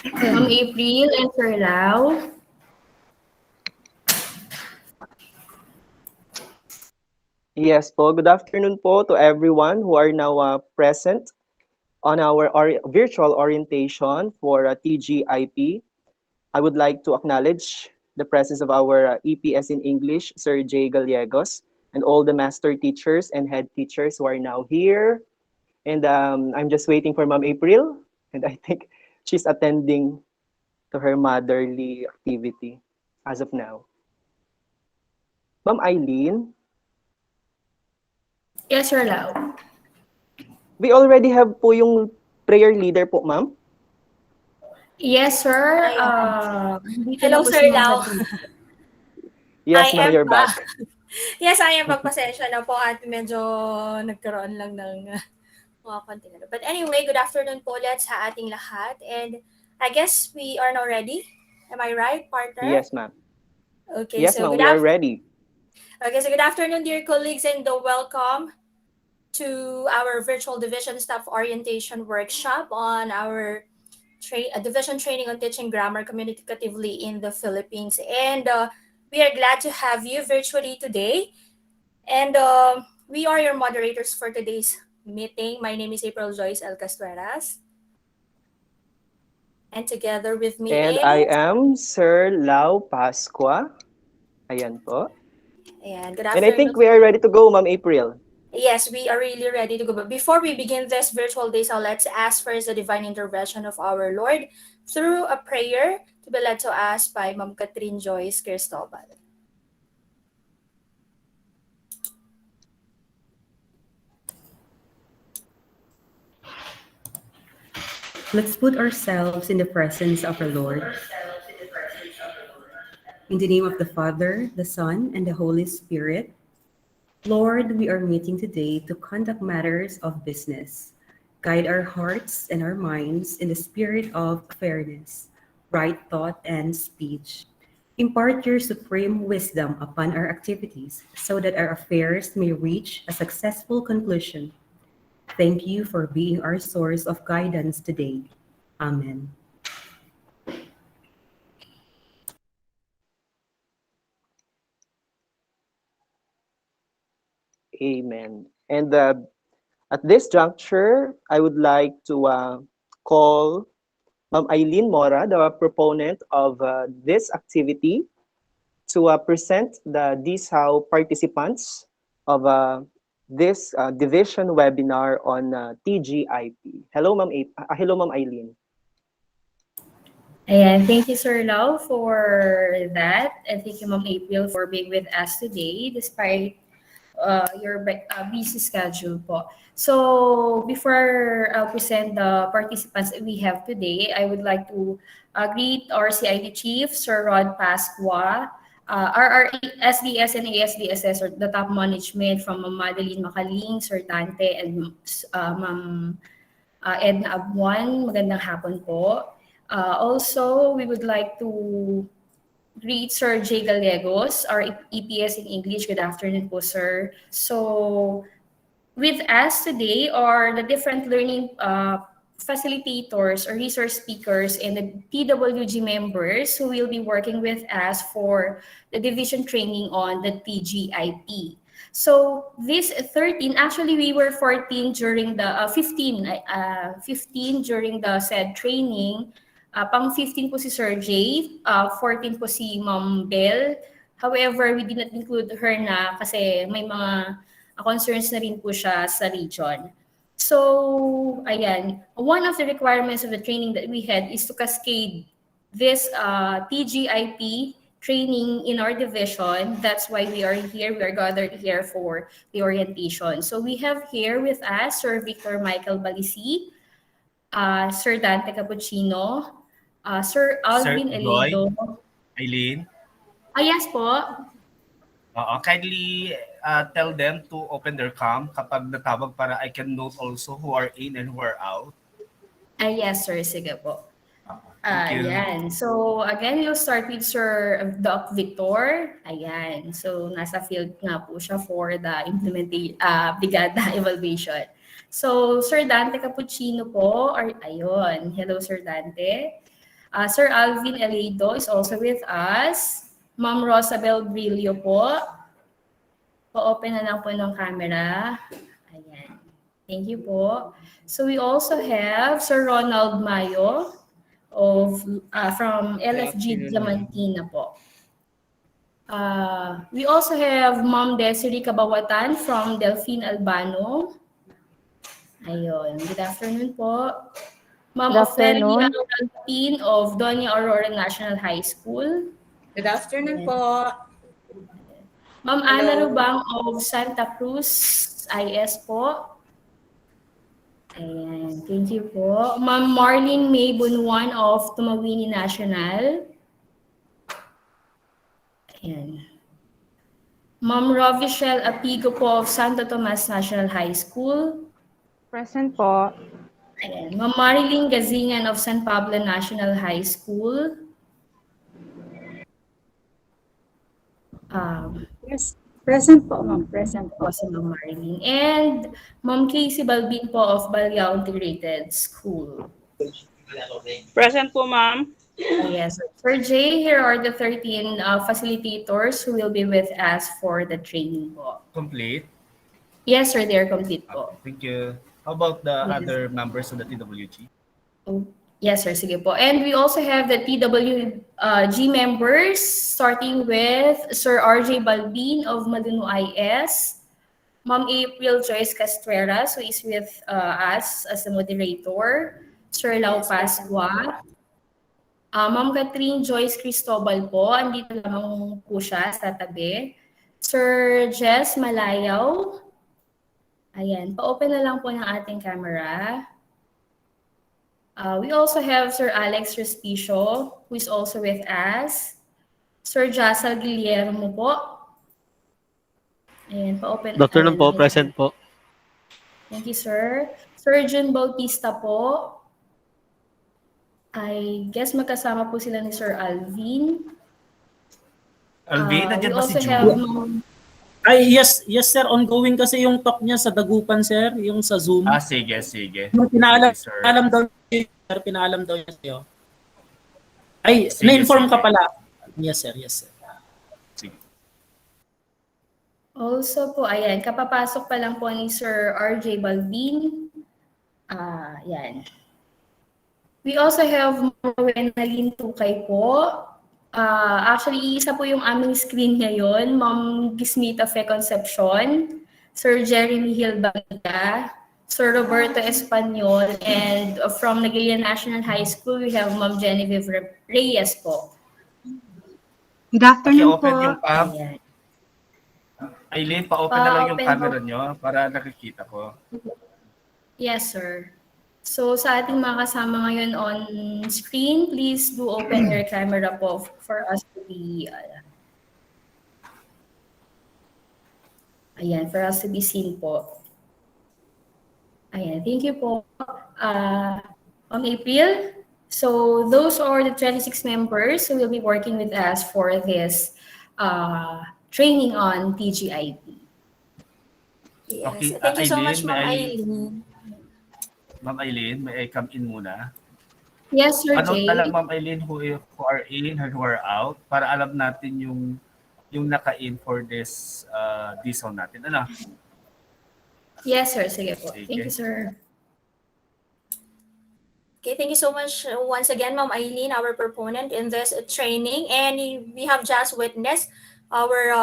Ma'am April and Sir Lau. Yes po, good afternoon po to everyone who are now present on our virtual orientation for TGIP. I would like to acknowledge the presence of our EPS in English, Sir J. Gallegos, and all the master teachers and head teachers who are now here. And I'm just waiting for Ma'am April, and I think she's attending to her motherly activity as of now. Ma'am Eileen, Yes, Sir Lau. we already have po yung prayer leader po, ma'am. Yes, sir. Ayan. Dito na Hello, po Sir si Ma'am Lau. Patricia. Yes, I ma'am, am you're pa. back. Yes, I am pagpasensya na po at medyo nagkaroon lang ng mga konting ano. But anyway, good afternoon po ulit sa ating lahat. And I guess we are now ready. Am I right, partner? Yes, ma'am. Okay, Yes, so ma'am, we are ready. good afternoon, dear colleagues, and welcome to our virtual division staff orientation workshop on our division training on teaching grammar communicatively in the Philippines. And we are glad to have you virtually today. And we are your moderators for today's meeting. My name is April Joyce El Castueras. And together with me And I is... am Sir Lau Pasqua. Ayan po. And good And I afternoon. think we are ready to go, ma'am April. Yes, we are really ready to go. But before we begin this virtual day, so let's ask first the divine intervention of our Lord through a prayer to be led to us by Ma'am Catherine Joyce Cristobal. Let's put ourselves in the presence of our Lord. In the name of the Father, the Son, and the Holy Spirit, Lord, we are meeting today to conduct matters of business. Guide our hearts and our minds in the spirit of fairness, right thought, and speech. Impart your supreme wisdom upon our activities so that our affairs may reach a successful conclusion. Thank you for being our source of guidance today. Amen. Amen. And at this juncture, I would like to call Ma'am Eileen Mora, the proponent of this activity, to present the Dsow participants of this division webinar on TGIP. Hello, hello, Ma'am Eileen. Ayan, thank you, Sir Lau, for that. And thank you, Ma'am April, for being with us today, despite your busy schedule po. So, before I present the participants that we have today, I would like to greet our CID Chief, Sir Rod Pasqua, our SDS and ASDSS, or the top management from Ma'am Madeline Macaling, Sir Dante, and Ma'am Edna Abuan. Magandang hapon po. Also, we would like to greet Sir J. Gallegos, our EPS in English. Good afternoon po, sir. So, with us today are the different learning facilitators or resource speakers and the PWG members who will be working with us for the division training on the TGIP. So this 13, actually we were 14 during the 15 during the said training. Pang 15 po si Sir J, 14 po si Ma'am Bell. However, we did not include her na kasi may mga concerns na rin po siya sa region. So, ayan, one of the requirements of the training that we had is to cascade this TGIP training in our division. That's why we are here. We are gathered here for the orientation. So we have here with us Sir Victor Michael Balisi, Sir Dante Cappuccino, Sir Alvin Sir Joy, Elido. Eileen, Yes po. kindly tell them to open their cam kapag natawag para I can note also who are in and who are out. Yes sir, sige po. Thank you. Ayan. So, again, we'll start with Sir Doc Victor. Ayan. So, nasa field nga po siya for the brigada evaluation. So, Sir Dante Cappuccino po. Ayun. Hello, Sir Dante. Sir Alvin Elido is also with us. Ma'am Rosabel Brillo po. Pa-open na lang po ng camera. Ayan. Thank you po. So we also have Sir Ronald Mayo of from LFG Diamantina po. We also have Ma'am Desiree Kabawatan from Delphine Albano. Ayun. Good afternoon po. Ma'am Good Ofelia afternoon. Alpin of Doña Aurora National High School. Good afternoon Ayan. po. Ma'am Ana Hello. Rubang of Santa Cruz IS po. Ayan, thank you po. Ma'am Marlene May Bunuan of Tumawini National. Ayan. Ma'am Rovichelle Apigo po of Santo Tomas National High School. Present po. Ayan. Ma'am Marilyn Gazingan of San Pablo National High School. Yes, present po, ma'am. Present po. Po si Ma'am Marilyn. And Ma'am Casey Balbin po of Balgao Integrated School. Present po, ma'am. Yes. Sir Jay, here are the 13 facilitators who will be with us for the training po. Complete. Yes, sir, they're complete po. Thank you. How about the Yes. other members of the TWG? Oh, yes, sir, sige po. And we also have the TWG members, starting with Sir RJ Balbin of Maluno IS, Ma'am April Joyce Castreras, who is with us as the moderator, Sir Lau Pascua, Ma'am Catherine Joyce Cristobal po, andito lamang po siya sa tabi, Sir Jess Malayaw, ayan, pa-open na lang po ng ating camera. We also have Sir Alex Respicio, who is also with us. Sir Jassal Guillermo po. Ayan, pa-open. Good afternoon po, Ayan, present po. Thank you, sir. Sir Jun Bautista po. I guess magkasama po sila ni Sir Alvin. Alvin, We nandiyan ba si also June? have Ma'am- Ay, yes sir. Ongoing kasi yung talk niya sa Dagupan, sir. Yung sa Zoom. Sige, sige. Yung pinaalam Sige, sir. daw niya, sir. Pinaalam daw niya sa'yo. Ay, Sige, na-inform sige. ka pala. Yes, sir. Yes, sir. Sige. Also po, ayan, kapapasok pa lang po ni Sir RJ Balbin. Yan. We also have Wenalyn Tukay po. Actually, isa po yung aming screen ngayon, Ma'am Gismita Fe Concepcion, Sir Jeremy Hilbangita, Sir Roberto Espanyol, and from Nagilian National High School, we have Ma'am Genevieve Reyes po. Good afternoon Paki-open po. yung cam. Ayan. Aileen, pa-open na lang yung Pa-open camera po. nyo para nakikita ko. Yes, sir. So sa ating mga kasama ngayon on screen, please do open your camera po for us to be ayan, for us to be seen po. Ayan, thank you po. On April, so those are the 26 members who will be working with us for this training on TGIP. Yes. Okay, Thank you so Aileen, much, Ma'am may I- Aileen. Ma'am Aileen, may I come in muna? Yes, Sir Ano Jay. na lang, Ma'am Aileen, who are in and who are out para alam natin yung naka-in for this Dsow natin. Ano? Yes, sir. Sige po. Sige. Thank you, sir. Okay, thank you so much once again, Ma'am Aileen, our proponent in this training. And we have just witnessed our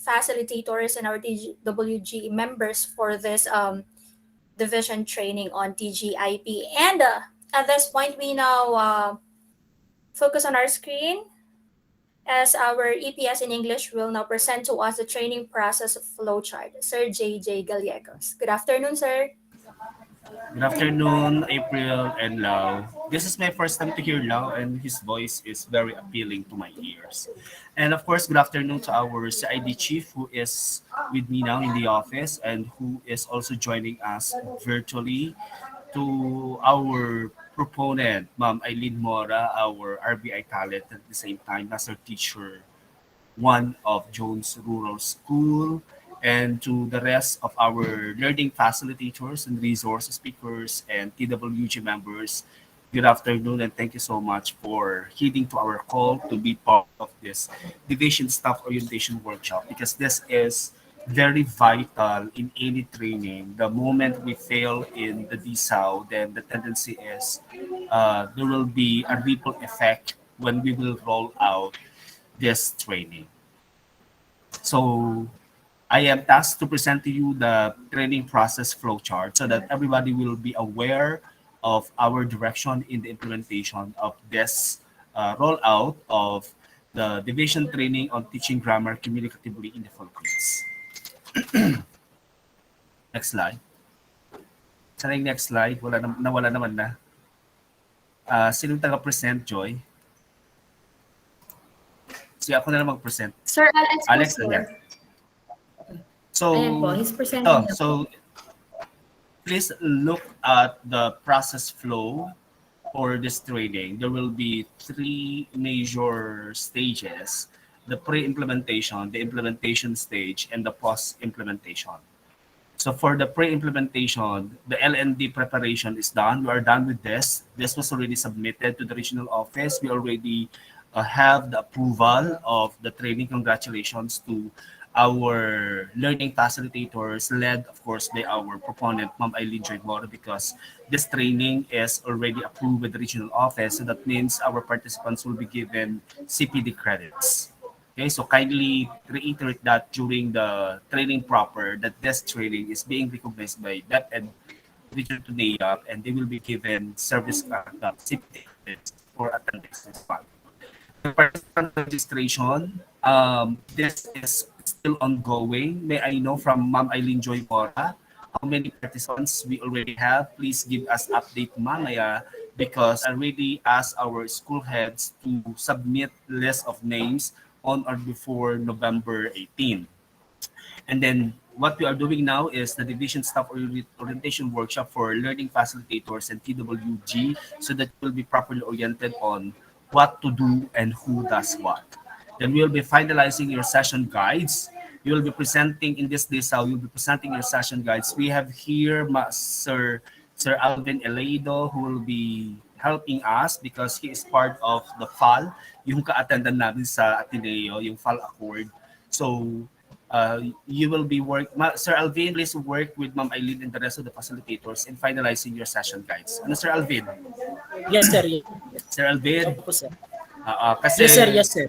facilitators and our TWG members for this division training on TGIP. And at this point, we now focus on our screen as our EPS in English will now present to us the training process flowchart. Sir JJ Gallegos. Good afternoon, sir. Good afternoon, April and Lau. This is my first time to hear Lau, and his voice is very appealing to my ears. And of course, good afternoon to our CID chief who is with me now in the office and who is also joining us virtually, to our proponent, Ma'am Eileen Mora, our RBI talent, at the same time, Master Teacher 1 of Jones Rural School, and to the rest of our learning facilitators and resource speakers and TWG members Good afternoon, and thank you so much for heeding to our call to be part of this division staff orientation workshop, because this is very vital in any training. The moment we fail in the Dsow, then the tendency is there will be a ripple effect when we will roll out this training. So I am tasked to present to you the training process flowchart so that everybody will be aware of our direction in the implementation of this rollout of the division training on teaching grammar communicatively in the Philippines. Next slide. Sana yung next slide? Nawala naman na. Sinong taga-present, Joy? Sige, ako na lang mag-present. Sir Alex po, Alex, sir. ayan. So, Ayan po, he's presenting na po. so please look at the process flow for this training. There will be three major stages: the pre-implementation, the implementation stage, and the post-implementation. So for the pre-implementation, the LND preparation is done. We are done with this. This was already submitted to the regional office. We already have the approval of the training. Congratulations to our learning facilitators, led, of course, by our proponent, Ma'am Eileen Joy-Moro, because this training is already approved with the regional office. So that means our participants will be given CPD credits. Okay, so kindly reiterate that during the training proper, that this training is being recognized by DepEd Region to NAIAP, and they will be given service CPD credits for attendance this month. The participant registration, this is still ongoing. May I know from Ma'am Eileen Joy Mora how many participants we already have? Please give us update mamaya, because I already asked our school heads to submit list of names on or before November 18. And then what we are doing now is the division staff orientation workshop for learning facilitators and TWG, so that you will be properly oriented on what to do and who does what. Then we will be finalizing your session guides. You will be presenting in this Dsow, you'll be presenting your session guides. We have here Sir Alvin Eleido, who will be helping us because he is part of the FAL, yung ka-attendan namin sa Ateneo, yung FAL Accord. So you will be Sir Alvin, please work with Ma'am Eileen and the rest of the facilitators in finalizing your session guides. Ano, Sir Alvin? Yes, sir. Yes, Sir Alvin? po, sir. Kasi Yes, sir. Yes, sir.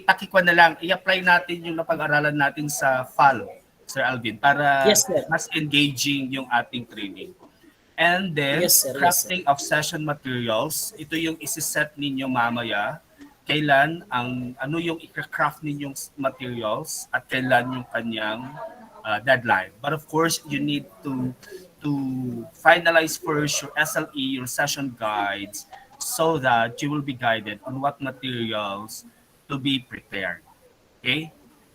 pakikwan na lang, i-apply natin yung napag-aralan natin sa FAL, Sir Alvin, para Yes, sir. mas engaging yung ating training. And then, Yes, sir. Yes, sir. crafting of session materials, ito yung isi-set ninyo mamaya, kailan ano yung i-craft ninyong materials at kailan yung kanyang deadline. But of course, you need to finalize first your SLE, your session guides, so that you will be guided on what materials to be prepared. Okay?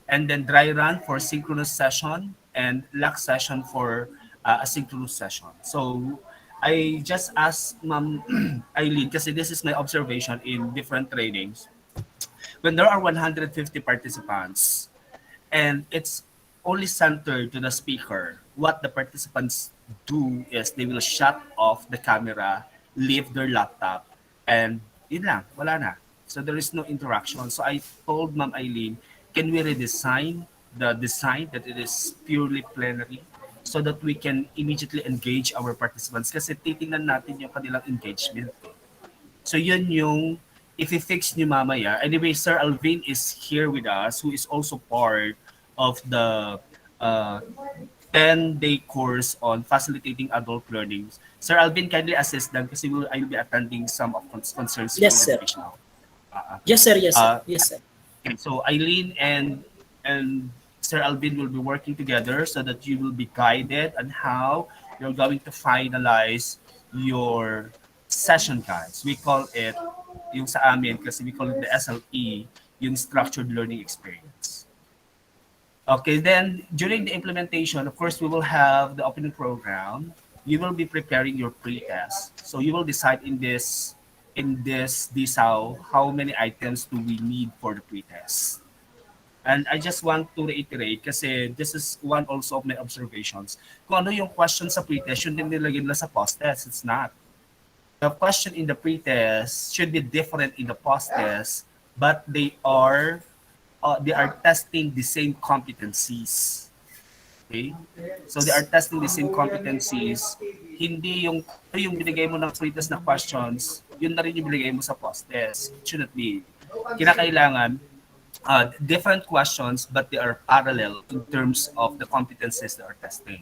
And then dry run for synchronous session and lock session for asynchronous session. So I just asked Ma'am Eileen, kasi this is my observation in different trainings. When there are 150 participants and it's only centered to the speaker, what the participants do is they will shut off the camera, leave their laptop, and yun lang, wala na. So there is no interaction. So I told Ma'am Eileen, can we redesign the design that it is purely plenary so that we can immediately engage our participants, kasi titingnan natin yung kanilang engagement. So yun yung if-fix nyo mamaya. Anyway, Sir Alvin is here with us, who is also part of the 10-day course on facilitating adult learning. Sir Alvin, kindly assist them kasi I will be attending some of concerns. Yes, sir. Yes, sir. Yes, sir. Yes, sir. Okay, so Eileen and Sir Alvin will be working together so that you will be guided on how you're going to finalize your session guides. We call it, yung sa amin, kasi we call it the SLE, yung structured learning experience. Okay, then during the implementation, of course, we will have the opening program. You will be preparing your pre-test. So you will decide in this Dsow, how many items do we need for the pre-test. And I just want to reiterate, kasi this is one also of my observations. Kung ano yung question sa pre-test, yun din nilagay nila sa post-test. It's not. the question in the pre-test should be different in the post-test, but they are testing the same competencies. Okay? So they are testing the same competencies. Hindi yung binigay mo ng pre-test na questions, yun na rin yung binigay mo sa post-test. It shouldn't be. Kinakailangan different questions but they are parallel in terms of the competencies they are testing.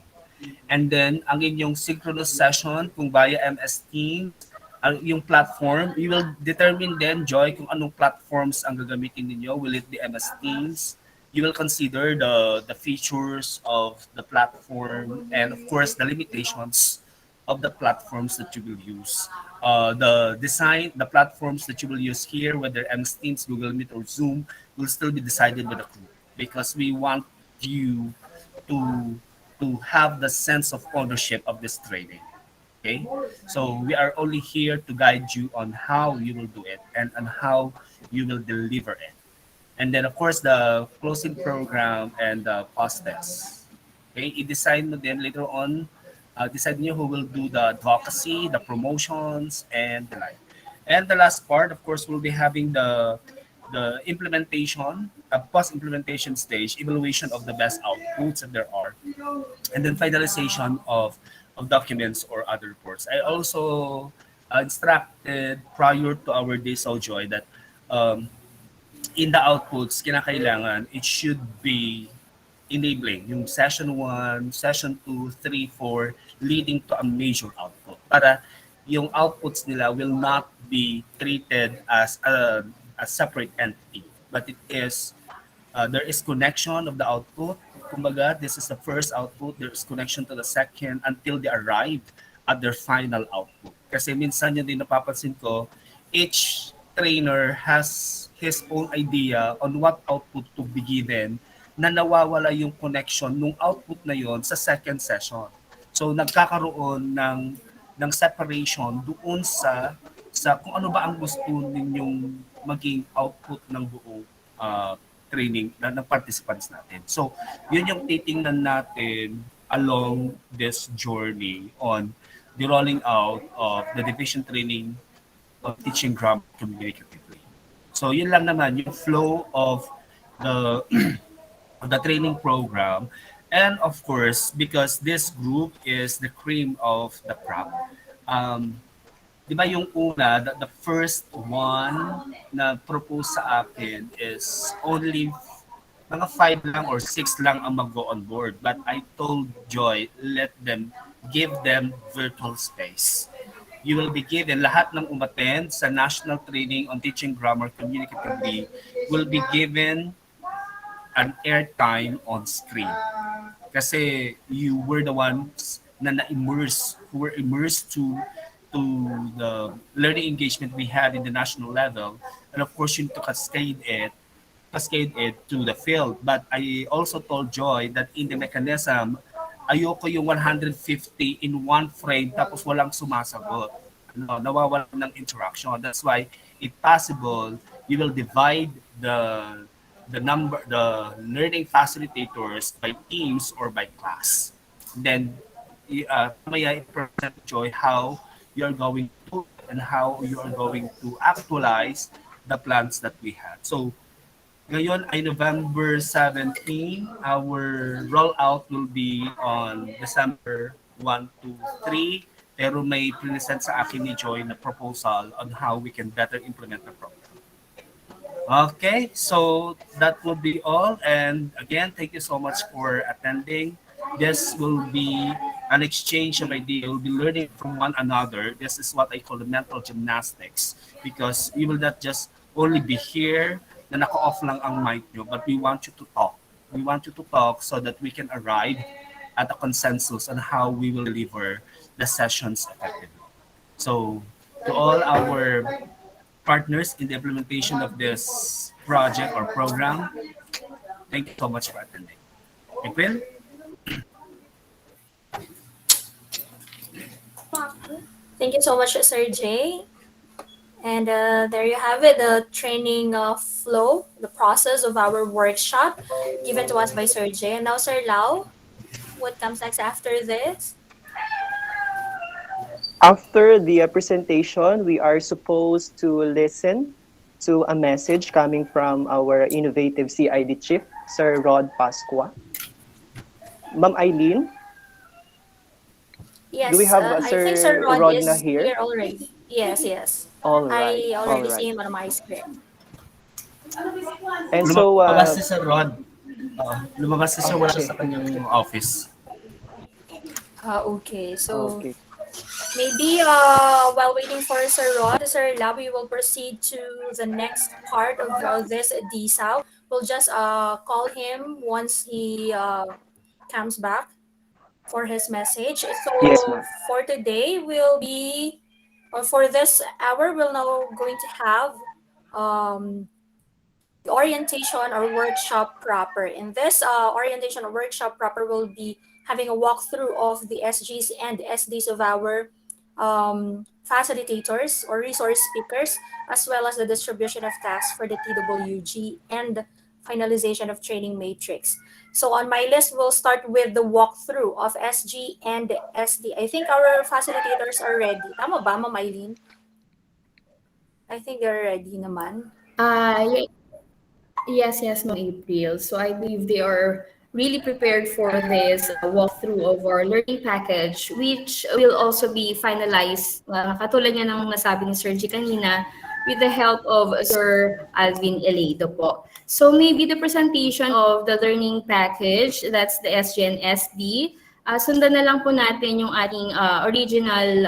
And then, ang inyong synchronous session, kung via MS Teams, yung platform, you will determine then, Joy, kung anong platforms ang gagamitin ninyo. Will it be MS Teams? You will consider the features of the platform and, of course, the limitations of the platforms that you will use. The platforms that you will use here, whether MS Teams, Google Meet, or Zoom, will still be decided by the group because we want you to have the sense of ownership of this training. Okay, so we are only here to guide you on how you will do it and on how you will deliver it. And then of course the closing program and the post test. Okay, i-decide mo din later on, decide niyo who will do the advocacy, the promotions, and the like. And the last part, of course, we'll be having the implementation, post-implementation stage, evaluation of the best outputs that there are, and then finalization of documents or other reports. I also instructed prior to our Dsow Joy that um, in the outputs, kinakailangan, it should be enabling yung session 1, session 2, 3, 4, leading to a major output. Para yung outputs nila will not be treated as a separate entity, but it is there is connection of the output. Kumbaga, this is the first output, there is connection to the second until they arrive at their final output. Kasi minsan yun din napapansin ko, each trainer has his own idea on what output to be given na nawawala yung connection nung output na yon sa second session. So nagkakaroon ng separation doon sa kung ano ba ang gusto ninyong maging output ng buong training ng participants natin. So, yun yung titingnan natin along this journey on the rolling out of the division training of teaching grammar communicatively. So, yun lang naman yung flow of the of the training program. And of course, because this group is the cream of the crop, di ba yung una, the first one na propose sa akin is only mga 5 lang or 6 lang ang mag-go on board. But I told Joy, give them virtual space. You will be given, lahat ng umattend sa National Training on Teaching Grammar Communicatively will be given an airtime on screen. Kasi you were the ones na na-immerse, who were immersed to the learning engagement we had in the national level, and of course you need to cascade it to the field. But I also told Joy that in the mechanism, ayoko yung 150 in one frame tapos walang sumasagot. Nawawalan ng interaction. That's why, if possible, you will divide the learning facilitators by teams or by class. Then, mamaya i-present Joy how you are going to and how you are going to actualize the plans that we had. So, ngayon ay November 17, our rollout will be on December 1 to 3, pero may present sa akin ni Joy na proposal on how we can better implement the program. Okay, so that will be all. And again, thank you so much for attending. This will be an exchange of ideas. We'll be learning from one another. This is what I call the mental gymnastics, because we will not just only be here na naka-off lang ang mic nyo, but we want you to talk. We want you to talk so that we can arrive at a consensus on how we will deliver the sessions effectively. So, to all our partners in the implementation of this project or program, thank you so much for attending. April? Thank you so much, Sir Jay. And there you have it, the training flow, the process of our workshop given to us by Sir Jay. And now, Sir Lau, what comes next after this? After the presentation, we are supposed to listen to a message coming from our innovative CID chief, Sir Rod Pasqua. Ma'am Eileen, do we Yes, have I think Sir Sir Rod Rod na is here? here already. Yes, yes. All right, I all already right. see him on my screen. And so, Lumabas si Sir Rod. Lumabas si Sir, wala siya okay, sa kanyang office. Okay, so okay. maybe while waiting for Sir Rod, Sir Lab, we will proceed to the next part of this Dsow. We'll just call him once he comes back for his message. Yes, So ma'am. for today, we'll be, or for this hour, we'll now going to have um, orientation or workshop proper. In this orientation or workshop proper, we'll be having a walkthrough of the SGs and SDs of our facilitators or resource speakers, as well as the distribution of tasks for the TWG and finalization of training matrix. So on my list, we'll start with the walkthrough of SG and SD. I think our facilitators are ready. Tama ba, Ma'am Eileen? I think they're ready naman. Yeah, yes, yes, Ma'am April. So I believe they are really prepared for this walkthrough of our learning package, which will also be finalized, katulad nga ng nasabi ni Sir G kanina, with the help of Sir Alvin Eledo po. So maybe the presentation of the learning package, that's the SG and SD, sundan na lang po natin yung ating original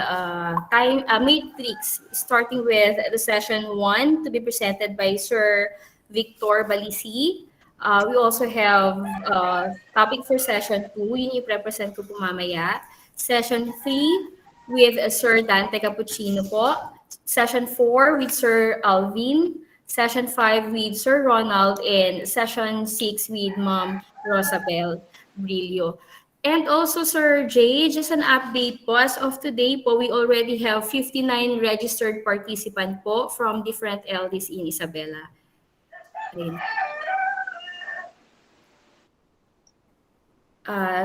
time matrix, starting with the session 1 to be presented by Sir Victor Balisi. We also have topic for session 2, yun yung represent ko po mamaya. Session 3 with Sir Dante Cappuccino po. Session 4 with Sir Alvin. Session 5 with Sir Ronald. And session 6 with Ma'am Rosabel Brillo. And also, Sir Jay, just an update po. As of today po, we already have 59 registered participant po from different LDs in Isabela. Ayun.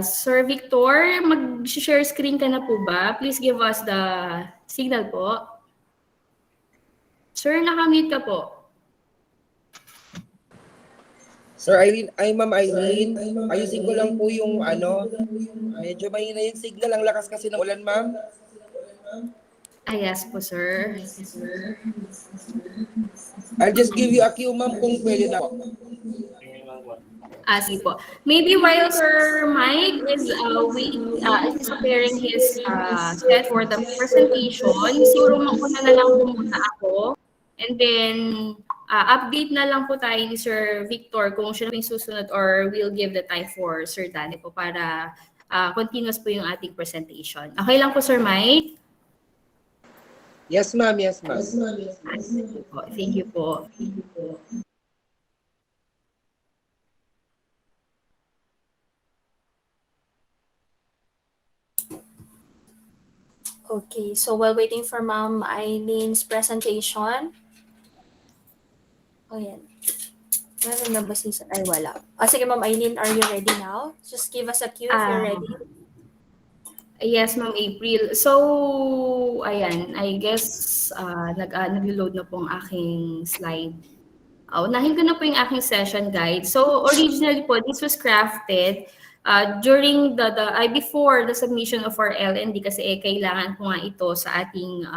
Sir Victor, mag-share screen ka na po ba? Please give us the signal po. Sir, nakamute ka po. Sir Eileen, ay Ma'am Eileen, ayusin ko lang po yung medyo mahina yung signal, ang lakas kasi ng ulan, Ma'am. Yes po, sir. I'll just give you a cue, Ma'am, kung pwede na po. Sige po. Maybe while Sir Mike is is preparing his set for the presentation, siguro mauna na lang po muna ako. And then, update na lang po tayo ni Sir Victor kung siya na yung susunod or we'll give the time for Sir Danny po para continuous po yung ating presentation. Okay lang po, Sir Mike? Yes, Ma'am. Yes, Ma'am. Thank you po. Okay, so while waiting for Ma'am Eileen's presentation, yan. Meron na ba si Ay, wala. Sige, Ma'am Eileen, are you ready now? Just give us a cue if you're ready. Yes, Ma'am April. So, ayan, I guess nag-load na po ang aking slide. Unahin ko na po yung aking session guide. So, originally po, this was crafted during before the submission of our LND kasi kailangan po nga ito sa ating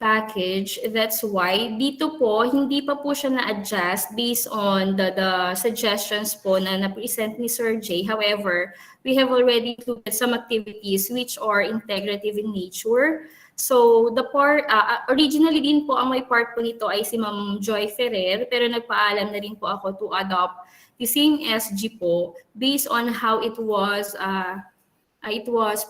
package. That's why dito po, hindi pa po siya na-adjust based on the suggestions po na na-present ni Sir Jay. However, we have already included some activities which are integrative in nature. So, the part, originally din po ang may part po nito ay si Ma'am Joy Ferrer, pero nagpaalam na rin po ako to adopt the same SG po based on how it was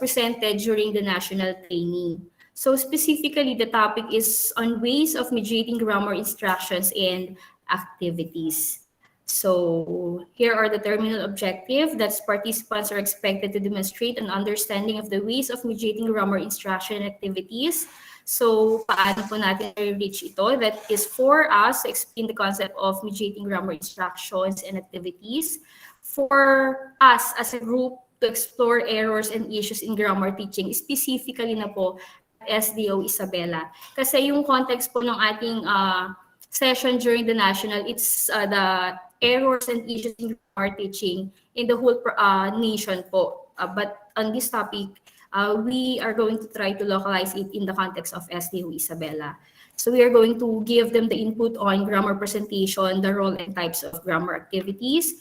presented during the national training. So specifically, the topic is on ways of mediating grammar instructions and activities. So here are the terminal objectives that participants are expected to demonstrate an understanding of the ways of mediating grammar instruction and activities. So paano po natin i-reach ito? That is for us to explain the concept of mediating grammar instructions and activities. For us as a group to explore errors and issues in grammar teaching, specifically na po SDO Isabela. Kasi yung context po ng ating session during the national, it's the errors and issues in grammar teaching in the whole nation po. But on this topic, we are going to try to localize it in the context of SDO Isabela. So we are going to give them the input on grammar presentation, the role and types of grammar activities,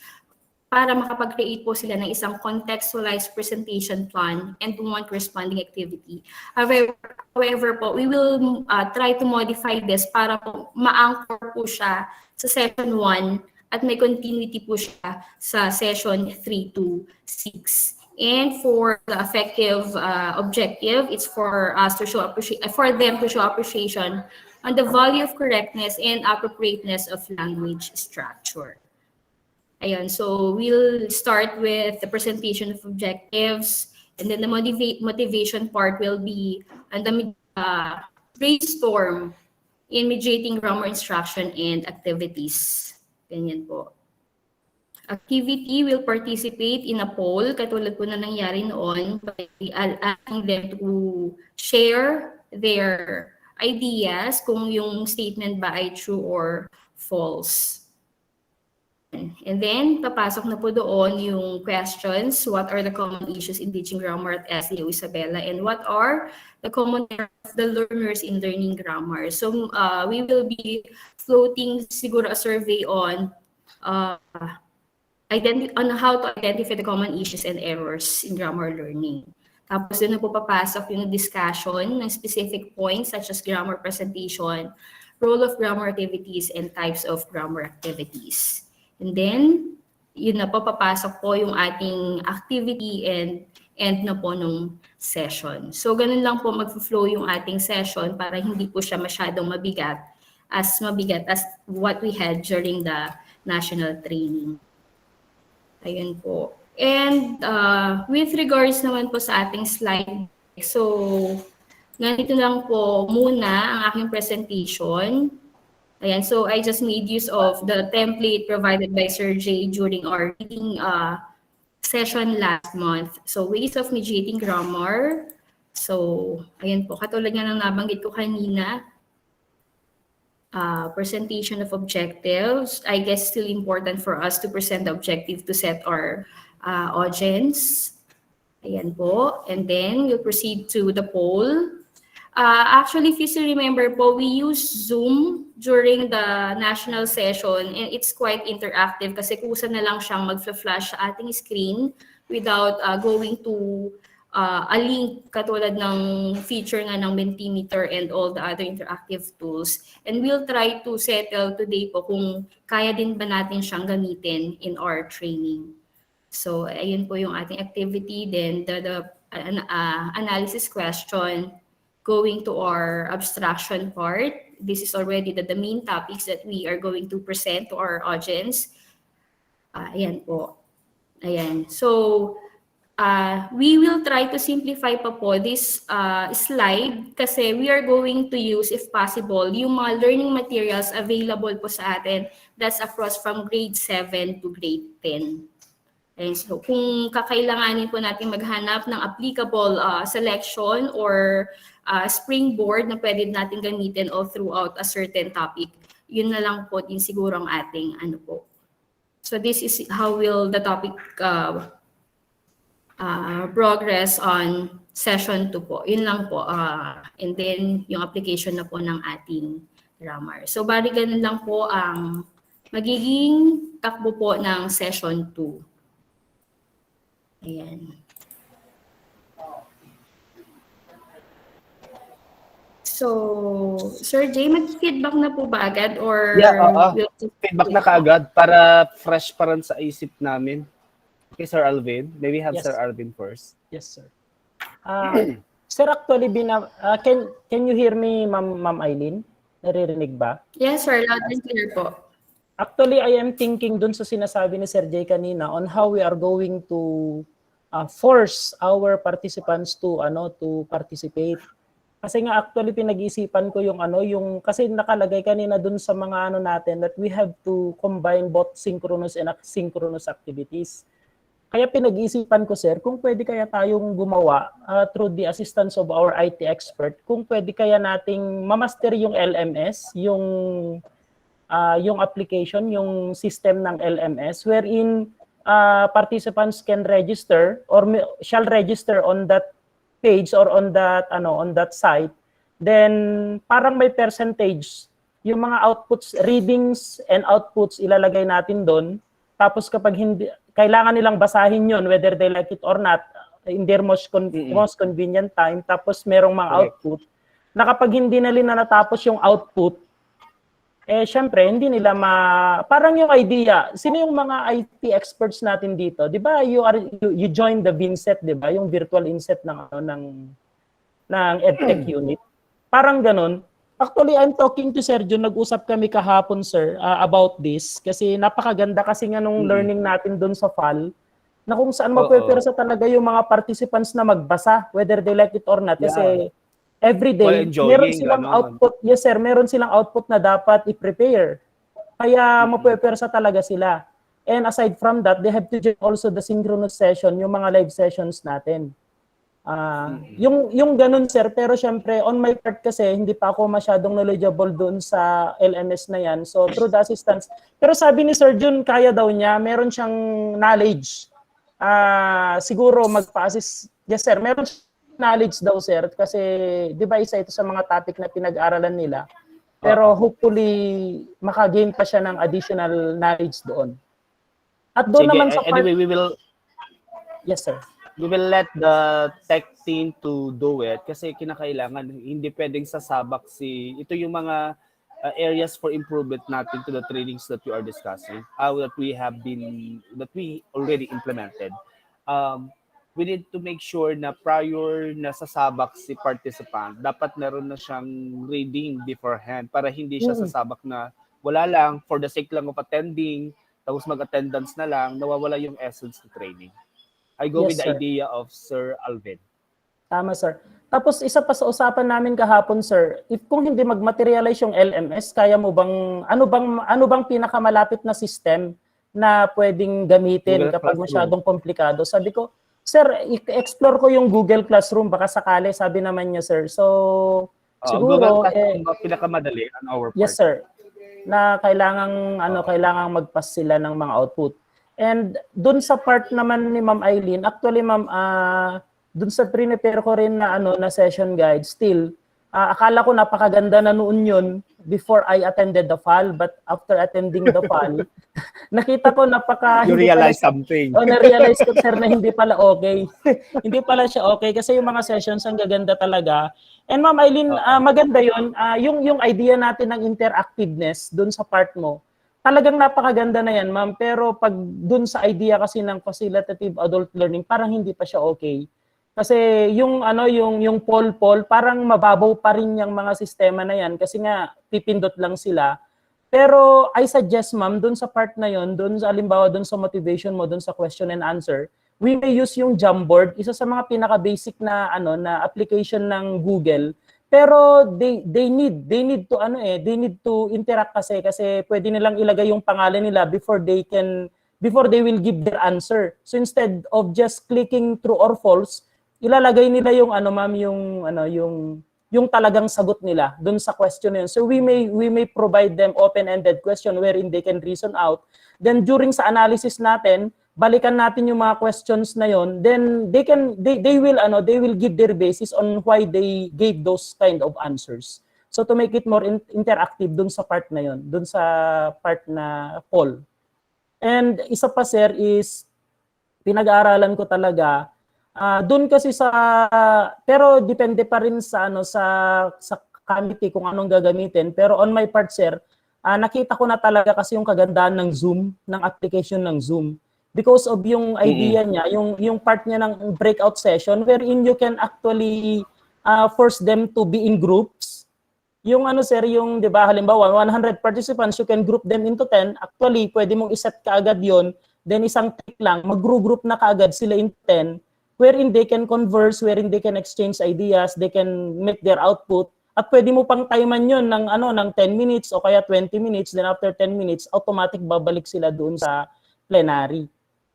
para makapag-create po sila ng isang contextualized presentation plan and one corresponding activity. However po, we will try to modify this para po ma-anchor po siya sa session 1 at may continuity po siya sa session 3 to 6. And for the effective objective, it's for us to show for them to show appreciation on the value of correctness and appropriateness of language structure. Ayun, so we'll start with the presentation of objectives, and then the motivation part will be and the brainstorm in mediating grammar instruction and activities. Ganyan po. Activity will participate in a poll, katulad po na nangyari noon, by asking them to share their ideas kung yung statement ba ay true or false. And then, papasok na po doon yung questions. What are the common issues in teaching grammar at SDO Isabela? And what are the common errors of the learners in learning grammar? So, we will be floating siguro a survey on how to identify the common issues and errors in grammar learning. Tapos doon na po papasok yung discussion ng specific points such as grammar presentation, role of grammar activities, and types of grammar activities. And then, yun na po, papasok po yung ating activity and end na po nung session. So, ganun lang po mag-flow yung ating session para hindi po siya masyadong mabigat as what we had during the national training. Ayun po. And with regards naman po sa ating slide, so, ganito lang po muna ang aking presentation. Ayan, so I just made use of the template provided by Sir Jay during our reading session last month. So ways of mediating grammar. So, ayan po, katulad nga ng nabanggit ko kanina, presentation of objectives. I guess still important for us to present the objective to set our audience. Ayan po. And then we'll proceed to the poll. Actually, if you still remember po, we use Zoom during the national session and it's quite interactive kasi kusa na lang siyang mag-flash sa ating screen without going to a link katulad ng feature nga ng Mentimeter and all the other interactive tools. And we'll try to settle today po kung kaya din ba natin siyang gamitin in our training. So, ayun po yung ating activity. Then, the analysis question. Going to our abstraction part, this is already the main topics that we are going to present to our audience. Ayan po. Ayan. So, we will try to simplify pa po this slide kasi we are going to use, if possible, yung mga learning materials available po sa atin that's across from grade 7 to grade 10. And so, kung kakailanganin po natin maghanap ng applicable selection or springboard na pwede natin gamitin all throughout a certain topic, yun na lang po din siguro ang ating ano po. So this is how will the topic progress on session 2 po. Yun lang po. And then yung application na po ng ating grammar. So bali ganun lang po ang magiging takbo po ng session 2. Ayan. So, Sir Jay, mag-feedback na po ba agad? Or feedback na kaagad para fresh pa rin sa isip namin. Okay, Sir Alvin. Maybe have Yes. Sir Alvin first. Yes, sir. Sir, actually, can you hear me, Ma'am Eileen? Naririnig ba? Yes, sir. Loud and clear po. Actually, I am thinking dun sa sinasabi ni Sir Jay kanina on how we are going to force our participants to participate. Kasi nga actually pinag-isipan ko yung kasi nakalagay kanina dun sa mga natin that we have to combine both synchronous and asynchronous activities. Kaya pinag-iisipan ko, sir, kung pwede kaya tayong gumawa through the assistance of our IT expert, kung pwede kaya nating mamaster yung LMS, yung application, yung system ng LMS, wherein participants can register or shall register on that page or on that site. Then parang may percentage yung mga outputs, readings and outputs ilalagay natin doon. Tapos kapag hindi kailangan nilang basahin yon whether they like it or not in their most convenient time, tapos merong mga output na kapag hindi na nila natapos yung output, syempre, hindi nila parang yung idea, sino yung mga IT experts natin dito? 'Di ba? You join the VINSET, 'di ba? Yung virtual inset ng EdTech unit. Parang ganun. Actually, I'm talking to Sergio, nag-usap kami kahapon, sir, about this kasi napakaganda kasi nga nung learning natin doon sa FAL na kung saan mapwepersa talaga yung mga participants na magbasa whether they like it or not kasi every day, meron silang output. Yes, sir. Meron silang output na dapat i-prepare. Kaya mapwepersa talaga sila. And aside from that, they have to join also the synchronous session, yung mga live sessions natin. Yung ganun, sir. Pero syempre, on my part kasi, hindi pa ako masyadong knowledgeable doon sa LMS na yan. So, through the assistance. Pero sabi ni Sir Jun, kaya daw niya, meron siyang knowledge. Siguro magpa-assist. Yes, sir. Meron knowledge daw, sir, kasi di ba isa ito sa mga topic na pinag-aralan nila. Pero hopefully makagain pa siya ng additional knowledge doon. At doon naman sa part... Anyway, we will... Yes, sir. We will let the tech team to do it kasi kinakailangan, hindi pwedeng sasabak ito yung mga areas for improvement natin to the trainings that we are discussing, that we already implemented. We need to make sure na prior na sasabak si participant, dapat meron na siyang reading beforehand para hindi siya sasabak na wala lang, for the sake lang of attending, tapos mag-attendance na lang, nawawala yung essence ng training. I go with the idea of Sir Alvin. Tama, sir. Tapos isa pa sa usapan namin kahapon, sir, kung hindi mag-materialize yung LMS, kaya mo bang, ano bang pinakamalapit na system na pwedeng gamitin kapag masyadong komplikado? Sabi ko, sir, explore ko yung Google Classroom, baka sakali, sabi naman niya, sir. So, siguro... Google Classroom ba pinakamadali on our part? Yes, sir. Na kailangang mag-pass sila ng mga output. And dun sa part naman ni Ma'am Eileen, actually ma'am, dun sa prepare ko rin na session guide, still, akala ko napakaganda na noon yun before I attended the FAL, but after attending the FAL, nakita ko You realize something. Na-realize ko, sir, na hindi pala okay. Hindi pala siya okay kasi yung mga sessions ang gaganda talaga. And Ma'am Eileen, maganda yun. Yung idea natin ng interactiveness dun sa part mo, talagang napakaganda na yan, ma'am. Pero pag dun sa idea kasi ng facilitative adult learning, parang hindi pa siya okay. Kasi yung poll, parang mababaw pa rin yung mga sistema na yan kasi nga pipindot lang sila. Pero I suggest, ma'am, dun sa part na yon, dun sa halimbawa dun sa motivation mo, dun sa question and answer, we may use yung Jamboard, isa sa mga pinaka-basic na na application ng Google. Pero they need to interact kasi pwede nilang ilagay yung pangalan nila before they will give their answer. So instead of just clicking true or false, ilalagay nila yung ma'am, yung talagang sagot nila dun sa question na yun. So we may provide them open-ended question wherein they can reason out. Then during sa analysis natin, balikan natin yung mga questions na yon, then they will give their basis on why they gave those kind of answers. So to make it more interactive dun sa part na yon, dun sa part na poll. And isa pa, sir, is pinag-aaralan ko talaga dun kasi pero depende pa rin sa sa committee kung anong gagamitin, pero on my part, sir, nakita ko na talaga kasi yung kagandahan ng Zoom, ng application ng Zoom. Because of yung idea niya, yung part niya ng breakout session wherein you can actually force them to be in groups. Yung sir, yung 'di ba halimbawa 100 participants, you can group them into 10. Actually, pwede mong iset kaagad 'yon. Then isang click lang, mag-group na kaagad sila in 10 wherein they can converse, wherein they can exchange ideas, they can make their output. At pwede mo pang timean 'yon ng ng 10 minutes o kaya 20 minutes, then after 10 minutes automatic babalik sila doon sa plenary.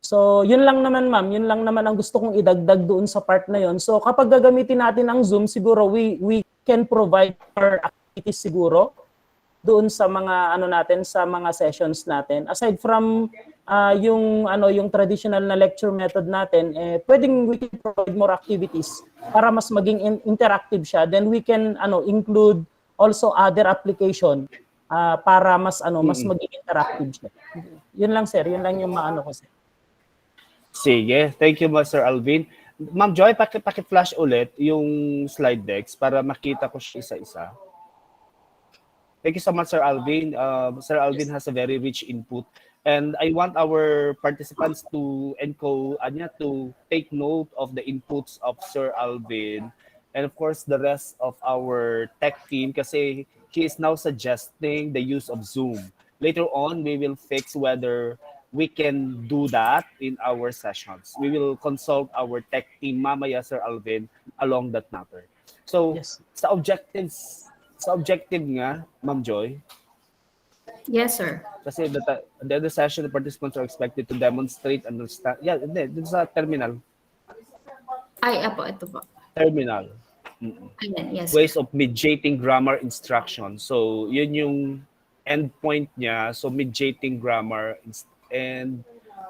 So, yun lang naman ma'am, yun lang naman ang gusto kong idagdag doon sa part na yun. So, kapag gagamitin natin ang Zoom, siguro we can provide more activities siguro doon sa mga ano natin, sa mga sessions natin. Aside from yung traditional na lecture method natin, pwedeng we can provide more activities para mas maging interactive siya. Then we can include also other application para mas mas maging interactive siya. Yun lang sir, yun lang yung maano ko sir. Sige, thank you Sir Alvin. Ma'am Joy, paki-flash ulit yung slide decks para makita ko siya isa-isa. Thank you so much, Sir Alvin. Sir Alvin has a very rich input. And I want our participants to take note of the inputs of Sir Alvin and of course the rest of our tech team kasi he is now suggesting the use of Zoom. Later on, we will fix whether we can do that in our sessions. We will consult our tech team mamaya, Sir Alvin, along that matter. So, Yes. sa objective nga, Ma'am Joy, Yes, sir. kasi the other session, the participants are expected to demonstrate, understand. Yeah, hindi, dun sa terminal. Ay, ito po. Terminal. Ayan, yes, Ways sir. of mediating grammar instruction. So, yun yung endpoint niya. So, mediating grammar and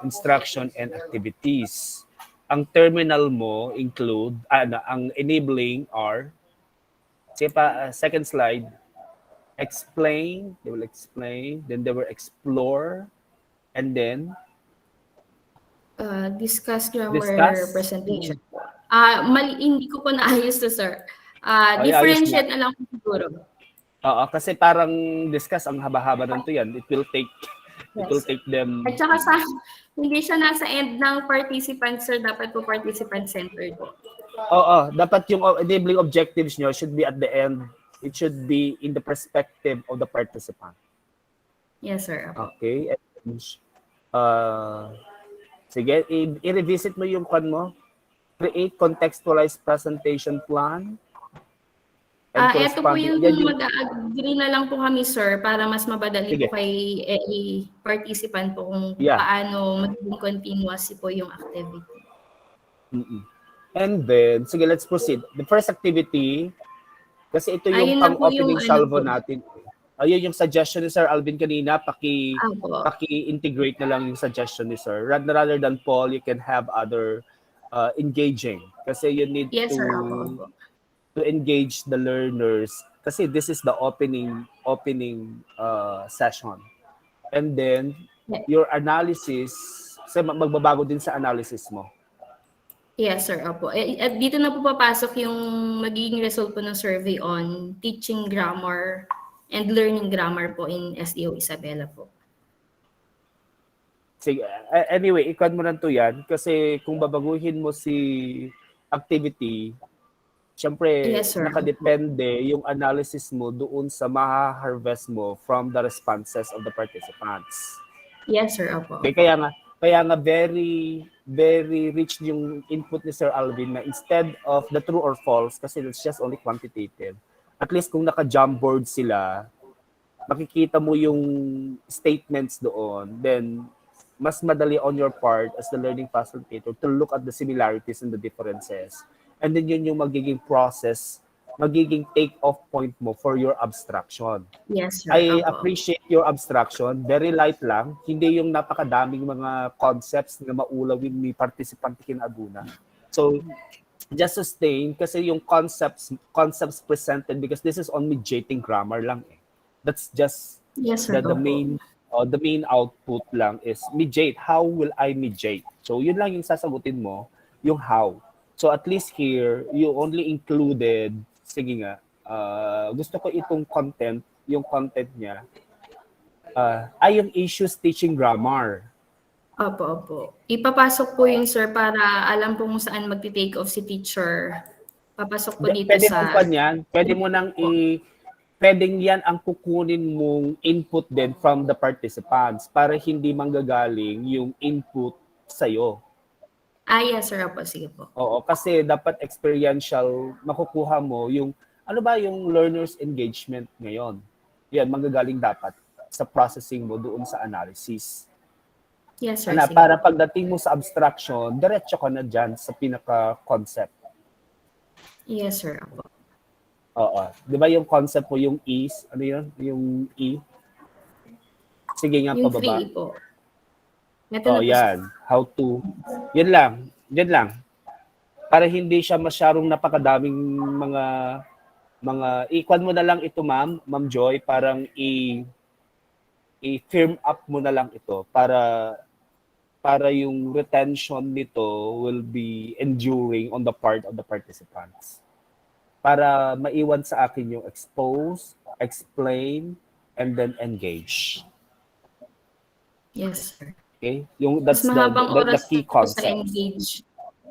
instruction and activities. Ang terminal mo include, ang enabling are, second slide, explain, they will explain, then they will explore, and then Discuss grammar discuss. presentation. Hindi ko po naayos to, sir. Ay, ayos Differentiate na lang po siguro. Oo, kasi parang discuss ang haba-haba ng to yan. It will take them. At saka hindi siya nasa end ng participant, sir. Dapat po participant-centered po. Oo, dapat yung enabling objectives nyo should be at the end. It should be in the perspective of the participant. Yes, sir. Okay. Sige, i-revisit mo yung mo. Create contextualized presentation plan. Ito po yung mag-agree na lang po kami, sir, para mas mabadali po kay participant po kung paano magiging continuous po yung activity. And then, sige, let's proceed. The first activity, kasi ito yung pang-opening salvo natin. Ayun yung suggestion ni Sir Alvin kanina, paki-integrate na lang yung suggestion ni Sir. Rather than Paul, you can have other engaging. Kasi you need to engage the learners. Kasi this is the opening session. And then, your analysis, kasi magbabago din sa analysis mo. Yes, sir. Opo. At dito na po papasok yung magiging result po ng survey on teaching grammar and learning grammar po in SDO Isabela po. Sige, anyway, ikon mo lang to yan kasi kung babaguhin mo si activity, syempre nakadepende yung analysis mo doon sa ma-harvest mo from the responses of the participants. Yes, sir. Opo. Okay, kaya nga very rich yung input ni Sir Alvin na instead of the true or false, kasi it's just only quantitative, at least kung naka-Jamboard sila, makikita mo yung statements doon, then mas madali on your part as the learning facilitator to look at the similarities and the differences. And then yun yung magiging process, magiging take-off point mo for your abstraction. Yes, sir. I appreciate your abstraction. Very light lang. Hindi yung napakadaming mga concepts na maulawin ni participant kinaduna. So, just sustain kasi yung concepts presented because this is on mediating grammar lang eh. That's just the main output lang is mediate. How will I mediate? So, yun lang yung sasagutin mo, yung how. So, at least here, you only included, sige nga, gusto ko itong content, yung content niya, ay yung issues teaching grammar. Opo. Ipapasok po yun, sir, para alam po kung saan magti-take off si teacher. Papasok po dito pwedeng yan ang kukunin mong input din from the participants para hindi manggagaling yung input sa'yo. Yes, sir. Opo, sige po. Oo, kasi dapat experiential, makukuha mo yung, ano ba yung learner's engagement ngayon? Yan, manggagaling dapat sa processing mo doon sa analysis. Yes, sir. Ana, Sige para po. pagdating mo sa abstraction, diretso ka na dyan sa pinaka-concept. Yes, sir. Apo. Oo. Di ba yung concept mo, yung is, ano yun? Yung E? Sige nga, Yung pababa. 3 po. Ito Oo, na po, sir. yan. How to. Yan lang. Yan lang. Para hindi siya masyarong napakadaming mga ikwan mo na lang ito, Ma'am Joy, parang i-firm up mo na lang ito para yung retention nito will be enduring on the part of the participants. Para maiwan sa akin yung expose, explain, and then engage. Yes, sir. Okay? Yung Mas that's mahabang the oras key po sa concepts. engage.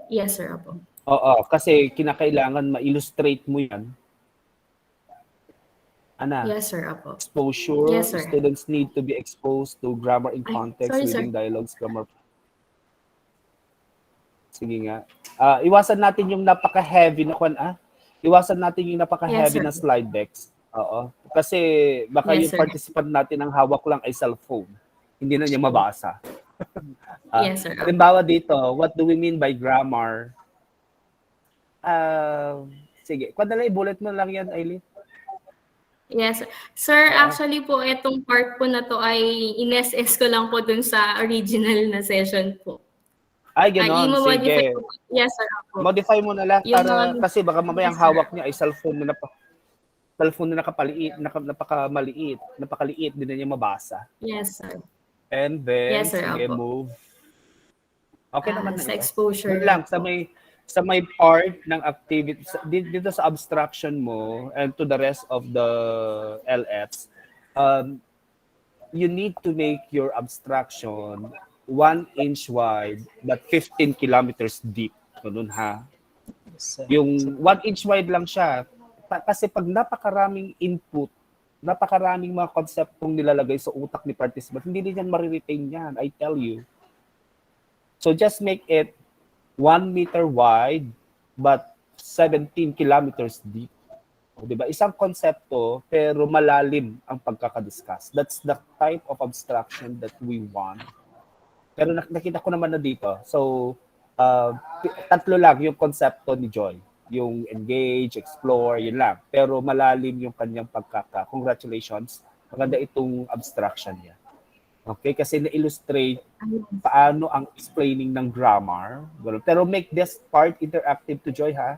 Yes, sir. Apo. Oo, kasi kinakailangan ma-illustrate mo yan. Ana, Yes, sir. Apo. exposure, Yes, sir. students need to be exposed to grammar in Ay, context, sorry, sir. reading dialogues, grammar. Sige nga. Iwasan natin yung napaka-heavy na Iwasan natin yung Yes, napaka-heavy sir. na slide decks. Oo. Kasi baka Yes, yung sir. participant natin ang hawak lang ay cellphone. Hindi na niya mabasa. Yes, sir. Apo. Halimbawa dito, what do we mean by grammar? Sige, kung i-bullet mo lang yan, Aileen. Yes. Sir, Oo. actually po, itong part po na to ay in-SS ko lang po dun sa original na session po. Ay, ganon. I-modify Sige. ko. Yes, sir. Apo. Modify mo na lang Yung mga, para kasi baka mamaya ang yes, sir. hawak niya ay cellphone na nakapaliit, napakamaliit, napakaliit, din na niya mabasa. Yes, sir. And then, Yes, sir. sige, Apo. move. Okay naman na Sa ito. exposure Yun lang, lang po. sa may part ng activity, dito sa abstraction mo and to the rest of the LFs, you need to make your abstraction 1 inch wide but 15 kilometers deep. Ganun ha. Yung 1 inch wide lang siya. Kasi pag napakaraming input, napakaraming mga konseptong nilalagay sa utak ni participant, hindi din yan mariretain yan, I tell you. So just make it 1 meter wide but 17 kilometers deep. O, diba? Isang konsepto pero malalim ang pagkakadiscuss. That's the type of abstraction that we want. Pero nakita ko naman na dito. So, tatlo lang yung konsepto ni Joy. Yung engage, explore, yun lang. Pero malalim yung kanyang Congratulations. Maganda itong abstraction niya. Okay? Kasi na-illustrate paano ang explaining ng grammar. Pero make this part interactive to Joy, ha?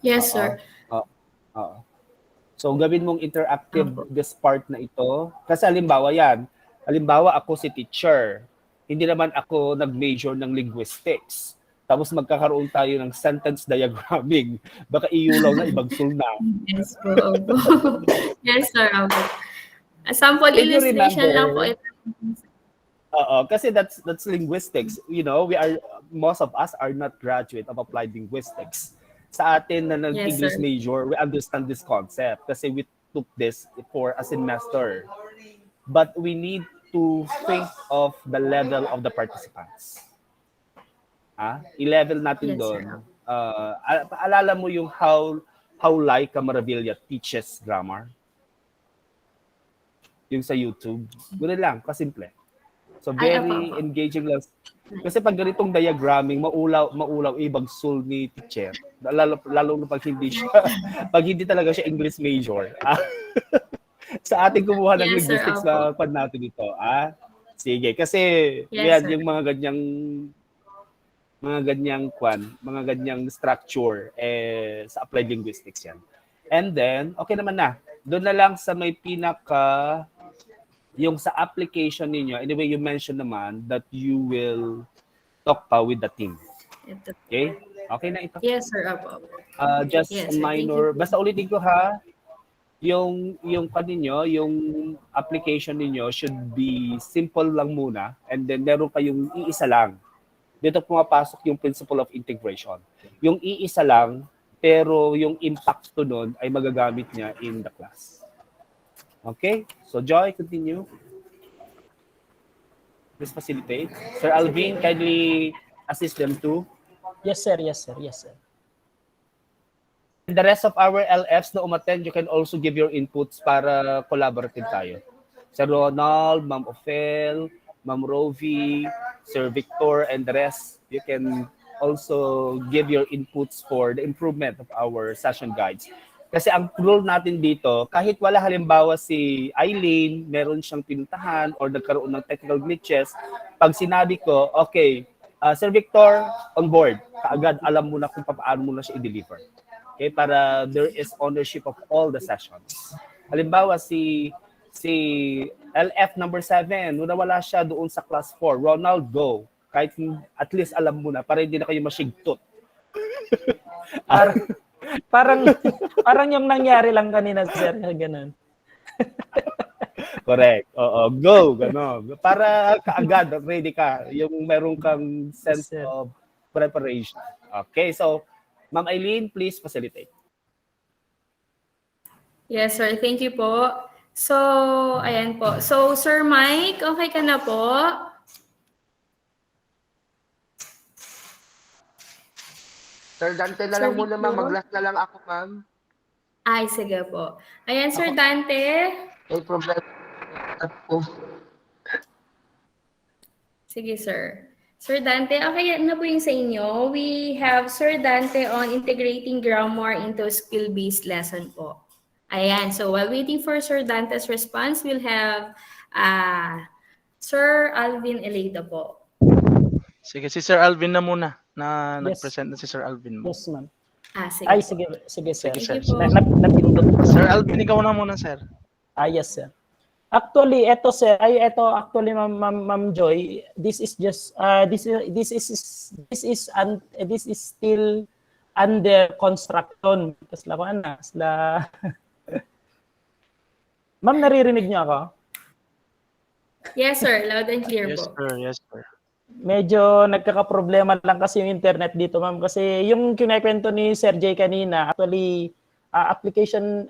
Yes, sir. Oo. So, gawin mong interactive this part na ito. Kasi halimbawa ako si teacher. Hindi naman ako nag-major ng linguistics. Tapos magkakaroon tayo ng sentence diagramming. Baka iulaw na, ibagsul na. Yes po. Opo. Yes, sir. Opo. Sample Can you illustration lang po remember? ito. Kasi that's linguistics. You know, most of us are not graduate of applied linguistics. Sa atin na Yes, nag-English sir. major, we understand this concept kasi we took this for a semester. But we need to think of the level of the participants. I-level natin Yes, doon. sir. Alala mo yung how Laika Maravilla teaches grammar? Yung sa YouTube. Ganun lang, kasimple. So very Apa. engaging lang. Kasi pag ganitong diagramming, maulaw ibagsul ni teacher. Lalo na pag hindi siya, pag hindi talaga siya English major. Sa ating kumuha ng Yes, sir. linguistics Opo. na pan natin ito. Sige, kasi Yes, yan sir. yung mga ganyang structure sa applied linguistics yan. And then, okay naman na. Doon na lang sa may yung sa application ninyo, anyway, you mentioned naman that you will talk pa with the team. Ito. Okay? Okay na ito. Yes, sir. Opo. Just Yes, a sir. Thank minor, you. basta ulitin ko ha, yung kaninyo, yung application ninyo should be simple lang muna and then meron kayong iisa lang. Dito pumapasok yung principle of integration. Yung iisa lang, pero yung impact to nun ay magagamit niya in the class. Okay? So, Joy, continue. Please facilitate. Sir Alvin, kindly assist them too. Yes, sir. Yes, sir. Yes, sir. And the rest of our LFs na umattend, you can also give your inputs para collaborative tayo. Sir Ronald, Ma'am Ophel, Ma'am Rovi, Sir Victor, and the rest, you can also give your inputs for the improvement of our session guides. Kasi ang rule natin dito, kahit wala halimbawa si Eileen, meron siyang pinuntahan or nagkaroon ng technical glitches, pag sinabi ko, okay, Sir Victor, on board, kaagad alam mo na kung paano mo na siya i-deliver. Okay, para there is ownership of all the sessions. Halimbawa, si LF number 7, nung nawala siya doon sa class 4, Ronald, go. Kahit at least alam mo na, para hindi na kayo masigtot. Parang parang yung nangyari lang kanina, sir, ganun. Correct. Oo, go, gano'n. Para kaagad ready ka, yung meron kang sense Sir. of preparation. Okay, so Ma'am Eileen, please facilitate. Yes, sir. Thank you po. So, ayan po. So, Sir Mike, okay ka na po? Sir Dante na Sir lang muna, ma'am. Victor? Mag-last na lang ako, ma'am. Ay, sige po. Ayan, Sir Dante. May problem po. Sige, sir. Sir Dante, okay na po yung sa inyo. We have Sir Dante on integrating grammar into skill-based lesson po. Ayan. So, while waiting for Sir Dante's response, we'll have Sir Alvin Eleda po. Sige, si Sir Alvin na muna na Yes. nag-present na si Sir Alvin mo. Yes, ma'am. Sige Ay, po. sige, sir. Sige, Sige sir. po. Napindot ko. Sir Alvin, ikaw na muna, sir. Yes, sir. Actually, actually, Ma'am Joy, this is just this is still under construction. Kasla ko na, Ma'am, naririnig niyo ako? Yes, sir. Loud and clear Yes, po. sir. Yes, sir. Medyo nagkakaproblema lang kasi yung internet dito, ma'am. Kasi yung kinikwento ni Sir J kanina, actually, application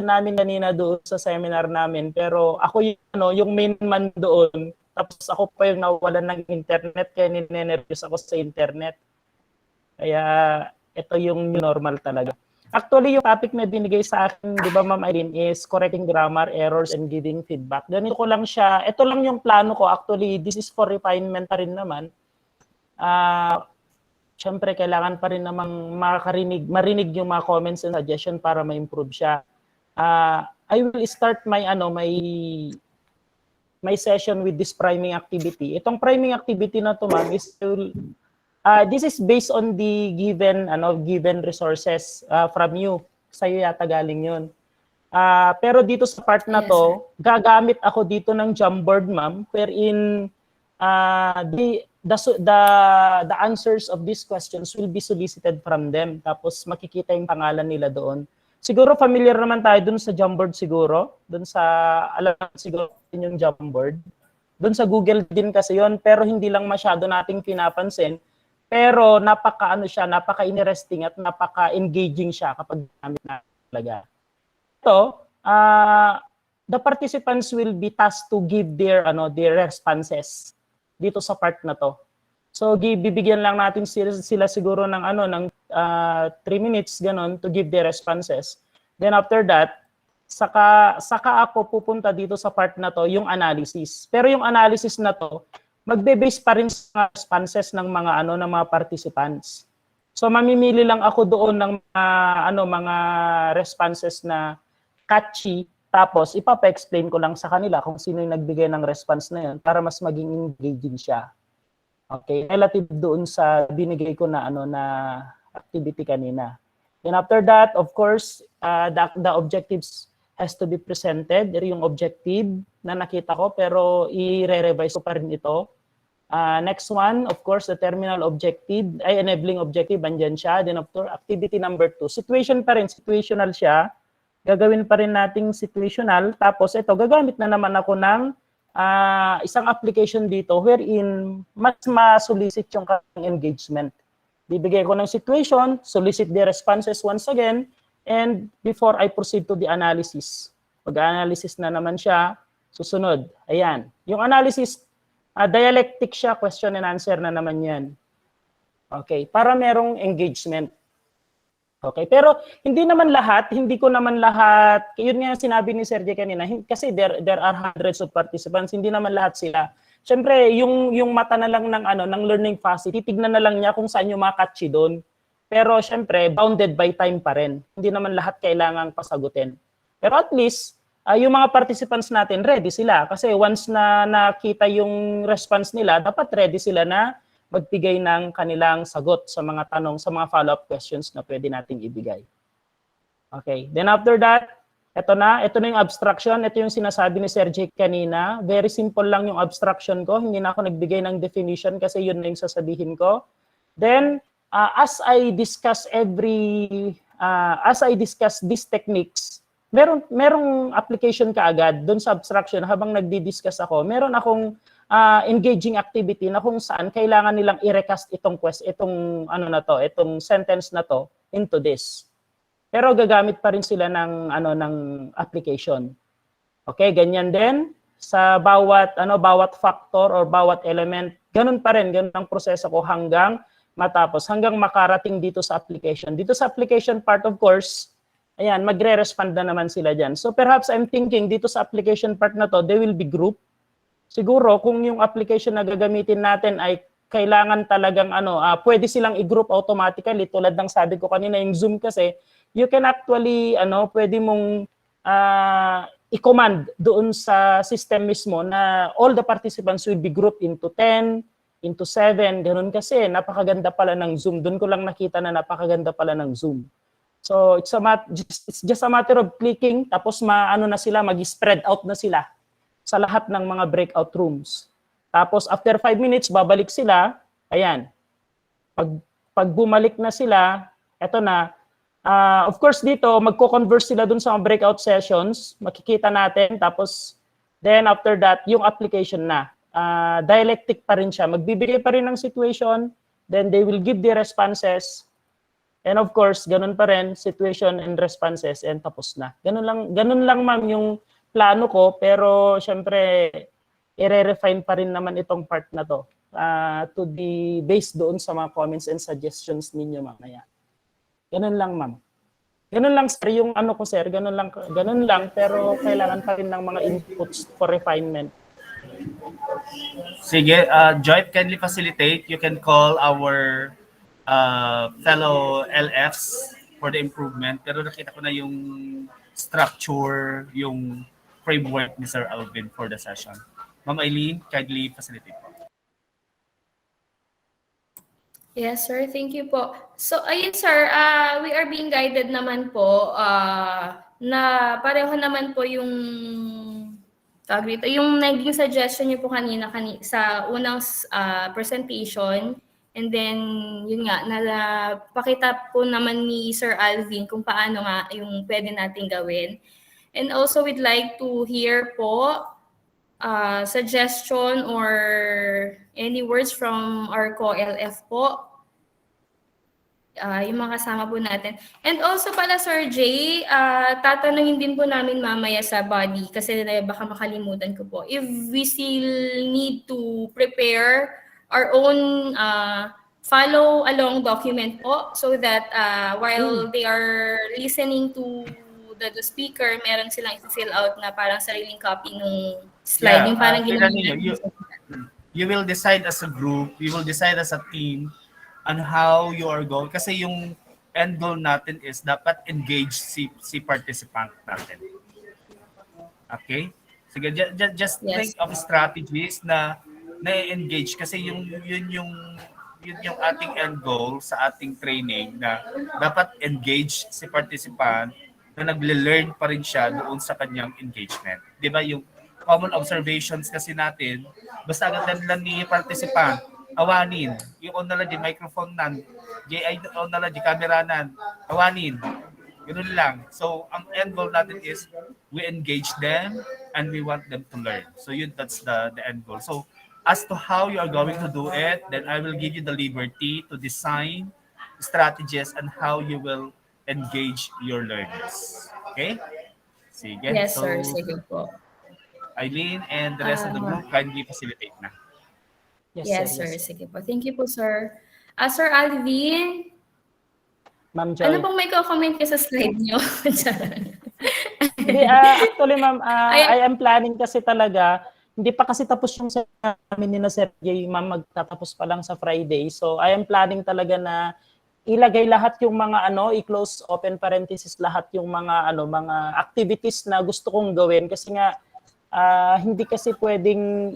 namin kanina doon sa seminar namin. Pero ako yung main man doon. Tapos ako pa yung nawalan ng internet, kaya ninenervyos ako sa internet. Kaya ito yung normal talaga. Actually, yung topic na binigay sa akin, di ba, Ma'am Irene, is correcting grammar errors and giving feedback. Ganito ko lang siya. Ito lang yung plano ko. Actually, this is for refinement pa rin naman. Siyempre, kailangan pa rin namang marinig yung mga comments and suggestion para ma-improve siya. I will start my session with this priming activity. Itong priming activity na to, ma'am, is this is based on the given resources from you. Sa'yo yata galing yun. Pero dito sa part na to, gagamit ako dito ng Jamboard, ma'am, wherein the answers of these questions will be solicited from them. Tapos makikita yung pangalan nila doon. Siguro familiar naman tayo doon sa Jamboard siguro. Doon sa, alam siguro yung Jamboard. Doon sa Google din kasi yon, pero hindi lang masyado nating pinapansin. Pero napaka-interesting at napaka-engaging siya kapag gamit na talaga. Ito, the participants will be tasked to give their responses dito sa part na to. So bibigyan lang natin sila siguro ng 3 minutes ganon to give their responses. Then after that, saka ako pupunta dito sa part na to, yung analysis. Pero yung analysis na to, magbe-base pa rin sa responses ng mga participants. So mamimili lang ako doon ng mga responses na catchy, tapos ipapa-explain ko lang sa kanila kung sino yung nagbigay ng response na yun para mas maging engaging siya. Okay, relative doon sa binigay ko na activity kanina. Then after that, of course, the objectives has to be presented. Yung objective na nakita ko, pero i-revise ko pa rin ito. Next one, of course, the terminal objective, enabling objective, andyan siya. Then after, activity number 2. Situation pa rin, situational siya. Gagawin pa rin nating situational. Tapos ito, gagamit na naman ako ng isang application dito wherein mas ma-solicit yung kanyang engagement. Bibigay ko ng situation, solicit the responses once again, and before I proceed to the analysis. Mag-analysis na naman siya, susunod. Ayan. Yung analysis, dialectic siya, question and answer na naman yan. Okay, para merong engagement. Okay, pero hindi ko naman lahat, yun nga sinabi ni Sergey kanina, kasi there are hundreds of participants, hindi naman lahat sila. Siyempre, yung mata na lang ng learning fast, titignan na lang niya kung saan yung makatchi doon. Pero siyempre, bounded by time pa rin. Hindi naman lahat kailangang pasagutin. Pero at least, yung mga participants natin, ready sila. Kasi once na nakita yung response nila, dapat ready sila na magbigay ng kanilang sagot sa mga tanong, sa mga follow-up questions na pwede nating ibigay. Okay, then after that, ito na yung abstraction. Ito yung sinasabi ni Sergey kanina. Very simple lang yung abstraction ko. Hindi na ako nagbigay ng definition kasi yun na yung sasabihin ko. Then, as I discuss these techniques, merong application kaagad doon sa abstraction habang nagdi-discuss ako. Meron akong engaging activity na kung saan kailangan nilang i-recast itong sentence na to into this. Pero gagamit pa rin sila ng application. Okay, ganyan din sa bawat factor or bawat element, ganun pa rin, ganun ang proseso ko hanggang matapos, hanggang makarating dito sa application. Dito sa application part, of course, ayan, magre-respond na naman sila dyan. So perhaps I'm thinking dito sa application part na to, they will be grouped. Siguro kung yung application na gagamitin natin ay kailangan talagang pwede silang i-group automatically tulad ng sabi ko kanina yung Zoom kasi you can actually pwede mong i-command doon sa system mismo na all the participants will be grouped into 10, into 7, ganun kasi napakaganda pala ng Zoom. Doon ko lang nakita na napakaganda pala ng Zoom. So it's just a matter of clicking tapos mag-spread out na sila sa lahat ng mga breakout rooms. Tapos after 5 minutes, babalik sila. Ayan. Pag bumalik na sila, eto na. Of course dito, magko-converse sila dun sa mga breakout sessions. Makikita natin. Tapos, then after that, yung application na. Dialectic pa rin siya. Magbibigay pa rin ng situation. Then they will give the responses. And of course, ganun pa rin, situation and responses. And tapos na. Ganun lang ma'am yung plano ko, pero syempre i-refine pa rin naman itong part na to to be based doon sa mga comments and suggestions ninyo mamaya. Ganun lang ma'am. Ganun lang sir, yung ko sir, ganun lang pero kailangan pa rin ng mga inputs for refinement. Sige, Joy, kindly facilitate. You can call our fellow LFs for the improvement. Pero nakita ko na yung structure, yung framework ni Sir Alvin for the session. Ma'am Eileen, kindly facilitate po. Yes, sir. Thank you po. So, ayun, sir. We are being guided naman po na pareho naman po yung yung naging suggestion niyo po kanina sa unang presentation. And then, yun nga, pakita po naman ni Sir Alvin kung paano nga yung pwede natin gawin. And also, we'd like to hear po suggestion or any words from our co-LF po. Yung mga kasama po natin. And also pala, Sir Jay, tatanungin din po namin mamaya sa body kasi baka makalimutan ko po. If we still need to prepare our own follow-along document po so that while they are listening to the speaker, meron silang i-fill out na parang sariling copy ng slide. Yung parang you will decide as a group, you will decide as a team on how you are going. Kasi yung end goal natin is dapat engage si participant natin. Okay? Sige, just think of strategies na na-engage kasi yun yung ating end goal sa ating training na dapat engage si participant na nagle-learn pa rin siya doon sa kanyang engagement. Di ba yung common observations kasi natin, basta agad lang ni participant, awanin. Yung on na lang di microphone nan, JI on na lang di camera nan, awanin. Ganun lang. So, ang end goal natin is we engage them and we want them to learn. So, that's the end goal. So, as to how you are going to do it, then I will give you the liberty to design strategies and how you will engage your learners. Okay? Sige. Yes, sir. Sige po. Eileen and the rest of the group, kindly facilitate na. Yes, sir. Sige po. Thank you po, sir. Sir Alvin? Ma'am Ano Joy. bang may comment ka sa slide nyo? Hindi, actually ma'am, Ayan. I am planning kasi talaga, hindi pa kasi tapos yung session namin ni na Sergey, ma'am, magtatapos pa lang sa Friday. So I am planning talaga na ilagay lahat yung mga i-close open parenthesis lahat yung mga mga activities na gusto kong gawin kasi nga hindi kasi pwedeng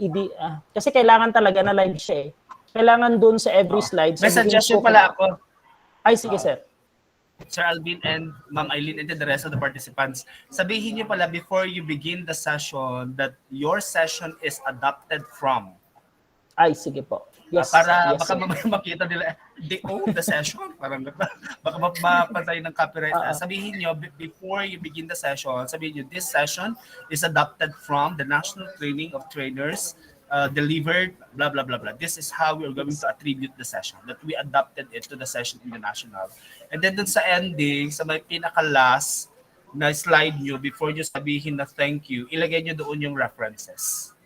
kasi kailangan talaga na live siya eh. Kailangan doon sa every slide May sabihin suggestion ko pala ako. Ay sige sir. Sir Alvin and Ma'am Eileen and then the rest of the participants, sabihin niyo pala before you begin the session that your session is adapted from. Ay sige po. Yes. Para yes, baka sir. makita nila, they own the session. Parang baka mapatay ng copyright. Sabihin niyo, before you begin the session, sabihin niyo, this session is adapted from the National Training of Trainers delivered, blah, blah, blah, blah. This is how we are going to attribute the session, that we adapted it to the session in the national. And then dun sa ending, sa may pinaka-last na slide nyo, before nyo sabihin na thank you, ilagay nyo doon yung references.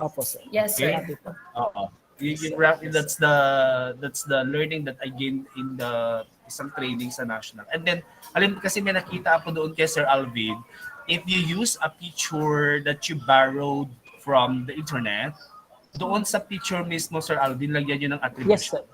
Opo, sir. Yes, sir. Okay? Oo. That's the learning that I gained in the isang training sa national. And then, kasi may nakita ako doon kay Sir Alvin, if you use a picture that you borrowed from the internet, doon sa picture mismo, Sir Alvin, lagyan nyo ng attribution.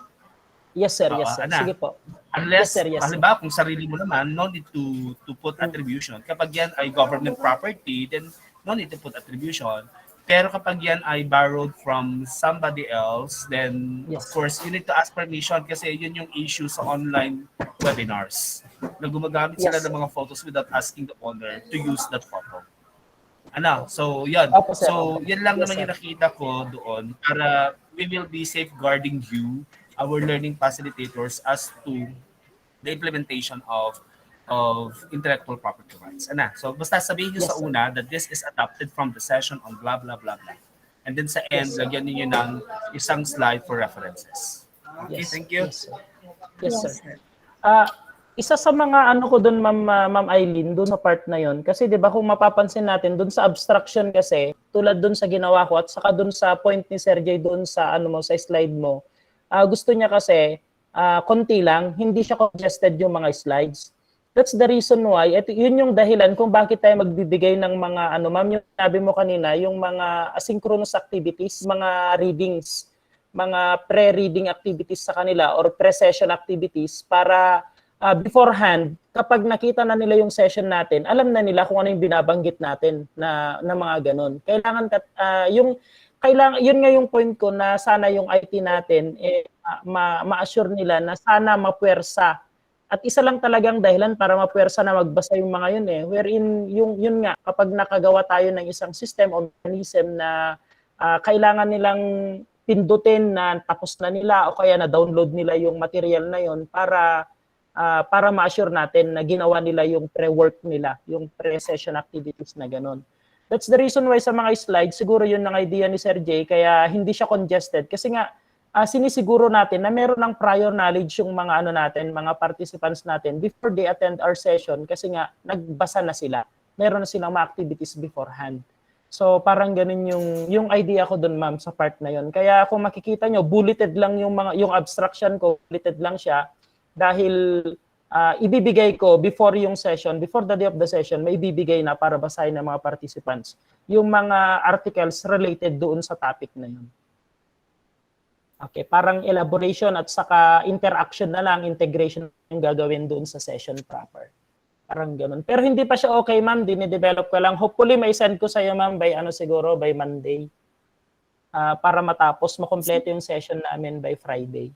Yes, sir. Yes, sir. Yes, sir. Sige po. Unless, yes, sir. Yes, halimbawa, kung sarili mo naman, no need to put attribution. Kapag yan ay government property, then no need to put attribution. Pero kapag yan ay borrowed from somebody else, then of course, you need to ask permission kasi yun yung issue sa online webinars. Na gumagamit sila ng mga photos without asking the owner to use that photo. So yan. So yan lang naman yung nakita ko doon para we will be safeguarding you, our learning facilitators, as to the implementation of intellectual property rights. So basta sabihin nyo sa una that this is adapted from the session on blah, blah, blah, blah. And then sa end, lagyan niyo ng isang slide for references. Okay, thank you. Yes, sir. Isa sa mga ko doon, Ma'am Eileen, doon sa part na yon, kasi 'di ba kung mapapansin natin doon sa abstraction kasi, tulad doon sa ginawa ko at saka doon sa point ni Sergey doon sa sa slide mo, gusto niya kasi konti lang, hindi siya congested yung mga slides. That's the reason why, at yun yung dahilan kung bakit tayo magbibigay ng mga ma'am, yung sabi mo kanina, yung mga asynchronous activities, mga readings, mga pre-reading activities sa kanila or pre-session activities para beforehand, kapag nakita na nila yung session natin, alam na nila kung ano yung binabanggit natin na mga ganun. Yun nga yung point ko na sana yung IT natin ma-assure nila na sana mapuwersa. At isa lang talagang dahilan para mapuwersa na magbasa yung mga yun wherein yun nga kapag nakagawa tayo ng isang system o mechanism na kailangan nilang pindutin na tapos na nila o kaya na download nila yung material na yun para ma-assure natin na ginawa nila yung pre-work nila, yung pre-session activities na ganun. That's the reason why sa mga slides, siguro yun ang idea ni Sir Jay, kaya hindi siya congested. Kasi nga, sinisiguro natin na meron ng prior knowledge yung mga natin, mga participants natin before they attend our session kasi nga, nagbasa na sila. Meron na silang mga activities beforehand. So parang ganun yung idea ko doon, ma'am, sa part na yun. Kaya kung makikita nyo, bulleted lang yung abstraction ko, bulleted lang siya dahil ibibigay ko before yung session, before the day of the session, may ibibigay na para basahin ng mga participants yung mga articles related doon sa topic na yun. Okay, parang elaboration at saka interaction na lang, integration yung gagawin doon sa session proper. Parang ganun. Pero hindi pa siya okay, ma'am. Dinidevelop ko lang. Hopefully, may send ko sa'yo, ma'am, by siguro, by Monday. Para matapos, makompleto yung session namin by Friday.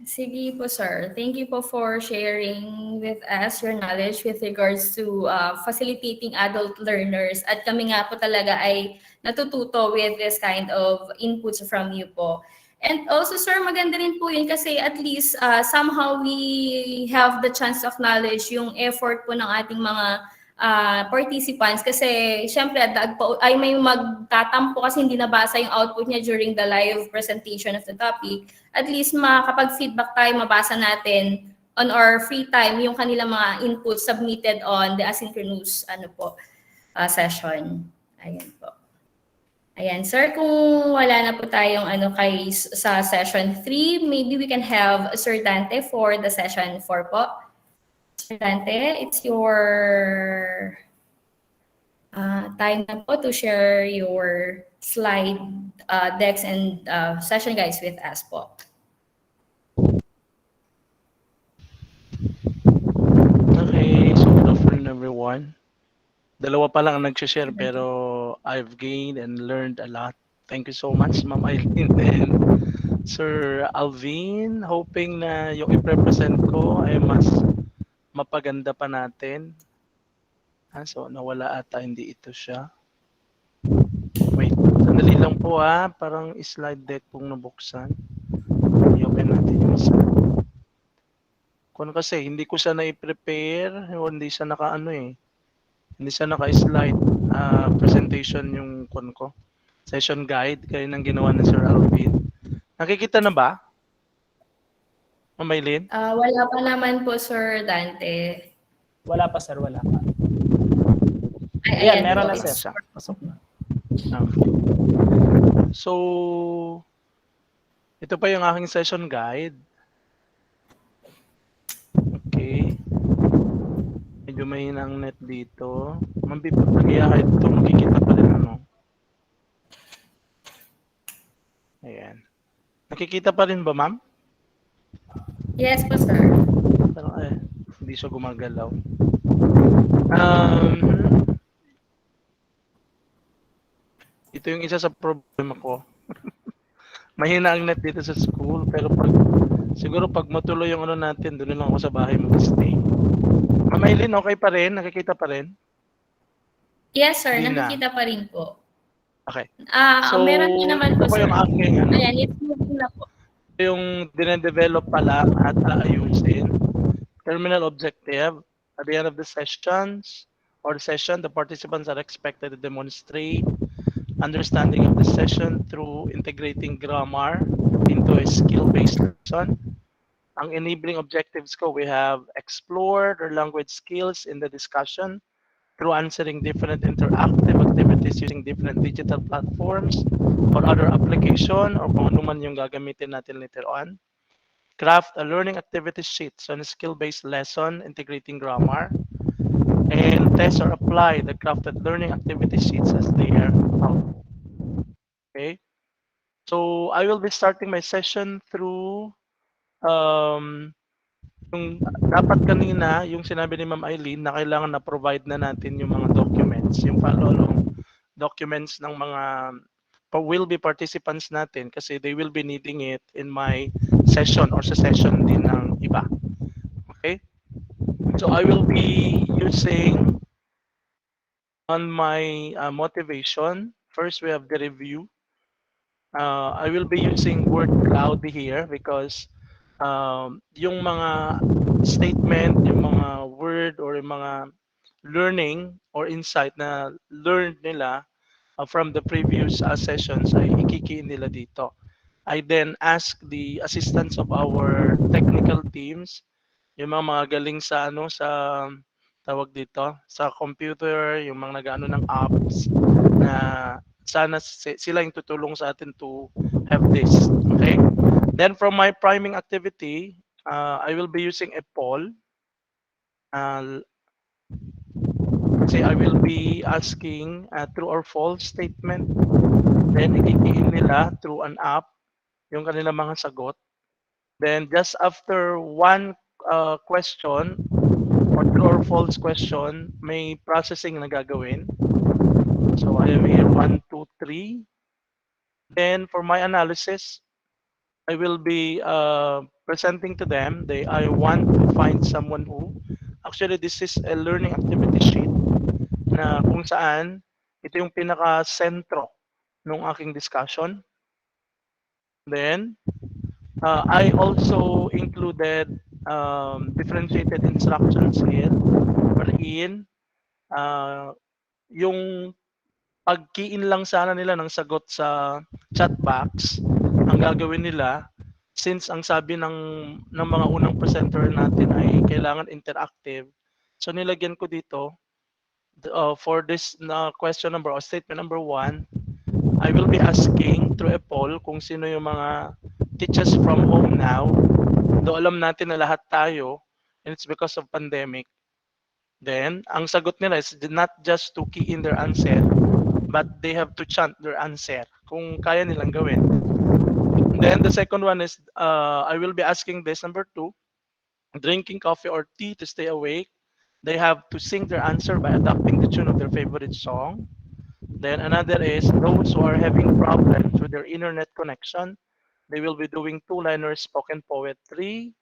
Sige po, sir. Thank you po for sharing with us your knowledge with regards to facilitating adult learners. At kami nga po talaga ay natututo with this kind of inputs from you po. And also, sir, maganda rin po yun kasi at least somehow we have the chance of knowledge yung effort po ng ating mga participants kasi syempre ay may magtatampo kasi hindi nabasa yung output niya during the live presentation of the topic. At least makapag-feedback tayo, mabasa natin on our free time yung kanilang mga inputs submitted on the asynchronous session. Ayan po. Ayan, sir, kung wala na po tayong sa session 3, maybe we can have Sir Dante for the session 4 po. Sir Dante, it's your time na po to share your slide decks and session guides with us po. Okay, so good afternoon everyone. Dalawa pa lang ang nag-share pero I've gained and learned a lot. Thank you so much, Ma'am Eileen and Sir Alvin. Hoping na yung i-represent ko ay mas mapaganda pa natin. So nawala ata, hindi ito siya. Wait, sandali lang po parang slide deck pong nabuksan. I-open natin yung isa. Kung kasi hindi ko siya na-prepare, hindi siya hindi siya naka-slide presentation yung ko. Session guide kayo nang ginawa ni Sir Alvin. Nakikita na ba? Ma'am Eileen? Wala pa naman po, Sir Dante. Wala pa, sir. Wala pa. Ayan, Meron po, na, sir. it's- Pasok na. Okay. So, ito pa yung aking session guide. Okay. Medyo mahina ang net dito. Ma'am, pag i-hide ito, makikita pa rin Ayan. Nakikita pa rin ba, ma'am? Yes po, sir. Parang, hindi siya gumagalaw. Ito yung isa sa problema ko. Mahina ang net dito sa school, pero siguro pag matuloy yung natin, doon lang ako sa bahay mag-stay. Ma'am Eileen, okay pa rin? Nakikita pa rin? Yes, sir. Hindi na. Nakikita pa rin po. Okay. Meron din naman po, ito sir. yung aking, Ayan, it's moving na po. yung dinedevelop pala at aayusin. Terminal objective, at the end of the sessions or session, the participants are expected to demonstrate understanding of the session through integrating grammar into a skill-based lesson. Ang enabling objectives ko, we have explored their language skills in the discussion through answering different interactive activities using different digital platforms or other application or kung ano man yung gagamitin natin later on. Craft a learning activity sheets on a skill-based lesson integrating grammar. And test or apply the crafted learning activity sheets as they are out. Okay? So I will be starting my session through yung dapat kanina, yung sinabi ni Ma'am Eileen na kailangan na provide na natin yung mga documents, yung follow-along documents ng mga will be participants natin kasi they will be needing it in my session or sa session din ng iba. Okay? So I will be using on my motivation. First, we have the review. I will be using word cloud here because yung mga statement, yung mga word or yung mga learning or insight na learned nila from the previous sessions ay ikikiin nila dito. I then ask the assistance of our technical teams, yung mga galing sa sa tawag dito, sa computer, yung mga nag-ano ng apps na sana sila yung tutulong sa atin to have this. Okay? Then from my priming activity, I will be using a poll. Say I will be asking true or false statement. Then ikikiin nila through an app yung kanilang mga sagot. Then just after one question or true or false question, may processing na gagawin. So I am here 1, 2, 3. Then for my analysis, I will be presenting to them. I want to find someone who, actually this is a learning activity sheet na kung saan ito yung pinaka-sentro ng aking discussion. Then, I also included differentiated instructions here wherein yung pag-key-in lang sana nila ng sagot sa chat box, ang gagawin nila, since ang sabi ng mga unang presenter natin ay kailangan interactive, so nilagyan ko dito for this question number or statement number 1, I will be asking through a poll kung sino yung mga teachers from home now. Do alam natin na lahat tayo, and it's because of pandemic. Then, ang sagot nila is not just to key in their answer, but they have to chant their answer kung kaya nilang gawin. Then the second one is, I will be asking this, number 2, drinking coffee or tea to stay awake. They have to sing their answer by adapting the tune of their favorite song. Then another is those who are having problems with their internet connection. They will be doing two-liner spoken poetry.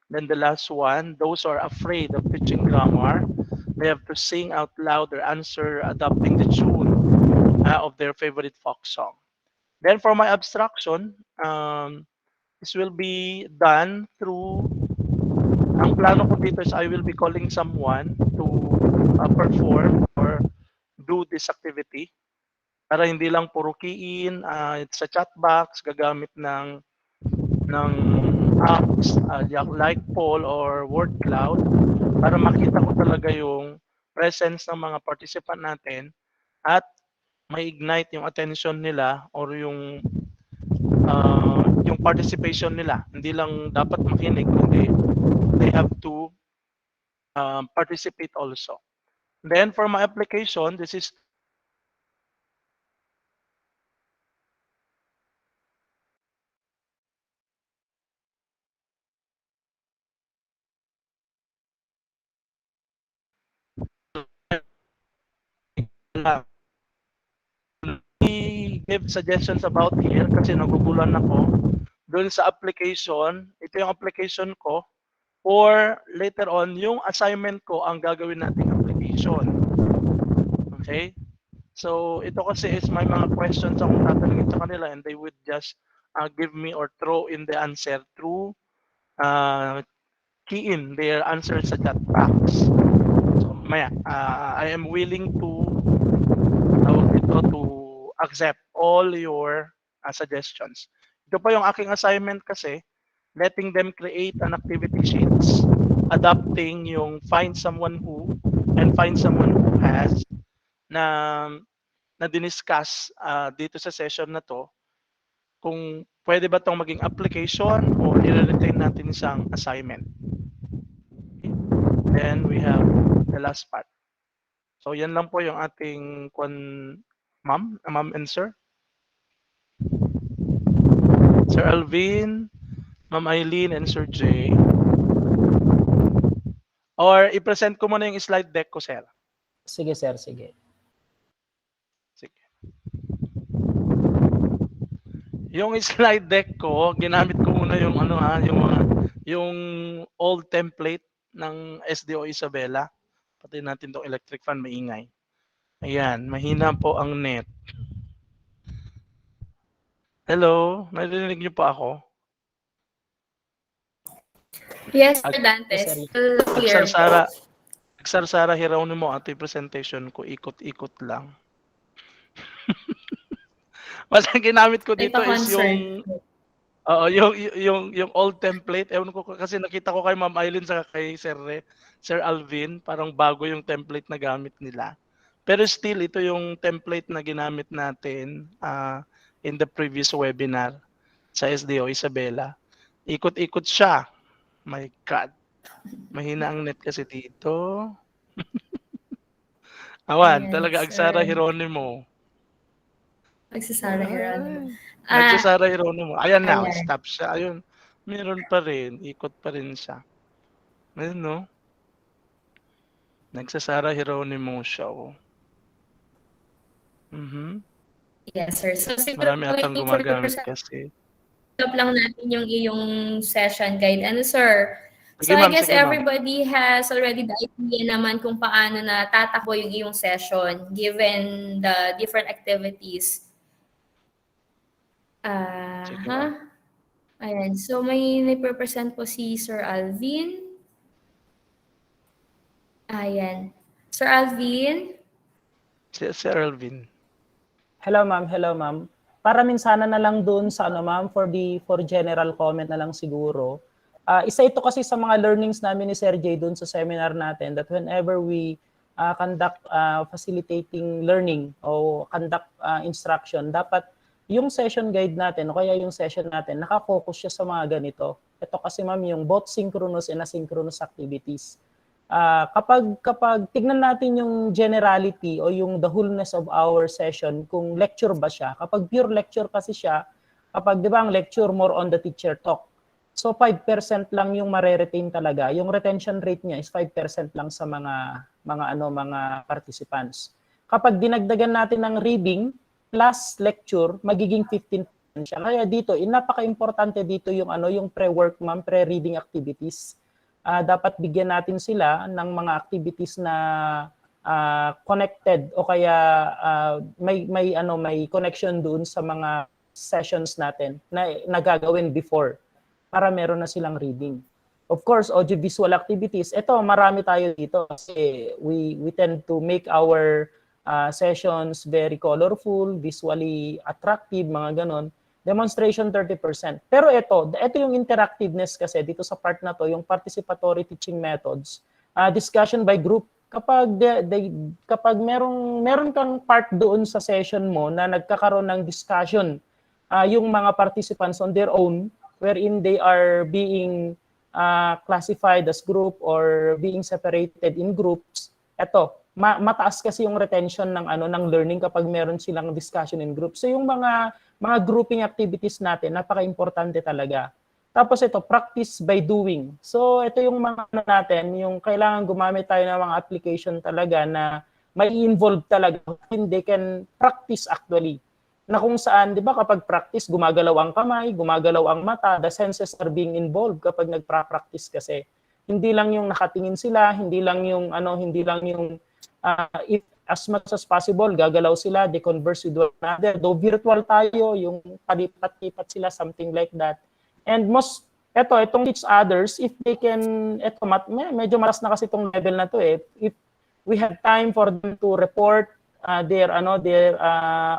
Then the last one, those who are afraid of teaching grammar. They have to sing out loud their answer, adapting the tune of their favorite folk song. Then for my abstraction, this will be done through, ang plano ko dito is I will be calling someone to perform or do this activity para hindi lang puro key in sa chat box, gagamit ng apps like poll or word cloud para makita ko talaga yung presence ng mga participant natin at ma-ignite yung attention nila or yung participation nila. Hindi lang dapat makinig, kundi they have to participate also. Then for my application, this is give suggestions about here kasi nagugulan ako. Doon sa application, ito yung application ko. Or later on, yung assignment ko ang gagawin nating application. Okay? So, ito kasi is may mga questions akong tatanungin sa kanila and they would just give me or throw in the answer through key in their answer sa chat box. So, maya, I am willing to accept all your suggestions. Ito pa yung aking assignment kasi, letting them create an activity sheets, adapting yung find someone who and find someone who has na diniscuss dito sa session na to, kung pwede ba itong maging application o i-retain natin isang assignment. Then we have the last part. So yan lang po yung ating ma'am and sir. Sir Alvin, Ma'am Eileen, and Sir Jay. Or i-present ko muna yung slide deck ko, sir. Sige, sir, sige. Sige. Yung slide deck ko, ginamit ko muna yung yung old template ng SDO Isabela. Pati natin tong electric fan, maingay. Ayan, mahina po ang net. Hello, narinig niyo pa ako? Yes, Sir Dantes. Clear. Agsarsara Hieronimo ato yung presentation ko, ikot-ikot lang. Mas ang ginamit ko dito is yung old template. Ewan ko kasi nakita ko kay Ma'am Eileen sa kay Sir Alvin, parang bago yung template na gamit nila. Pero still ito yung template na ginamit natin in the previous webinar sa SDO Isabela. Ikot-ikot siya. My God. Mahina ang net kasi dito. Awan, talaga Agsara Hieronimo. Agsara Hieronimo. Nagsasara Hieronimo. Ayan na, stop siya. Ayun, meron pa rin. Ikot pa rin siya. Ayun, no? Nagsasara Hieronimo siya, oh. Yes, sir. So, marami atang gumagamit kasi. Stop lang natin yung iyong session guide. Ano, sir? So, Sige, I guess sige, everybody has already the idea naman kung paano na tatakbo yung iyong session given the different activities. Ayan. So, may nai-present po si Sir Alvin. Ayan. Sir Alvin? Sir Alvin. Hello, ma'am. Hello, ma'am. Para minsana na lang doon sa ma'am, for general comment na lang siguro. Isa ito kasi sa mga learnings namin ni Sir Jay doon sa seminar natin that whenever we conduct facilitating learning o conduct instruction, dapat yung session guide natin o kaya yung session natin, nakafocus siya sa mga ganito. Ito kasi ma'am, yung both synchronous and asynchronous activities. Kapag tignan natin yung generality o yung the wholeness of our session, kung lecture ba siya, kapag pure lecture kasi siya, kapag di ba ang lecture more on the teacher talk. So 5% lang yung mare-retain talaga. Yung retention rate niya is 5% lang sa mga participants. Kapag dinagdagan natin ng reading plus lecture, magiging 15% siya. Kaya dito, napaka-importante dito yung pre-work ma'am, pre-reading activities. Dapat bigyan natin sila ng mga activities na connected o kaya may connection doon sa mga sessions natin na nagagawin before para meron na silang reading. Of course, audiovisual activities, ito marami tayo dito kasi we tend to make our sessions very colorful, visually attractive, mga ganon. Demonstration 30%. Pero ito yung interactiveness kasi dito sa part na to, yung participatory teaching methods, discussion by group. Kapag meron kang part doon sa session mo na nagkakaroon ng discussion, yung mga participants on their own, wherein they are being classified as group or being separated in groups, mataas kasi yung retention ng learning kapag meron silang discussion in groups. So yung mga grouping activities natin, napaka-importante talaga. Tapos ito, practice by doing. So ito yung mga natin, yung kailangan gumamit tayo ng mga application talaga na may involve talaga, they can practice actually. Na kung saan, di ba kapag practice, gumagalaw ang kamay, gumagalaw ang mata, the senses are being involved kapag nagpa-practice kasi. Hindi lang yung nakatingin sila, hindi lang yung if as much as possible, gagalaw sila, they converse with one another. Though virtual tayo, yung palipat-lipat sila, something like that. And itong teach others, if they can, medyo malas na kasi itong level na to if we have time for them to report their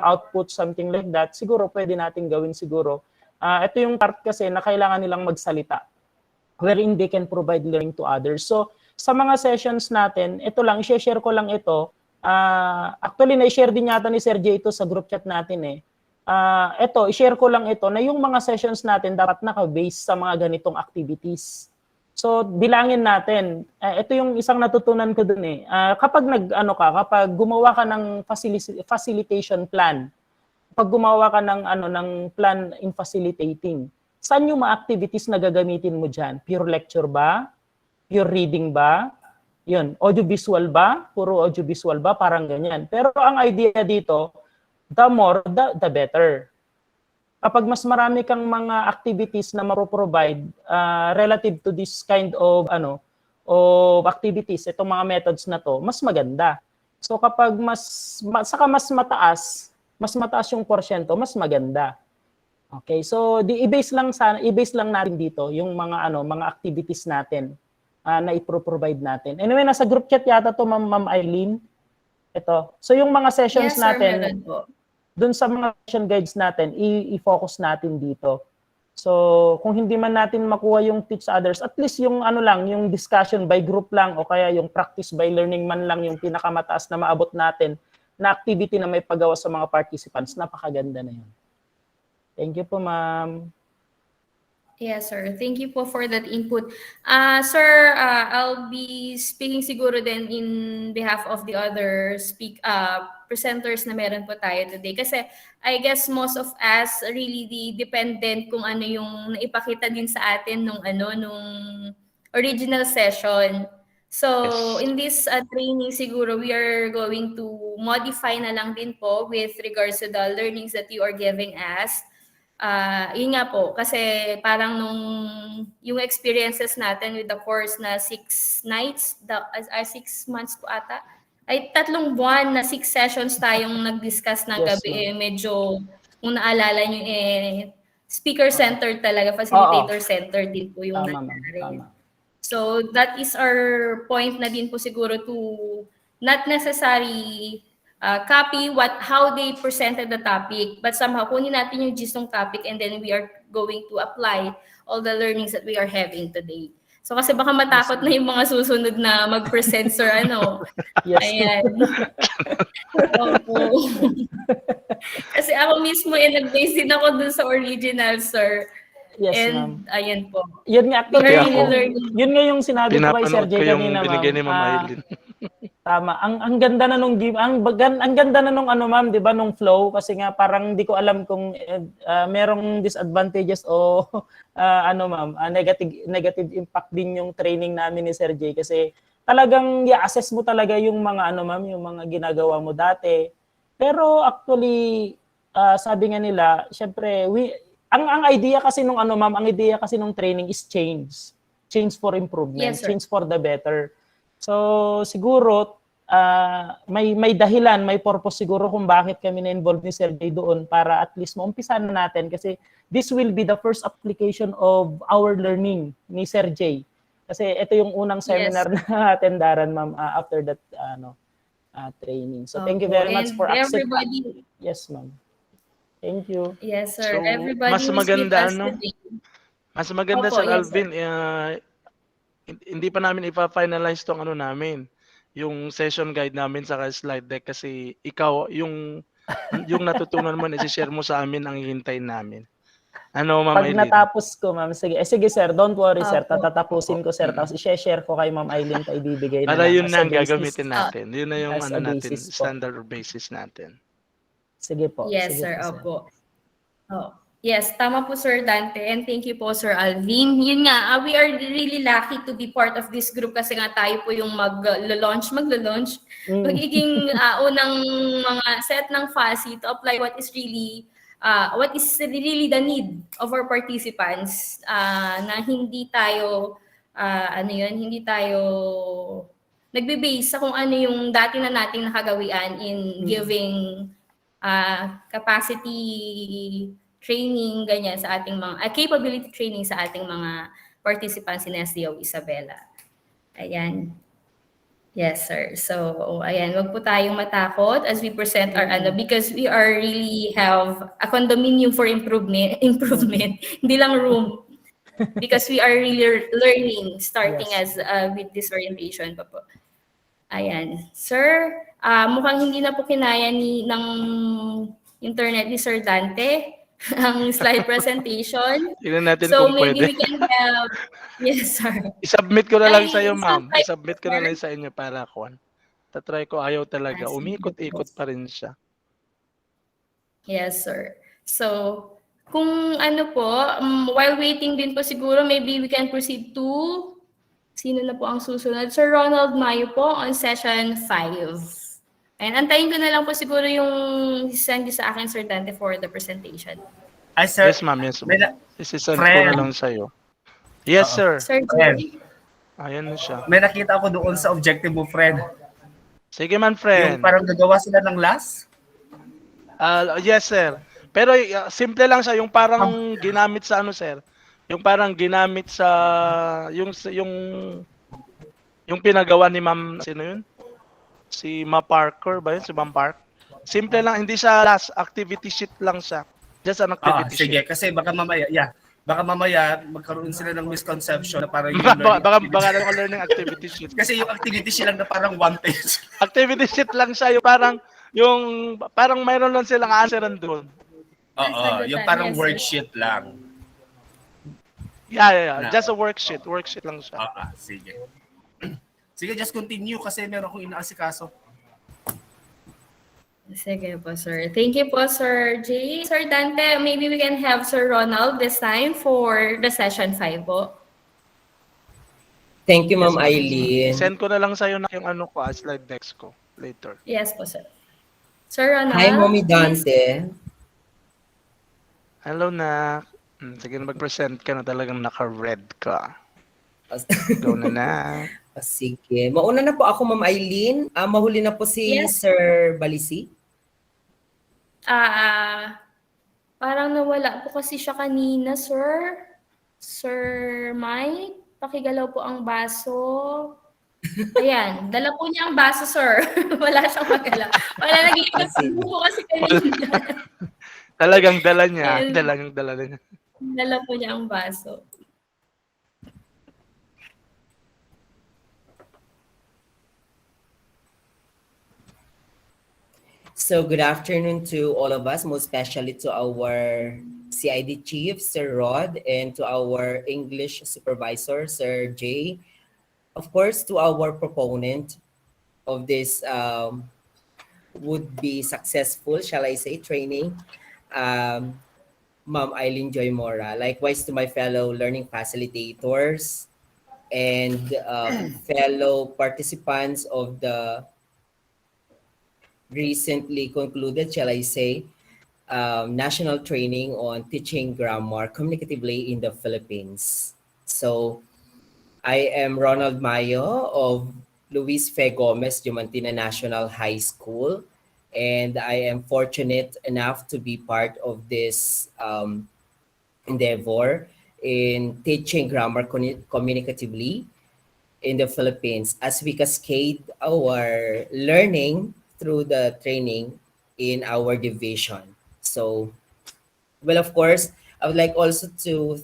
output, something like that, siguro pwede natin gawin siguro. Ito yung part kasi na kailangan nilang magsalita, wherein they can provide learning to others. So, sa mga sessions natin, ito lang, i-share ko lang ito. Actually, na-share din yata ni Sir J ito sa group chat natin i-share ko lang ito na yung mga sessions natin dapat naka-base sa mga ganitong activities. So, bilangin natin. Ito yung isang natutunan ko dun kapag kapag gumawa ka ng facilitation plan, kapag gumawa ka ng plan in facilitating, saan yung mga activities na gagamitin mo dyan? Pure lecture ba? Pure reading ba? Yun, audiovisual ba? Puro audiovisual ba? Parang ganyan. Pero ang idea dito, the more, the better. Kapag mas marami kang mga activities na mapro-provide relative to this kind of activities, itong mga methods na to, mas maganda. So kapag mas mataas yung porsyento, mas maganda. Okay, so i-base lang natin dito yung mga activities natin na i-provide natin. Anyway, nasa group chat yata to Ma'am Eileen. Ito. So yung mga sessions Yes, sir, natin, meron po. dun sa mga session guides natin, i-focus natin dito. So kung hindi man natin makuha yung teach others, at least yung yung discussion by group lang o kaya yung practice by learning man lang yung pinakamataas na maabot natin na activity na may pagawa sa mga participants, napakaganda na yun. Thank you po, ma'am. Yes, sir. Thank you po for that input. Sir, I'll be speaking siguro din in behalf of the other presenters na meron po tayo today. Kasi I guess most of us really dependent kung ano yung naipakita din sa atin nung original session. So in this training siguro we are going to modify na lang din po with regards to the learnings that you are giving us. Yun nga po, kasi parang yung experiences natin with the course na 6 nights, 6 months po ata, ay 3 buwan na 6 sessions tayong nag-discuss ng Yes, gabi, medyo, kung naalala nyo speaker-centered talaga, facilitator-centered din po yung nangyari. Tama. So that is our point na din po siguro to not necessary copy how they presented the topic, but somehow kunin natin yung gist ng topic and then we are going to apply all the learnings that we are having today. So kasi baka matakot na yung mga susunod na mag-present, sir, ano. Yes. Ayan. Opo. Kasi ako mismo, nag-base din ako dun sa original, sir. Yes, And, ma'am. ayan po. Yun nga, We are actually, really learning. yun nga yung sinabi ko kay Sir Pinapanood J ko yung kanina, binigay ni ma'am. Ma'am Aileen. Tama. Ang ganda na nung game, ang ganda na nung ano, ma'am, 'di ba, nung flow, kasi nga parang di ko alam kung merong disadvantages o ano, ma'am, negative impact din yung training namin ni Sir J, kasi talagang i-assess mo talaga yung mga ano, ma'am, yung mga ginagawa mo dati. Pero actually, sabi nga nila, syempre, ang idea kasi nung ano, ma'am, ang idea kasi nung training is change. Change for improvement, Yes, sir. change for the better. So siguro may dahilan, may purpose siguro kung bakit kami na-involve ni Sir J doon, para at least maumpisan na natin, kasi this will be the first application of our learning ni Sir J. Kasi ito yung unang seminar na atendaran, ma'am, after that training. So thank you very much for accepting. Everybody. Yes, ma'am. Thank you. Yes, sir. So, Everybody mas who's with maganda, us ano? today. Mas maganda, Opo, Sir yes, sir. Alvin, hindi pa namin ipa-finalize tong ano namin, yung session guide namin sa slide deck, kasi ikaw yung natutunan mo, i-share mo sa amin ang hihintayin namin. Ano, Ma'am Pag Aileen? natapos ko, ma'am, sige. Sige, sir, don't worry, sir. Opo. Tatapusin ko, sir. Tapos i-share ko kay Ma'am Aileen, pa ibibigay na Para lang yun as na a ang basis. gagamitin natin. Yun na yung As ano a natin, basis po. standard or basis natin. Sige po. Yes, Sige sir. po, sir. Opo. Oh. Yes, tama po, Sir Dante. And thank you po, Sir Alvin. Yun nga, we are really lucky to be part of this group, kasi nga tayo po yung maglo-launch. Magiging unang mga set ng FASI to apply what is really the need of our participants, na hindi tayo hindi tayo nagbe-base sa kung ano yung dati na nating nakagawian in giving capacity training, ganyan, sa ating mga capability training sa ating mga participants in SDO Isabela. Ayan. Yes, sir. So, ayan, wag po tayong matakot as we present our because we are really have a condominium for improvement, hindi lang room. Because we are really learning, starting as with this orientation pa po. Ayan. Sir, mukhang hindi na po kinaya ng internet ni Sir Dante ang slide presentation. Tingnan natin So kung maybe pwede. we can have, yes, sir. I-submit ko na lang Ay, sa iyo, ma'am. subscribe, I-submit ko na sir. lang sa inyo para kuan. Tatry ko, ayaw talaga. Sige Umikot-ikot po. pa rin siya. Yes, sir. So, kung ano po, while waiting din po siguro, maybe we can proceed to, sino na po ang susunod? Sir Ronald Mayo po on session 5. And antayin ko na lang po siguro yung send sa akin, Sir Dante, for the presentation. Ay, sir. Yes, ma'am. Yes, May ma'am. Isisend ko na lang sa iyo. Yes, sir. Sir Friend, Jay. Ayan na siya. may nakita ako doon sa objective mo, friend. Sige man, Yung friend. parang gagawa sila ng last. Yes, sir. Pero simple lang siya, yung parang ginamit sa ano, sir. Yung parang ginamit sa yung pinagawa ni Ma'am, sino yun? Si Ma Parker ba yun? Si Ma'am Park? Simple lang, hindi siya last, activity sheet lang siya. Just an activity Sige, sheet. kasi baka mamaya magkaroon sila ng misconception na parang yung Baka learning activity sheet. Kasi yung activity sheet lang na parang one page. Activity sheet lang siya, yung parang mayroon lang silang answeran doon. Oo, yung parang worksheet lang. Yeah. Just a worksheet lang siya. Sige. Sige, just continue kasi meron akong inaasikaso. Sige po, sir. Thank you po, Sir Jay. Sir Dante, maybe we can have Sir Ronald this time for the session 5 po. Thank you, Ma'am Aileen. Send ko na lang sa'yo na yung ano ko, slide decks ko later. Yes po, sir. Sir Ronald. Hi, Mommy Dante. Hello, na. Sige na mag-present ka na, talagang naka-red ka. Go na. Sige. Mauna na po ako, Ma'am Aileen. Mahuli na po si Yes. Sir Balisi. Parang nawala po kasi siya kanina, sir. Sir Mike, pakigalaw po ang baso. Ayan, dala po niya ang baso, sir. Wala siyang magalaw. Wala, nag-iikot po kasi kanina. Talagang dala niya. Yes. Dala niya. Dala po niya ang baso. So good afternoon to all of us, most especially to our CID chief, Sir Rod, and to our English supervisor, Sir Jay. Of course, to our proponent of this would be successful, shall I say, training, um, Ma'am Eileen Joy Mora. Likewise to my fellow learning facilitators and fellow participants of the recently concluded, shall I say, national training on teaching grammar communicatively in the Philippines. So I am Ronald Mayo of Luis Fe Gomez Diamantina National High School, and I am fortunate enough to be part of this endeavor in teaching grammar communicatively in the Philippines as we cascade our learning through the training in our division. So, well, of course, I would like also to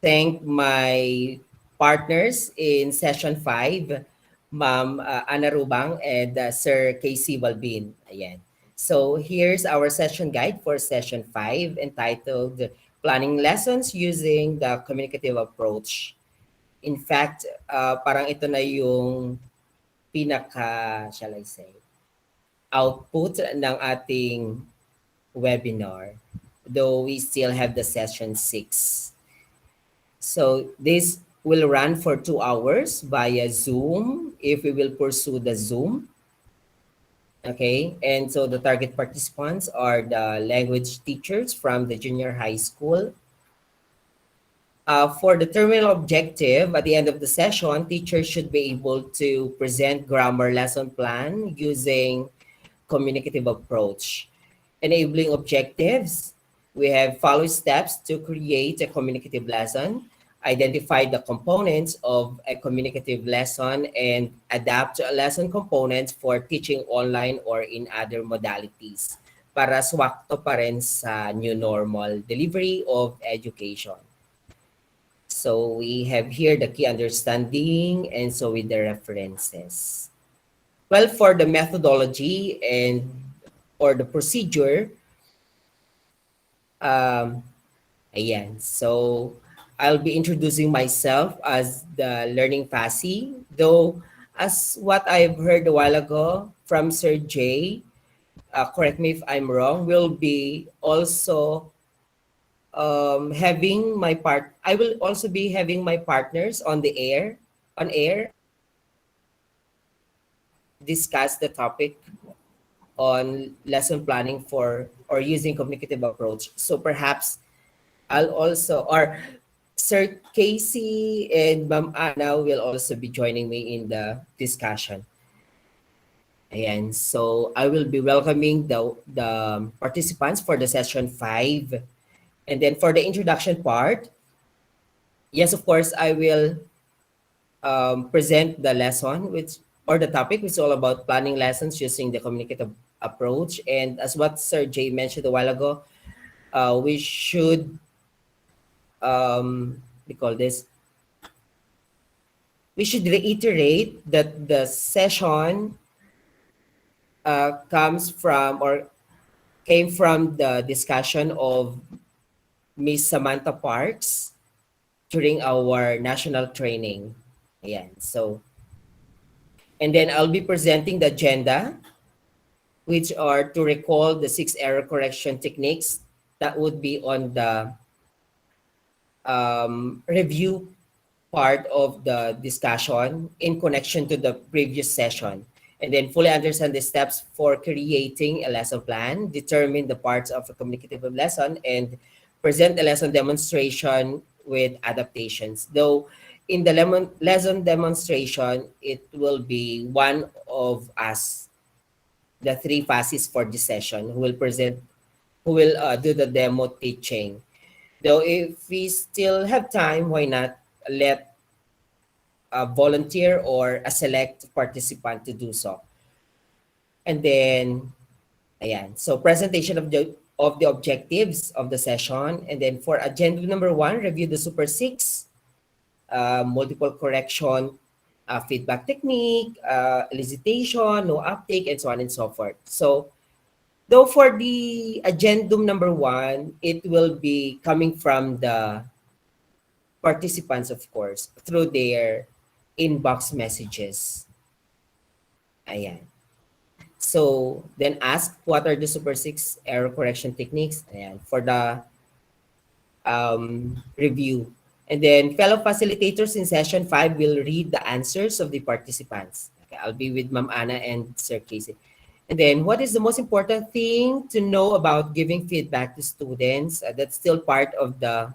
thank my partners in session 5, Ma'am Ana Rubang and Sir Casey Balbin. Ayan. So here's our session guide for session 5 entitled Planning Lessons Using the Communicative Approach. In fact, parang ito na yung pinaka, shall I say, output ng ating webinar, though we still have the session 6. So this will run for 2 hours via Zoom if we will pursue the Zoom. Okay, and so the target participants are the language teachers from the junior high school. For the terminal objective, at the end of the session, teachers should be able to present grammar lesson plan using communicative approach. Enabling objectives, we have follow steps to create a communicative lesson, identify the components of a communicative lesson, and adapt lesson components for teaching online or in other modalities para swakto pa rin sa new normal delivery of education. So we have here the key understanding and so with the references. Well, for the methodology and or the procedure, ayan. So I'll be introducing myself as the Learning Fasi, though as what I've heard a while ago from Sir Jay, correct me if I'm wrong, will be also I will also be having my partners on air, discuss the topic on lesson planning for or using communicative approach. So perhaps I'll also, or Sir Casey and Ma'am Ana will also be joining me in the discussion. Ayan, so I will be welcoming the participants for the session 5. And then for the introduction part, yes, of course, I will present the lesson or the topic, which is all about planning lessons using the communicative approach. And as what Sir Jay mentioned a while ago, we should we call this. We should reiterate that the session comes from or came from the discussion of Miss Samantha Parks during our national training. Ayan, so, and then I'll be presenting the agenda, which are to recall the 6 error correction techniques that would be on the review part of the discussion in connection to the previous session. And then fully understand the steps for creating a lesson plan, determine the parts of a communicative lesson, and present a lesson demonstration with adaptations. Though in the lesson demonstration, it will be one of us, the 3 phases for this session, who will do the demo teaching. Though if we still have time, why not let a volunteer or a select participant to do so. And then, ayan. So presentation of the objectives of the session. And then for agenda number 1, review the Super 6, multiple correction, feedback technique, elicitation, no uptake, and so on and so forth. So Though for the agendum number 1, it will be coming from the participants, of course, through their inbox messages. Ayan. So, then ask what are the Super 6 error correction techniques? Ayan, for the review. And then fellow facilitators in session 5 will read the answers of the participants. Okay, I'll be with Ma'am Anna and Sir Casey. And then what is the most important thing to know about giving feedback to students? That's still part of the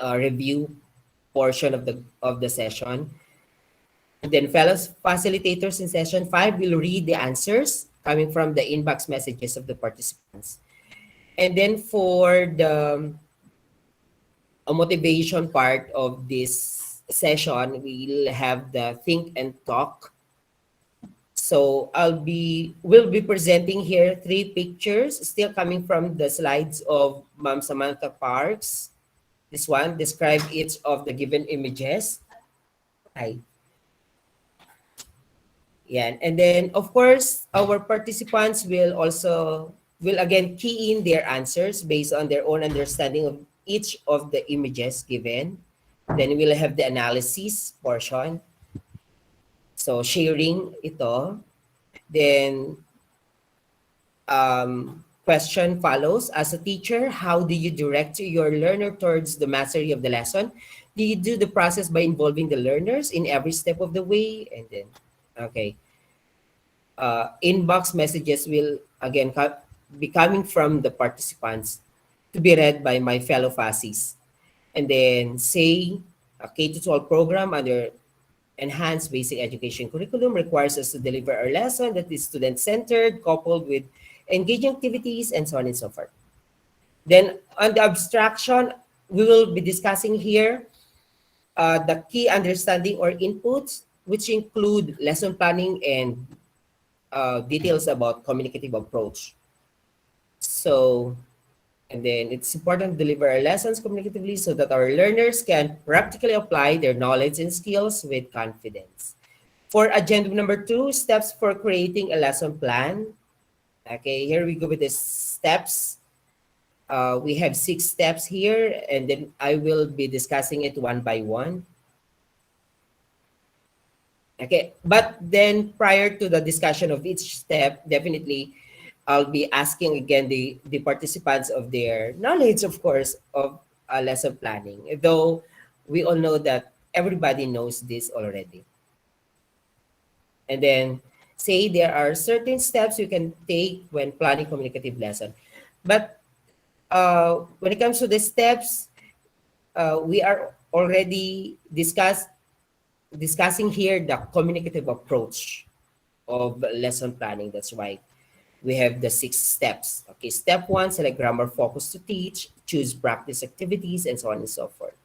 review portion of the session. And then fellow facilitators in session 5 will read the answers coming from the inbox messages of the participants. And then for the motivation part of this session, we'll have the think and talk. So we'll be presenting here 3 pictures, still coming from the slides of Ma'am Samantha Parks. This one, describe each of the given images. Hi. Yeah, and then of course, our participants will again key in their answers based on their own understanding of each of the images given. Then we'll have the analysis portion. So sharing ito. Then question follows. As a teacher, how do you direct your learner towards the mastery of the lesson? Do you do the process by involving the learners in every step of the way? And then, okay. Inbox messages will again be coming from the participants to be read by my fellow FASIs. And then say a K-12 program under enhanced basic education curriculum requires us to deliver a lesson that is student-centered, coupled with engaging activities, and so on and so forth. Then on the abstraction, we will be discussing here the key understanding or inputs, which include lesson planning and details about communicative approach. So, and then it's important to deliver our lessons communicatively so that our learners can practically apply their knowledge and skills with confidence. For agenda number 2, steps for creating a lesson plan. Okay, here we go with the steps. We have 6 steps here, and then I will be discussing it one by one. Okay, but then prior to the discussion of each step, definitely I'll be asking again the participants of their knowledge, of course, of lesson planning, though we all know that everybody knows this already. And then say there are certain steps you can take when planning communicative lesson. But when it comes to the steps, we are already discussing here the communicative approach of lesson planning. That's why we have the 6 steps. Okay, step 1, select grammar focus to teach, choose practice activities, and so on and so forth.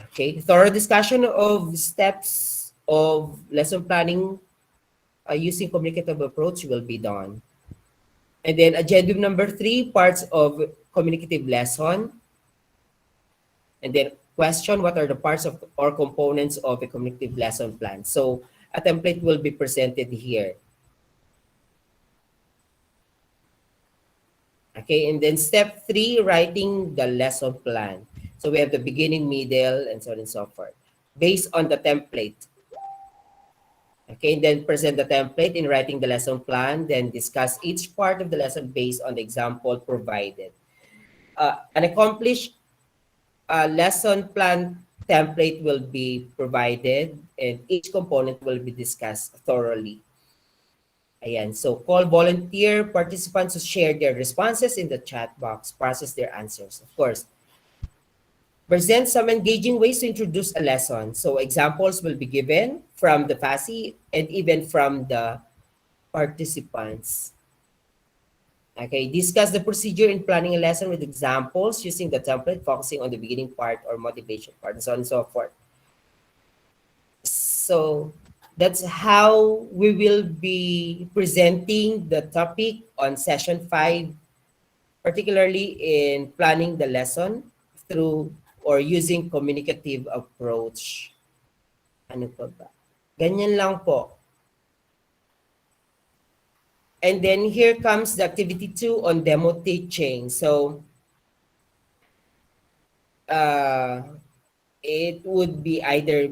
Okay, thorough discussion of steps of lesson planning using communicative approach will be done. And then agenda number 3, parts of communicative lesson. And then question, what are the parts of or components of a communicative lesson plan? So a template will be presented here. Okay, and then step 3, writing the lesson plan. So we have the beginning, middle, and so on and so forth, based on the template. Okay, and then present the template in writing the lesson plan, then discuss each part of the lesson based on the example provided. An accomplished lesson plan template will be provided, and each component will be discussed thoroughly. Ayan, so call volunteer participants to share their responses in the chat box, process their answers. Of course, present some engaging ways to introduce a lesson. So examples will be given from the FASI and even from the participants. Okay, discuss the procedure in planning a lesson with examples using the template, focusing on the beginning part or motivation part, and so on and so forth. So that's how we will be presenting the topic on session 5, particularly in planning the lesson through or using communicative approach. Ano pa ba? Ganyan lang po. And then here comes the activity 2 on demo teaching. So it would be either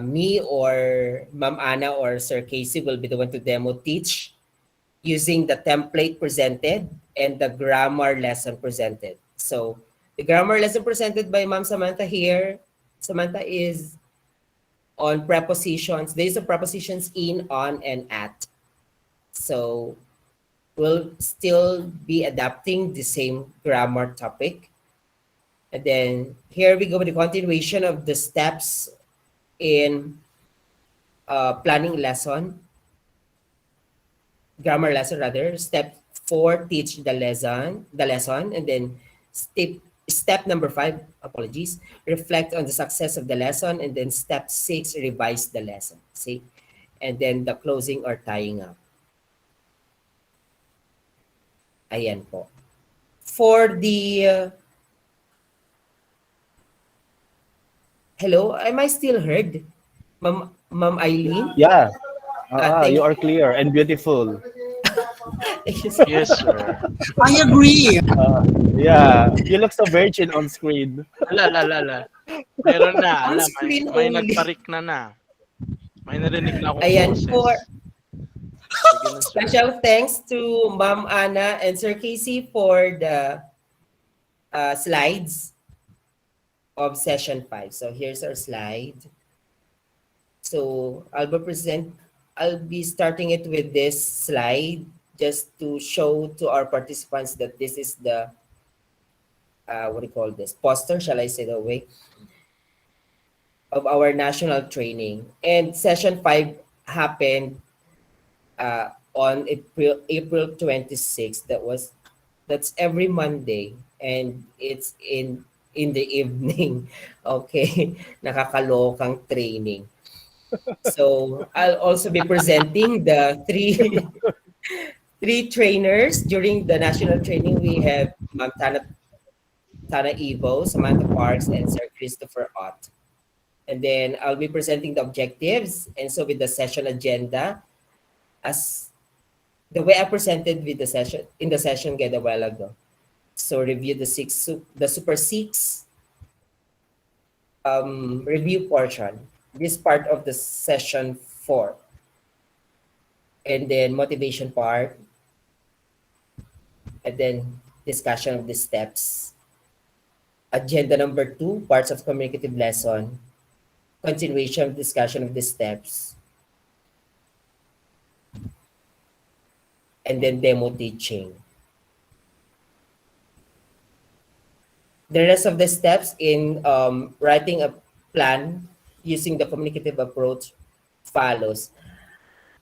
me or Ma'am Anna or Sir Casey will be the one to demo teach using the template presented and the grammar lesson presented. So the grammar lesson presented by Ma'am Samantha here. Samantha is on prepositions. These are prepositions in, on, and at. So we'll still be adapting the same grammar topic. And then here we go with the continuation of the steps in planning lesson, grammar lesson rather. Step 4, teach the lesson, and then step number 5, apologies, reflect on the success of the lesson, and then step 6, revise the lesson. See, and then the closing or tying up. Ayan po. For the hello, am I still heard? Ma'am Eileen? Yeah. Thank You are clear and beautiful. you so Yes, sir. I agree. Yeah, you look so virgin on screen. Ala. Meron na, on ala, screen may only. nagparik na. May narinig na akong Ayan boses. po. Sige na, sir. Special thanks to Ma'am Anna and Sir Casey for the slides of session 5. So here's our slide. So I'll be starting it with this slide just to show to our participants that this is the what do you call this? Poster, shall I say that way? Of our national training. And session 5 happened on April 26th. That's every Monday, and it's in the evening. Okay, nakakalokang training. So I'll also be presenting the three trainers during the national training. We have Ma'am Tana Evo, Samantha Parks, and Sir Christopher Ott. And then I'll be presenting the objectives, and so with the session agenda, as the way I presented with the session guide a while ago. So review the Super 6 review portion. This part of the session 4. And then motivation part. And then discussion of the steps. Agenda number 2, parts of communicative lesson. Continuation of discussion of the steps. And then demo teaching. The rest of the steps in writing a plan using the communicative approach follows.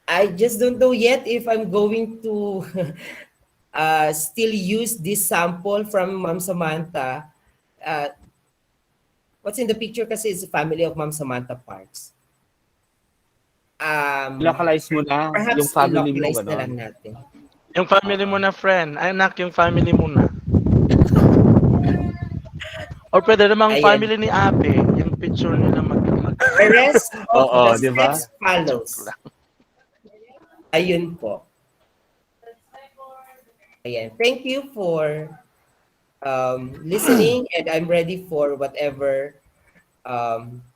I just don't know yet if I'm going to still use this sample from Ma'am Samantha. What's in the picture kasi is the family of Ma'am Samantha Parks. Localize mo na Perhaps yung family mo, i-localize na gano'n. lang natin. Yung family mo na, friend. Ay, anak, yung family mo na. Or pwede namang Ayan. family ni ate. Yung picture nila mag The rest of Oo, the diba? steps follows. Ayun po. Ayan. Thank you for listening, and I'm ready for whatever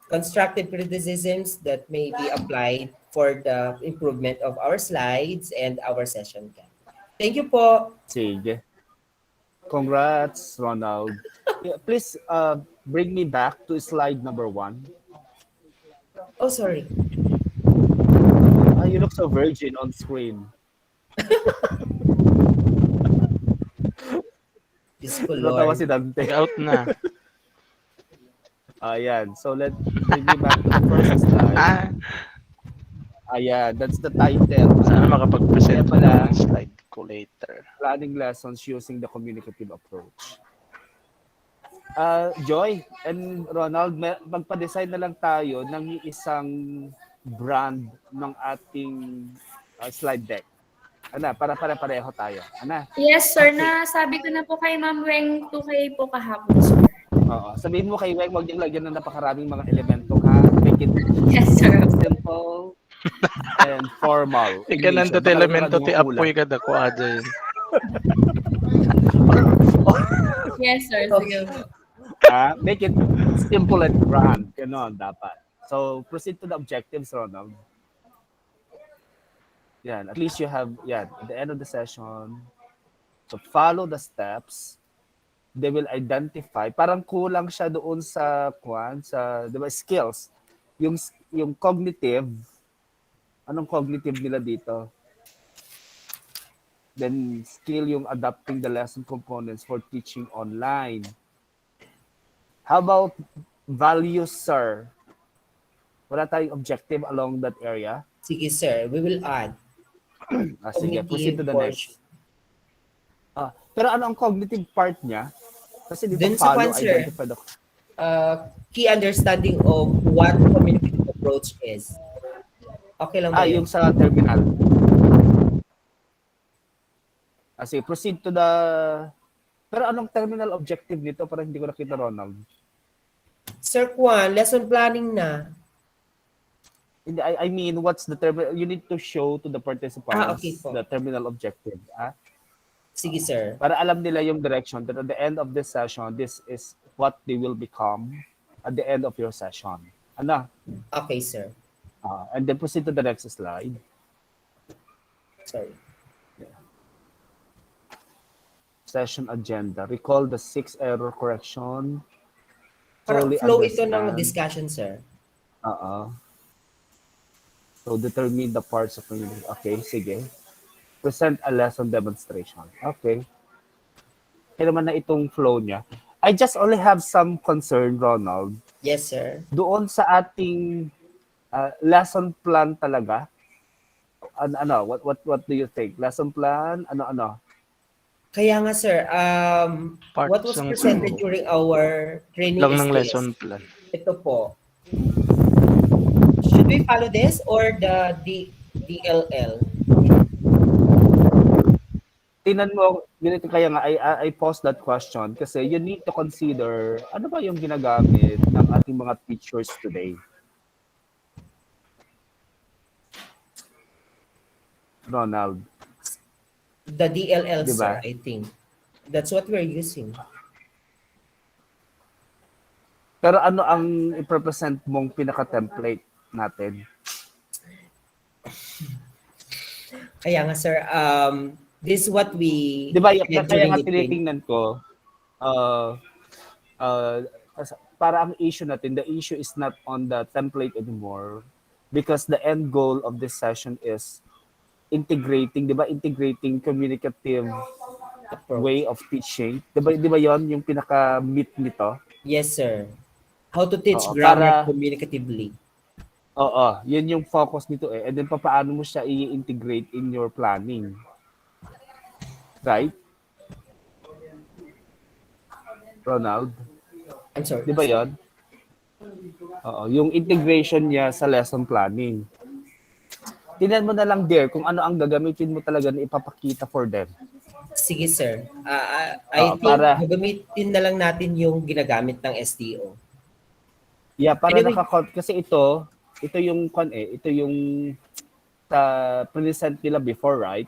constructive criticisms that may be applied for the improvement of our slides and our session guide. Thank you po. Sige. Congrats, Ronald. Yeah, please bring me back to slide number 1. Oh, sorry. You look so virgin on screen. Diyos ko, Natawa Lord. si Dante. Out na. Ayan. So let's bring me back to the first slide. Ayan. That's the title. Sana makapag-present Kaya pala, ng slide ko later. Planning lessons using the communicative approach. Joy and Ronald, magpa-design na lang tayo ng isang brand ng ating slide deck. Ana, para pareho tayo. Ana. Yes, sir. Okay. Nasabi ko na po kay Ma'am Weng 2K po kahapon, sir. Oo. Sabihin mo kay Weng, huwag niyang lagyan ng napakaraming mga elemento, ha? Make it Yes, sir. simple, and formal Ikananda English. ti Baka elemento ti ulan. apoy kada ko adya yun. Yes, sir. Sige po. Make it simple and grand. Ganon dapat. So, proceed to the objectives, Ronald. Yan. At least you have, yan, at the end of the session, so follow the steps. They will identify. Parang kulang siya doon sa, di ba, skills. Yung cognitive, anong cognitive nila dito? Then skill yung adapting the lesson components for teaching online. How about values, sir? Wala tayong objective along that area? Sige, sir. We will add Sige, proceed to cognitive the portion. next. Pero ano ang cognitive part niya? Kasi dito Dun sa follow, sir, identify the... key understanding of what communicative approach is. Okay lang ba yun? Yung sa terminal. Sige, proceed to the... Pero anong terminal objective nito? Parang hindi ko nakita, Ronald. Sir Juan, lesson planning na. I mean, what's the terminal? You need to show to the participants Okay po. the terminal objective. Sige, sir. Para alam nila yung direction that at the end of this session, this is what they will become at the end of your session. Ano? Okay, sir. And then proceed to the next slide. Sorry. Session agenda. Recall the 6 error correction. Parang Fully flow ito ng understand. discussion, sir. So determine the parts of community. Okay, sige. Present a lesson demonstration. Okay. Kaya naman na itong flow niya. I just only have some concern, Ronald. Yes, sir. Doon sa ating lesson plan talaga. What do you think? Lesson plan? Ano? Kaya nga, sir, what was Parts ng presented during our training lang ng is lesson plan. ito po. Should we follow this or the DLL? Tingnan mo, ganito kaya nga, I pose that question kasi you need to consider ano ba yung ginagamit ng ating mga teachers today. Ronald. The DLL, Diba? sir, I think. That's what we're using. Pero ano ang i-represent mong pinaka-template natin? Kaya nga, sir, this is what we... Diba, did kaya during nga the training. tinitingnan ko, para ang issue natin, the issue is not on the template anymore because the end goal of this session is integrating, integrating communicative way of teaching. Di ba yon yung pinaka-meat nito? Yes, sir. How to teach Oo, grammar communicatively. Oo, yun yung focus nito eh. And then paano mo siya i-integrate in your planning. Right? Ronald? I'm sorry. Di ba yun? Oo, yung integration niya sa lesson planning. Tingnan mo na lang there kung ano ang gagamitin mo talaga na ipapakita for them. Sige, sir. I think gagamitin na lang natin yung ginagamit ng STO. Yeah, para Anyway, kasi ito yung ito yung present nila before, right?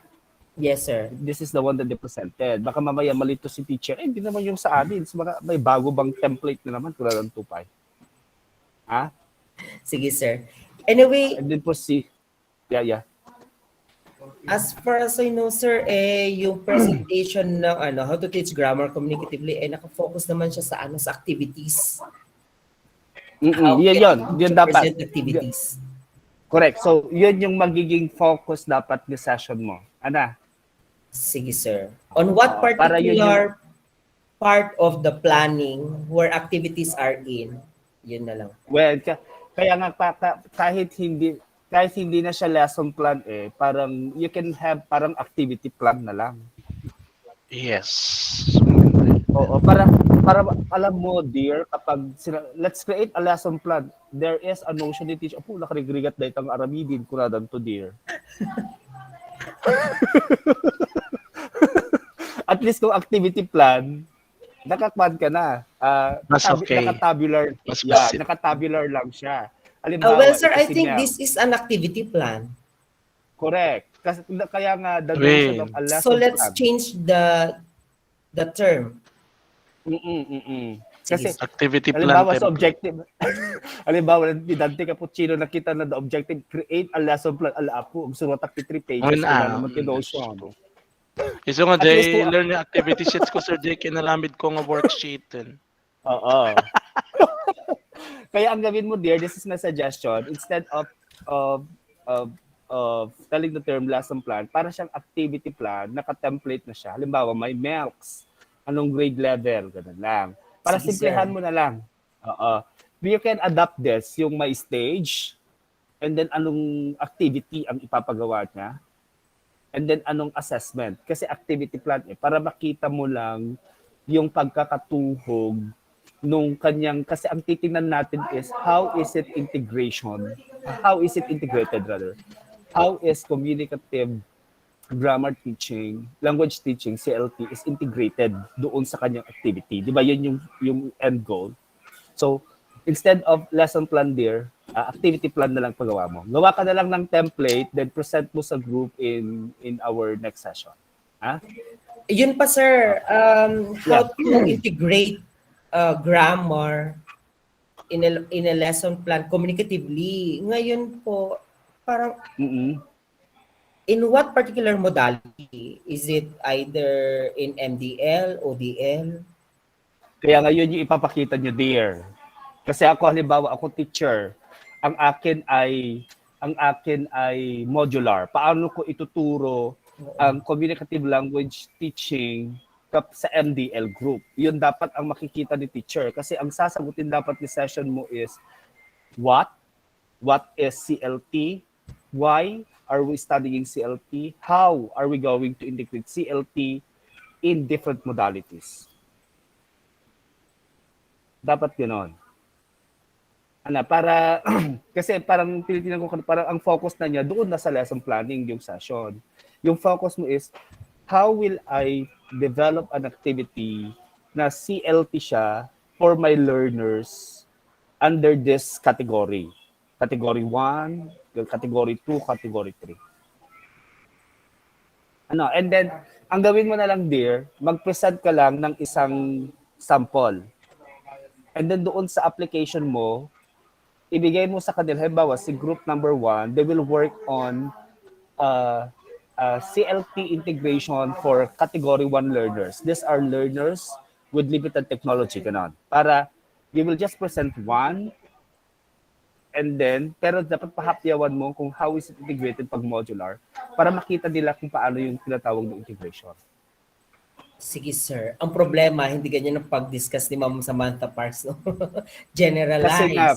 Yes, sir. This is the one that they presented. Baka mamaya malito si teacher. Hindi naman yung sa amin. May bago bang template na naman tulad ng 2.5. Sige, sir. Anyway, and then proceed. Yeah. As far as I know, sir, yung presentation ng how to teach grammar communicatively, nakafocus naman siya sa sa activities. Yun dapat. Present activities. Correct. So, yun yung magiging focus dapat ni session mo. Sige, sir. On what particular part of the planning where activities are in? Yun na lang. Well, kaya nga kahit hindi na siya lesson plan parang you can have parang activity plan na lang. Yes. Oo, para alam mo, dear, kapag let's create a lesson plan, there is a notion ni teacher, nakarigrigat dahil ang aramidin ko na to, dear. At least kung activity plan, nakakman ka na. Mas okay. Nakatabular. Mas Nakatabular lang siya. Well, Halimbawa, sir, ito I si think Mel. this is an activity plan. Correct. Kasi, kaya nga, the notion of Win. a So lesson let's plan. change the term. Sige, Kasi, sir. Activity plan halimbawa sa template. objective, halimbawa, ni Dante Cappuccino, nakita na the objective, create a lesson plan. Ala po, sumatak 3 pages, Win wala ah. naman tinotion. Iso nga, At least Jay, kung, learn yung activity sheets ko, Sir Jay, kinalamid ko nga worksheet. oo. Kaya ang gawin mo, dear, this is my suggestion, instead of, of, of telling the term lesson plan, para siyang activity plan, naka-template na siya. Halimbawa, may MELCs, anong grade level, ganun lang. Para Sige, simplihan sir. mo na lang. Oo. You can adapt this, yung may stage, and then anong activity ang ipapagawa niya, and then anong assessment. Kasi activity plan para makita mo lang yung pagkakatuhog nung kanyang, kasi ang titingnan natin is how is it integrated rather. How is communicative grammar teaching, language teaching, CLT is integrated doon sa kanyang activity. Di ba yun yung end goal? So, instead of lesson plan there, activity plan na lang pagawa mo. Gawa ka na lang ng template, then present mo sa group in our next session. Ha? Yun pa, sir. How to integrate grammar in a lesson plan communicatively. Ngayon po, parang in what particular modality? Is it either in MDL, ODL? Kaya ngayon yung ipapakita nyo, dear. Kasi ako, halimbawa, ako teacher. Ang akin ay modular. Paano ko ituturo ang communicative language teaching sa MDL group? Yun dapat ang makikita ni teacher. Kasi ang sasagutin dapat ni session mo is what is CLT, why are we studying CLT, how are we going to integrate CLT in different modalities. Dapat ganoon. Para kasi parang tinitingnan ko, parang ang focus na niya doon na sa lesson planning yung session. Yung focus mo is how will I develop an activity na CLT siya for my learners under this category. Category 1, category 2, category 3. And then ang gawin mo na lang, dear, mag-present ka lang ng isang sample. And then doon sa application mo, ibigay mo sa kanila, halimbawa, si group number 1, they will work on CLT integration for category 1 learners. These are learners with limited technology, ganon. Para you will just present one, and then, pero dapat pahapyawan mo kung how is it integrated pag modular, para makita nila kung paano yung tinatawag ng integration. Sige, sir. Ang problema, hindi ganyan ang pag-discuss ni Ma'am Samantha Parks. No? Generalize. Kasi nga,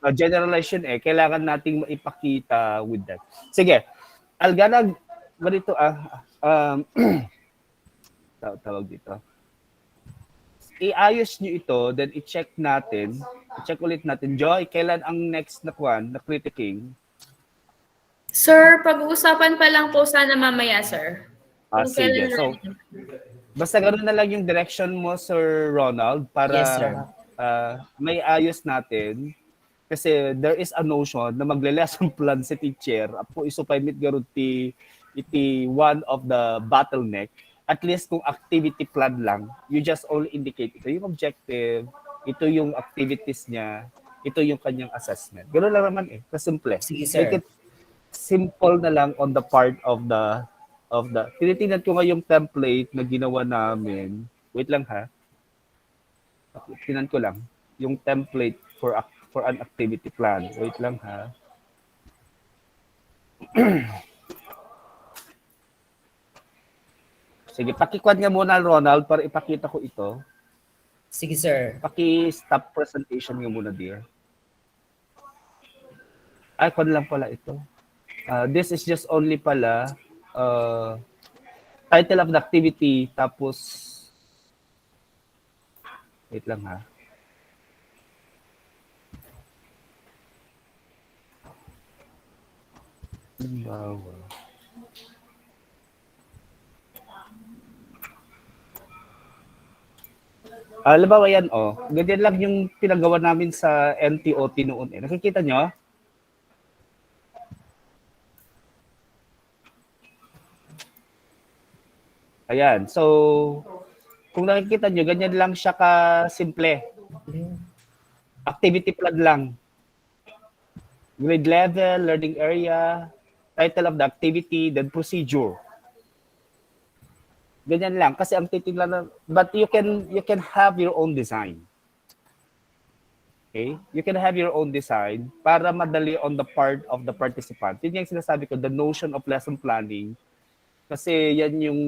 generalization kailangan nating maipakita with that. Sige, Algana, ganito tawag dito. I-ayos nyo ito, then i-check ulit natin. Joy, kailan ang next na critiquing? Sir, pag-uusapan pa lang po sana mamaya, sir. Kung Sige. So, basta ganoon na lang yung direction mo, Sir Ronald, para yes, sir. may ayos natin. Kasi there is a notion na magle-lesson plan si teacher. Apo isupay mit garuti iti one of the bottleneck. At least kung activity plan lang, you just only indicate ito yung objective, ito yung activities niya, ito yung kanyang assessment. Ganoon lang naman kasimple. Sige, sir. Make it simple na lang on the part of the tinitingnan ko nga yung template na ginawa namin. Wait lang ha. Tingnan ko lang yung template for an activity plan. Wait lang ha. Sige, pakikuan nga muna, Ronald, para ipakita ko ito. Sige, sir. Paki-stop presentation nga muna, dear. Ay, kwan lang pala ito. This is just only pala title of the activity, tapos wait lang ha. Alam ba yan, ganyan lang yung pinagawa namin sa NTOT noon. Nakikita nyo? Ayan. So, kung nakikita nyo, ganyan lang siya ka-simple. Activity plan lang. Grade level, learning area, title of the activity, then procedure. Ganyan lang. Kasi ang titignan, but you can have your own design. Okay? You can have your own design para madali on the part of the participant. Yun yung sinasabi ko, the notion of lesson planning. Kasi yan yung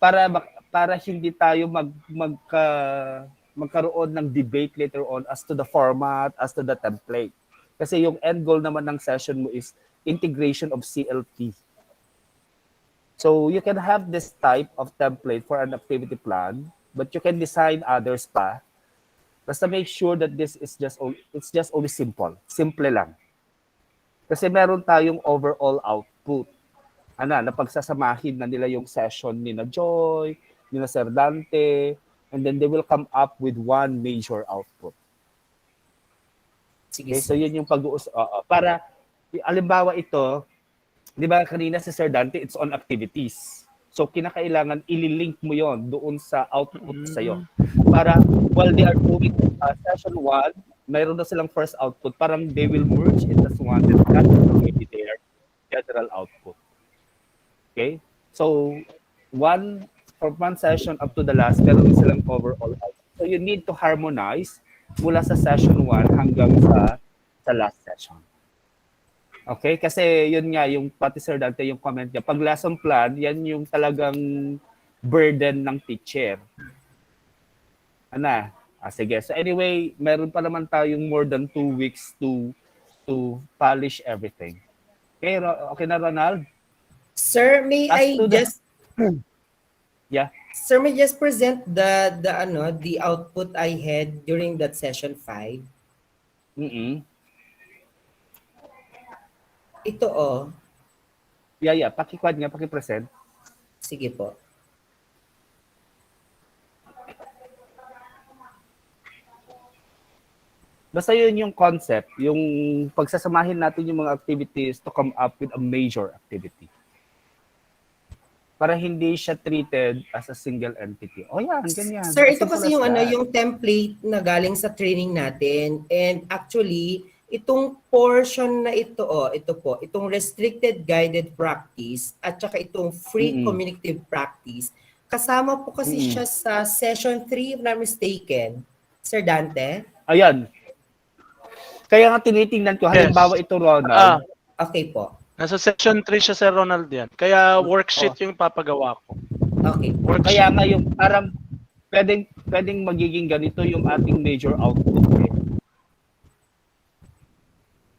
para hindi tayo magkaroon ng debate later on as to the format, as to the template. Kasi yung end goal naman ng session mo is integration of CLT. So you can have this type of template for an activity plan, but you can design others pa. Basta make sure that this is just only simple. Simple lang. Kasi meron tayong overall output. Napagsasamahin na nila yung session ni na Joy, ni na Sir Dante, and then they will come up with one major output. Sige, Okay, so yun yung pag-uusap. Para, alimbawa ito, di ba kanina si Sir Dante, it's on activities. So kinakailangan ililink mo yon doon sa output sa'yo. Para while they are doing session 1, mayroon na silang first output, parang they will merge in as one, and that will be their general output. Okay? So, from one session up to the last, meron silang overall output. So, you need to harmonize mula sa session 1 hanggang sa last session. Okay? Kasi yun nga, yung pati Sir Dante, yung comment niya, pag lesson plan, yan yung talagang burden ng teacher. Sige. So anyway, meron pa naman tayong more than 2 weeks to polish everything. Okay, okay na, Ronald? Sir, may I just Yeah. Sir, may just present the output I had during that session 5. Ito Yeah. Pakikwad nga, pakipresent. Sige po. Basta yun yung concept, yung pagsasamahin natin yung mga activities to come up with a major activity. Para hindi siya treated as a single entity. Ganyan. Sir, ito kasi yung template na galing sa training natin. And actually, itong portion na ito, itong restricted guided practice at saka itong free communicative practice, kasama po kasi siya sa session 3, if not mistaken. Sir Dante? Ayan. Kaya nga tinitingnan ko, halimbawa ito, Ronald. Okay po. Nasa section 3 siya, Sir Ronald, yan. Kaya worksheet yung papagawa ko. Okay. Worksheet. Kaya nga yung parang pwedeng magiging ganito yung ating major output.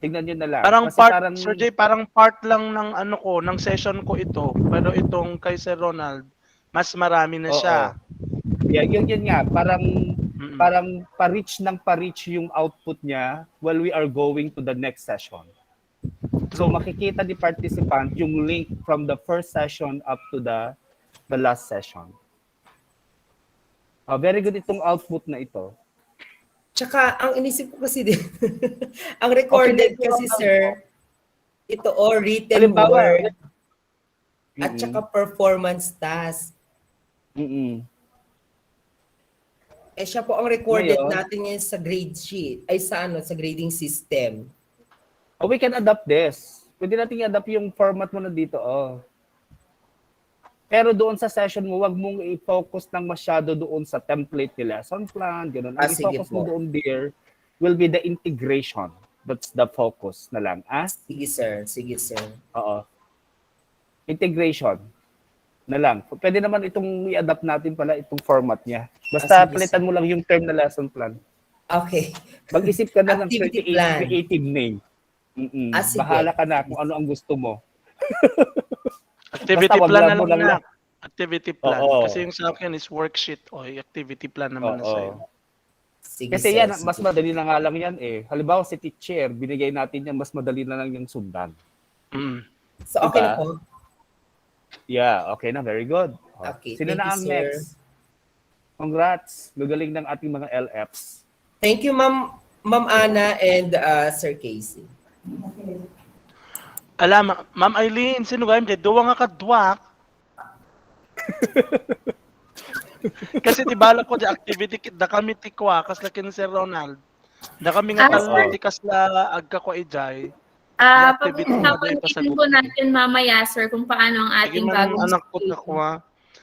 Tignan nyo na lang. Parang kasi part, Sir Jay, parang part lang ng ng session ko ito. Pero itong kay Sir Ronald, mas marami na siya. Yeah, yun nga. Parang pa-reach yung output niya while we are going to the next session. So makikita ni participant yung link from the first session up to the last session. Very good itong output na ito. Tsaka ang inisip ko kasi din, ang recorded kasi sir, ito written word at tsaka performance task. Siya po ang recorded natin ngayon sa grade sheet, sa grading system. We can adapt this. Pwede natin i-adapt yung format mo na dito. Pero doon sa session mo, wag mong i-focus ng masyado doon sa template ni lesson plan, gano'n. Ang i-focus mo doon there will be the integration. That's the focus na lang. Sige sir. Oo. Integration na lang. Pwede naman itong i-adapt natin pala itong format niya. Basta palitan mo lang yung term na lesson plan. Okay. Mag-isip ka na ng creative name. Bahala ka na kung ano ang gusto mo. Activity plan na lang. Activity plan. Kasi yung sa akin is worksheet o activity plan naman na sa'yo. Kasi yan, mas madali na nga lang yan Halimbawa si teacher, binigay natin yan, mas madali na lang yung sundan. So okay na po? Yeah, okay na. Very good. Okay, Sino na ang next? Congrats. Gagaling ng ating mga LFs. Thank you, Ma'am Ana and Sir Casey. Alam, Ma'am Eileen, sino gayam dyan? Duwa nga kadwak. Kasi tibala ko di activity kit da kami tikwa kas lakin si Ronald. Da kami nga Sir, talon tikas la agka ko ijay. Di activity nga day papag-usapan pasagot. po natin mamaya, sir, kung paano ang Sige ating man bagong anak ko schedule. na kuha.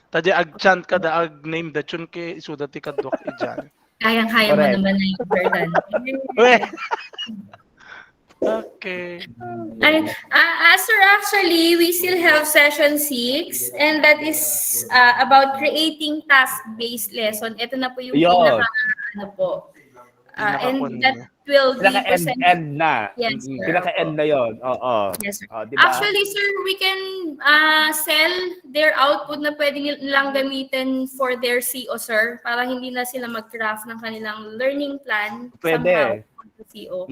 Tadi ag chant ka da ag name da chun ke isuda ti kadwak ijay. Kayang-kaya mo Correct. naman na yung Sir Dan. Weh. Okay. Sir, actually, we still have session 6 and that is about creating task-based lesson. Ito na po yung Yun. ano po. And Pinaka-con that niya. will be Pinaka-end presented. na. Yes, sir. Pinaka-end na yon. Oo. Yes, sir. Di ba? Actually, sir, we can sell their output na pwede nilang gamitin for their CO, sir, para hindi na sila mag-craft ng kanilang learning plan somehow Pwede. for the CO.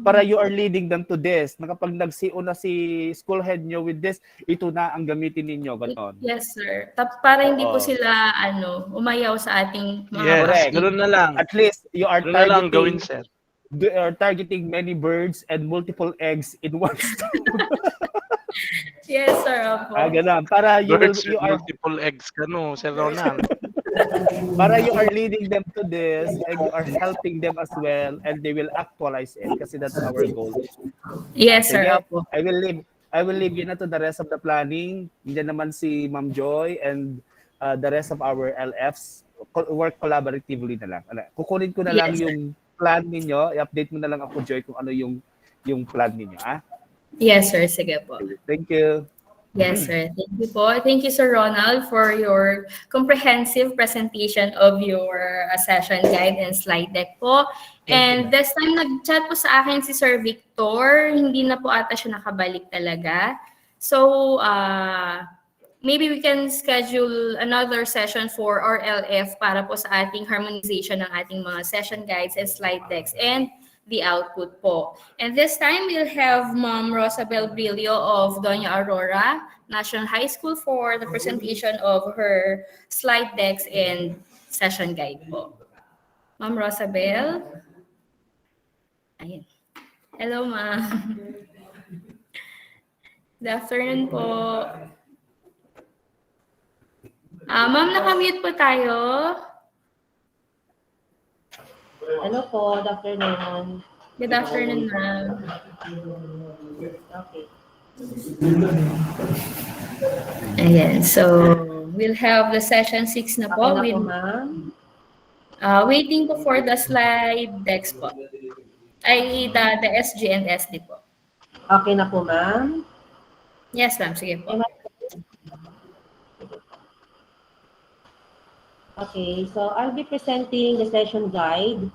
Para you are leading them to this. Na kapag nag-CO na si school head nyo with this, ito na ang gamitin ninyo. Ganon. Yes, sir. Para hindi po Oo. sila umayaw sa ating mga Yes, Correct. ganun na lang. At least you are Ganun na lang gawin, sir. targeting many birds and multiple eggs in one stone. Yes, sir. Opo. Ganun. Para Birds you with are multiple eggs ka no, Sir Ronald. para you are leading them to this and you are helping them as well and they will actualize it kasi that's our goal. Yes, sir. Sige, Opo. I will leave you na to the rest of the planning. Diyan naman si Ma'am Joy and the rest of our LFs work collaboratively na lang. Kukunin ko na lang Yes, sir. yung plan ninyo. I-update mo na lang ako, Joy, kung ano yung plan ninyo. Yes, sir. Sige po. Thank you. Yes, sir. Thank you po. Thank you, Sir Ronald, for your comprehensive presentation of your session guide and slide deck po. And this time, nag-chat po sa akin si Sir Victor. Hindi na po ata siya nakabalik talaga. So, maybe we can schedule another session for our LF para po sa ating harmonization ng ating mga session guides and slide decks and the output po. And this time, we'll have Ma'am Rosabel Brillo of Doña Aurora National High School for the presentation of her slide decks and session guide po. Ma'am Rosabel. Ayan. Hello, ma'am. Good afternoon po. Ma'am, nakamute po tayo. Hello po, good afternoon. Good afternoon, ma'am. Okay. Ayan, so we'll have the session 6 na po. Okay na po, ma'am. Waiting po for the slide decks po. Ay, the SG and SD po. Okay na po, ma'am. Yes, ma'am. Sige po. Okay, so I'll be presenting the session guide.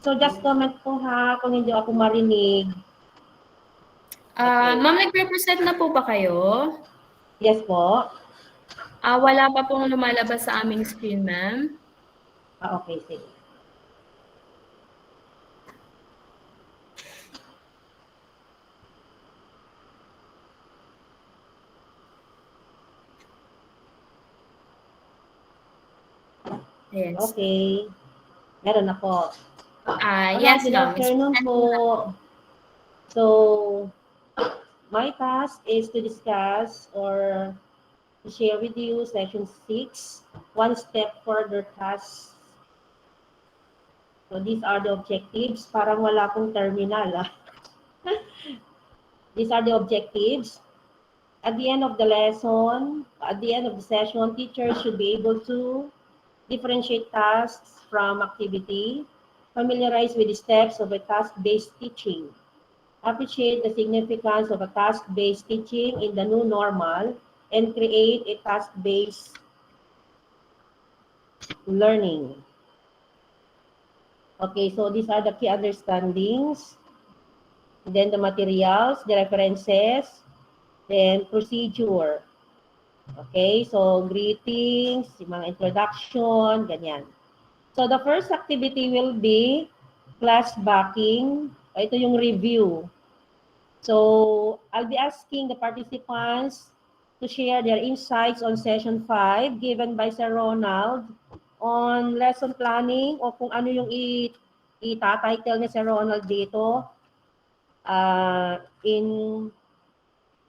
So just comment po ha kung hindi ako marinig. Ma'am, nag-represent na po ba kayo? Yes po. Wala pa pong lumalabas sa aming screen, ma'am. Okay, sige. Yes. Okay. Meron na po. Yes, good ma'am. afternoon po. So, my task is to discuss or to share with you session 6, one step further task. So, these are the objectives. Parang wala akong terminal. These are the objectives. At the end of the lesson, at the end of the session, teachers should be able to differentiate tasks from activity, familiarize with the steps of a task-based teaching, appreciate the significance of a task-based teaching in the new normal, and create a task-based learning. Okay, so these are the key understandings, then the materials, the references, then procedure. Okay, so greetings, yung mga introduction, ganyan. So the first activity will be class backing. Ito yung review. So I'll be asking the participants to share their insights on session 5 given by Sir Ronald on lesson planning o kung ano yung itatitle ni Sir Ronald dito in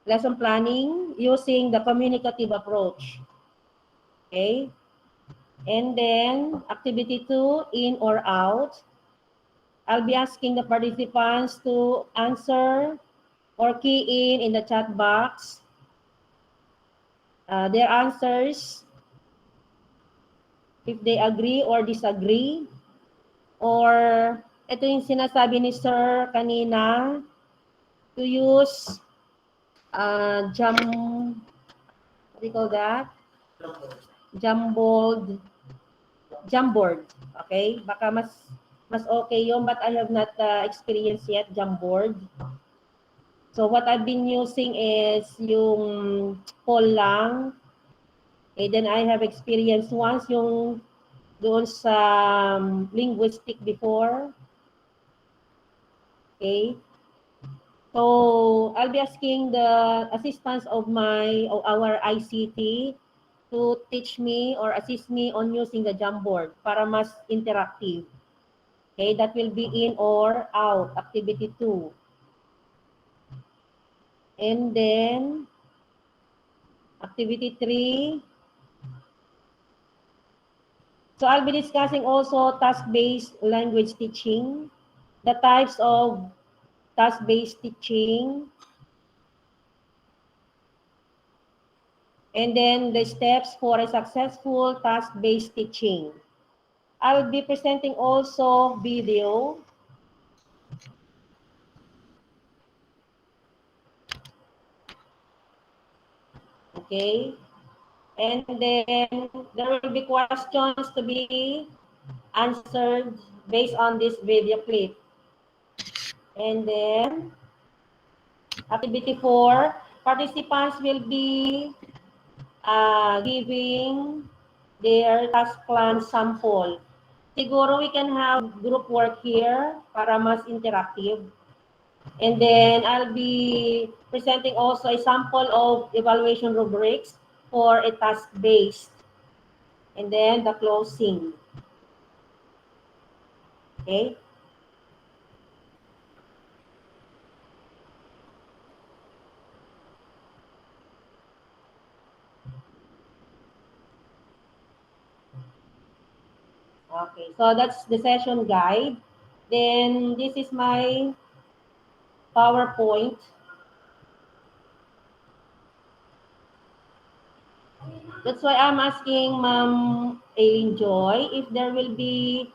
lesson planning using the communicative approach. Okay? And then, activity 2, in or out. I'll be asking the participants to answer or key in the chat box their answers if they agree or disagree. Or ito yung sinasabi ni Sir kanina, to use what do you call that? Jamboard. Okay? Baka mas okay yun, but I have not experienced yet Jamboard. So what I've been using is yung poll lang. Okay, then I have experienced once yung doon sa linguistic before. Okay. So I'll be asking the assistance of our ICT to teach me or assist me on using the Jamboard para mas interactive. Okay, that will be in or out, activity 2. And then, activity 3. So I'll be discussing also task-based language teaching, the types of task-based teaching, and then the steps for a successful task-based teaching. I'll be presenting also video. Okay. And then there will be questions to be answered based on this video clip. And then activity 4, participants will be giving their task plan sample. Siguro we can have group work here para mas interactive. And then I'll be presenting also a sample of evaluation rubrics for a task-based. And then the closing. Okay? Okay, so that's the session guide. Then this is my PowerPoint. That's why I'm asking Ma'am Aileen Joy if there will be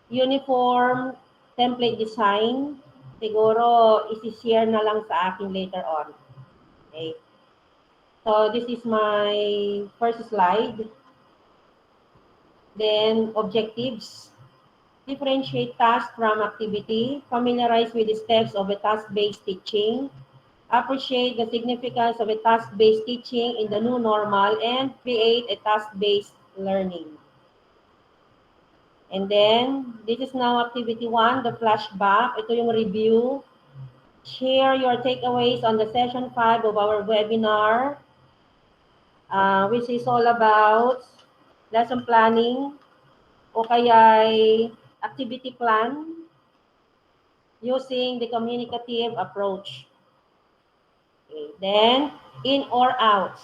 uniform template design. Siguro isi-share na lang sa akin later on. Okay. So this is my first slide. Then objectives. Differentiate task from activity. Familiarize with the steps of a task-based teaching. Appreciate the significance of a task-based teaching in the new normal and create a task-based learning. And then, this is now activity 1, the flashback. Ito yung review. Share your takeaways on the session 5 of our webinar, which is all about lesson planning o kaya activity plan using the communicative approach. Okay. Then, in or out.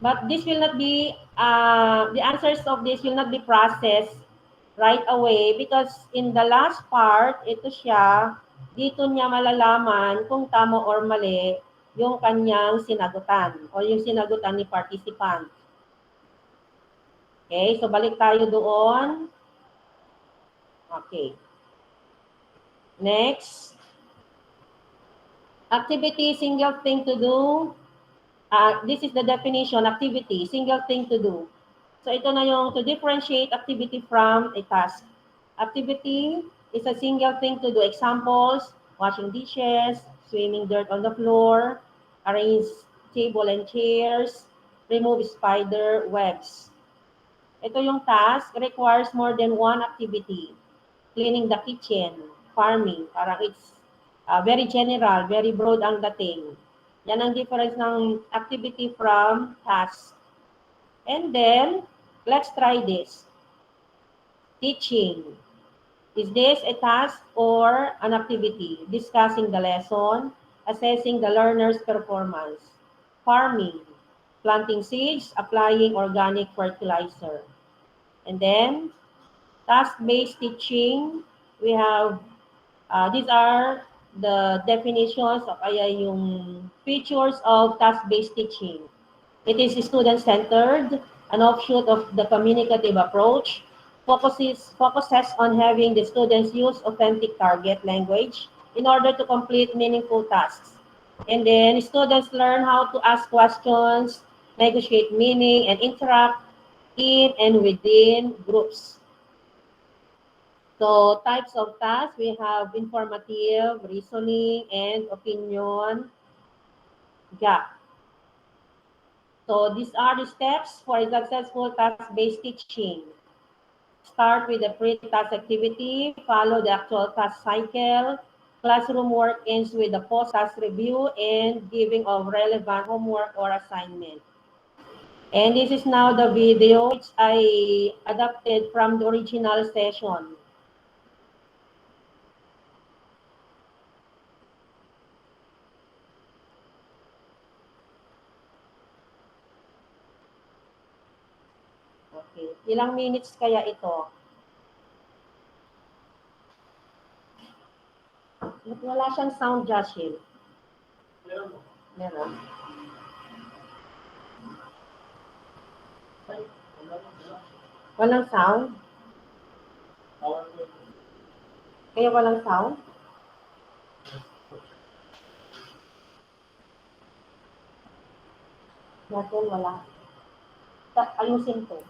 But this will not be, the answers of this will not be processed right away because in the last part, ito siya, dito niya malalaman kung tama or mali yung kanyang sinagutan o yung sinagutan ni participant. Okay, so balik tayo doon. Okay. Next. Activity, single thing to do. This is the definition, activity, single thing to do. So ito na yung to differentiate activity from a task. Activity is a single thing to do. Examples, washing dishes, swimming dirt on the floor, arrange table and chairs, remove spider webs. Ito yung task, requires more than one activity. Cleaning the kitchen, farming, parang it's very general, very broad ang dating. Yan ang difference ng activity from task. And then, let's try this. Teaching. Is this a task or an activity? Discussing the lesson, assessing the learner's performance. Farming. planting seeds, applying organic fertilizer. And then, task-based teaching, we have, these are the definitions of yung features of task-based teaching. It is student-centered, an offshoot of the communicative approach, focuses on having the students use authentic target language in order to complete meaningful tasks. And then students learn how to ask questions, negotiate meaning, and interact in and within groups. So types of tasks, we have informative, reasoning, and opinion gap. So these are the steps for a successful task-based teaching. Start with the pre-task activity, follow the actual task cycle. Classroom work ends with the post-task review and giving of relevant homework or assignment. And this is now the video which I adapted from the original session. Okay. Ilang minutes kaya ito? Wala siyang sound, Joshil. Meron. Walang sound? Kaya walang sound? Natin wala. Ayusin ko.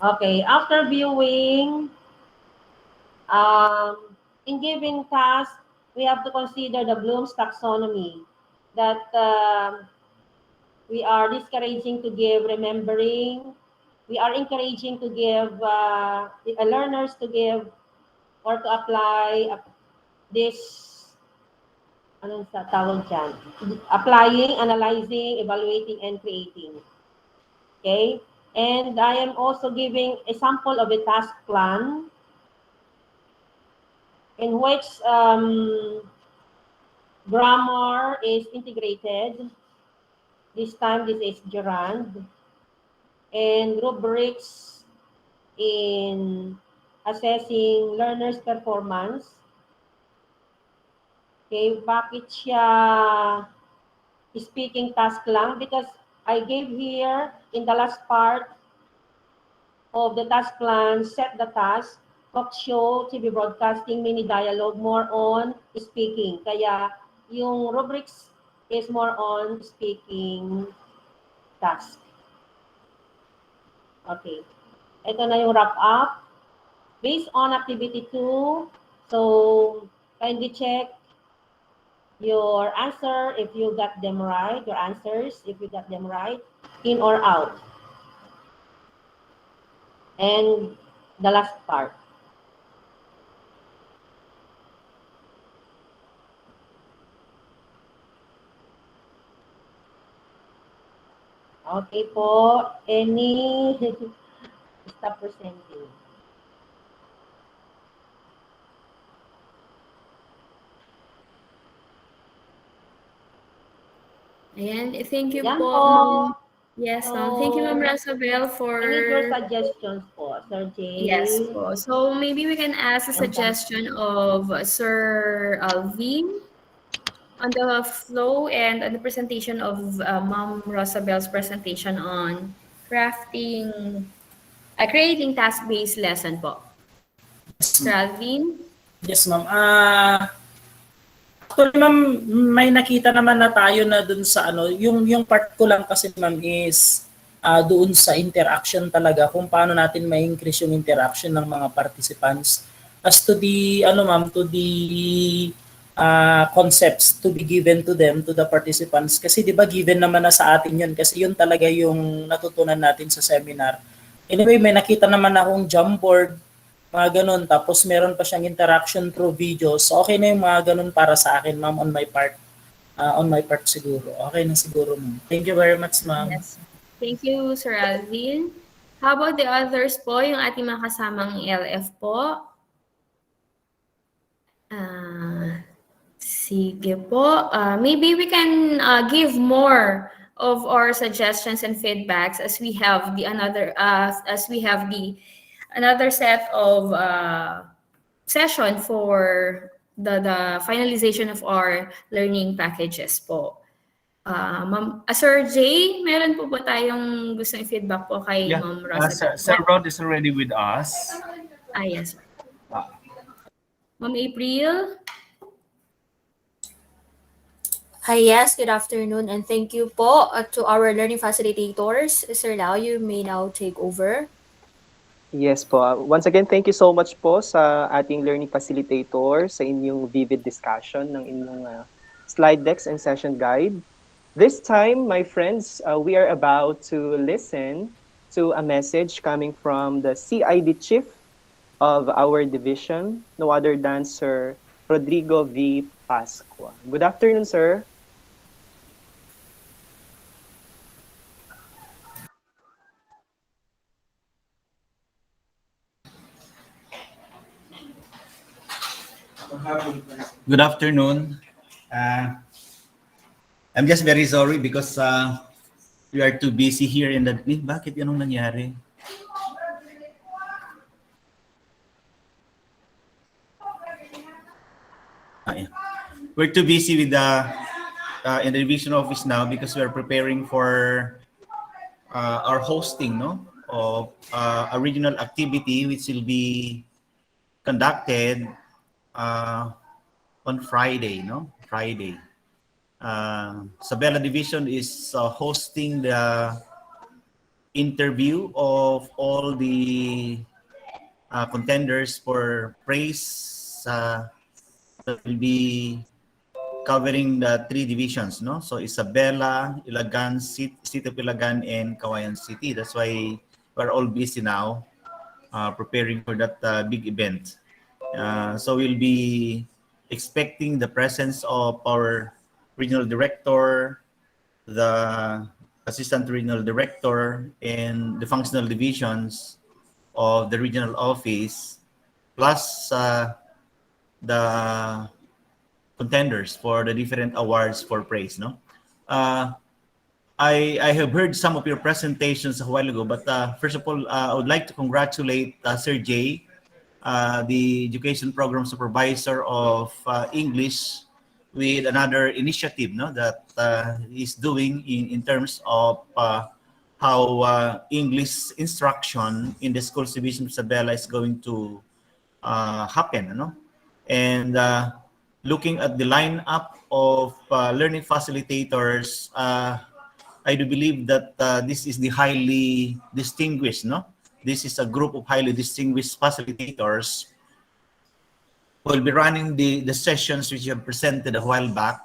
Okay, after viewing, in giving task, we have to consider the Bloom's taxonomy that we are discouraging to give remembering. We are encouraging to give learners to give or to apply this, anong sa tawag dyan? Applying, analyzing, evaluating, and creating. Okay? And I am also giving a sample of a task plan in which grammar is integrated. This time, this is gerund. And rubrics in assessing learners' performance. Okay, bakit siya speaking task lang? Because I gave here in the last part of the task plan, set the task, talk show, TV broadcasting, mini dialogue, more on speaking. Kaya yung rubrics is more on speaking task. Okay. Ito na yung wrap up. Based on activity 2, so kindly check your answer if you got them right, your answers if you got them right, in or out. And the last part. Okay po, any stop presenting. Ayan, thank you Yan po, po. Ma'am. Yes, So, ma'am. Thank you, Ma'am Rosabel, for... I need your suggestions po, Sir Jay. Yes po. So maybe we can ask a And suggestion of Sir Alvin on the flow and on the presentation of Ma'am Rosabel's presentation on crafting, creating task-based lesson po. Sir Alvin? Yes, ma'am. Actually, ma'am, may nakita naman na tayo na dun sa ano, yung part ko lang kasi ma'am is doon sa interaction talaga, kung paano natin ma-increase yung interaction ng mga participants. As to the ano ma'am, to the concepts to be given to them, to the participants, kasi 'di ba given naman na sa atin 'yun kasi 'yun talaga yung natutunan natin sa seminar. Anyway, may nakita naman akong Jamboard, mga ganun. Tapos meron pa siyang interaction through videos. So okay na yung mga ganun para sa akin, ma'am, on my part. On my part siguro. Okay na siguro, ma'am. Thank you very much, ma'am. Yes. Thank you, Sir Alvin. How about the others po, yung ating mga kasamang LF po? Sige po. Maybe we can give more of our suggestions and feedbacks as we have the another set of session for the finalization of our learning packages po. Sir Jay, meron po ba tayong gusto i-feedback po kay Yeah, Ma'am Roosevelt Sir po? Rod is already with us. Yes, sir. Ma'am April? Hi, yes, good afternoon, and thank you po to our learning facilitators. Sir Lau, you may now take over. Yes po. Once again, thank you so much po sa ating learning facilitator sa inyong vivid discussion ng inyong slide decks and session guide. This time, my friends, we are about to listen to a message coming from the CID chief of our division, no other than Sir Rodrigo V. Pascua. Good afternoon, sir. Good afternoon. I'm just very sorry because we are too busy here in the... Bakit yanong nangyari? Yeah. We're too busy with in the division office now because we are preparing for our hosting, no, of a regional activity which will be conducted on Friday, no? Friday. Sabela Division is hosting the interview of all the contenders for praise that will be covering the 3 divisions, no? So Isabela, Ilagan, City of Ilagan, and Kawayan City. That's why we're all busy now preparing for that big event. So we'll be expecting the presence of our regional director, the assistant regional director, and the functional divisions of the regional office, plus the contenders for the different awards for praise. No, I have heard some of your presentations a while ago, but first of all, I would like to congratulate Sir Jay, the education program supervisor of English, with another initiative, no, that he's doing in terms of how English instruction in the schools division of Isabela is going to happen, no? And looking at the lineup of learning facilitators, I do believe that this is the highly distinguished, no? This is a group of highly distinguished facilitators who will be running the sessions which you have presented a while back.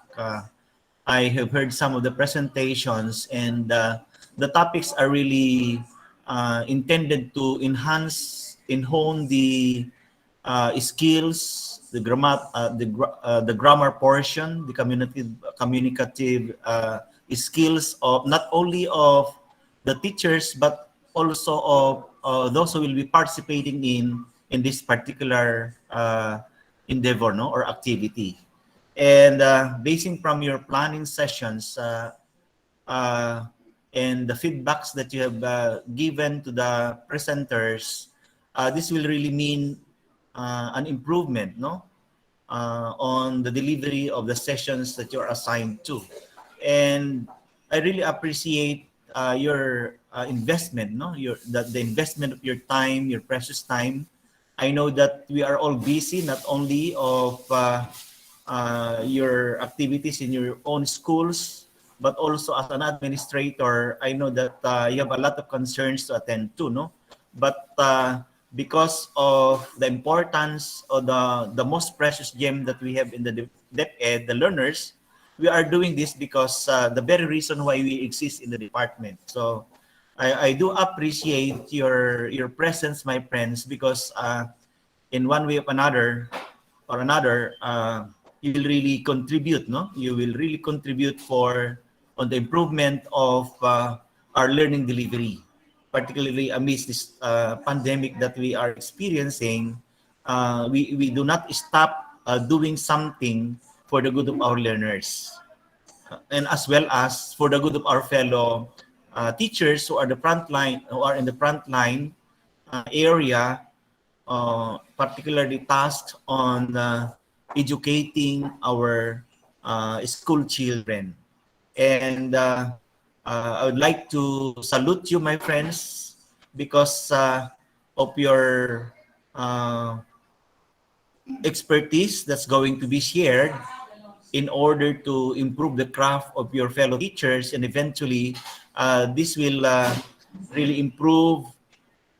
I have heard some of the presentations, and the topics are really intended to enhance and hone the skills, the grammar portion, the communicative skills of not only of the teachers but also of those who will be participating in this particular endeavor, no, or activity. And basing from your planning sessions and the feedbacks that you have given to the presenters, this will really mean an improvement, no, on the delivery of the sessions that you're assigned to. And I really appreciate your investment, no, the investment of your time, your precious time. I know that we are all busy, not only of your activities in your own schools, but also as an administrator, I know that you have a lot of concerns to attend to, no? But because of the importance of the most precious gem that we have in the DepEd, the learners, we are doing this because the very reason why we exist in the department. So I do appreciate your presence, my friends, because in one way or another, you will really contribute, no? You will really contribute on the improvement of our learning delivery, particularly amidst this pandemic that we are experiencing. We do not stop doing something for the good of our learners. and as well as for the good of our fellow teachers who are in the front line area, particularly tasked on educating our school children. And I would like to salute you, my friends, because of your expertise that's going to be shared in order to improve the craft of your fellow teachers, and eventually this will really improve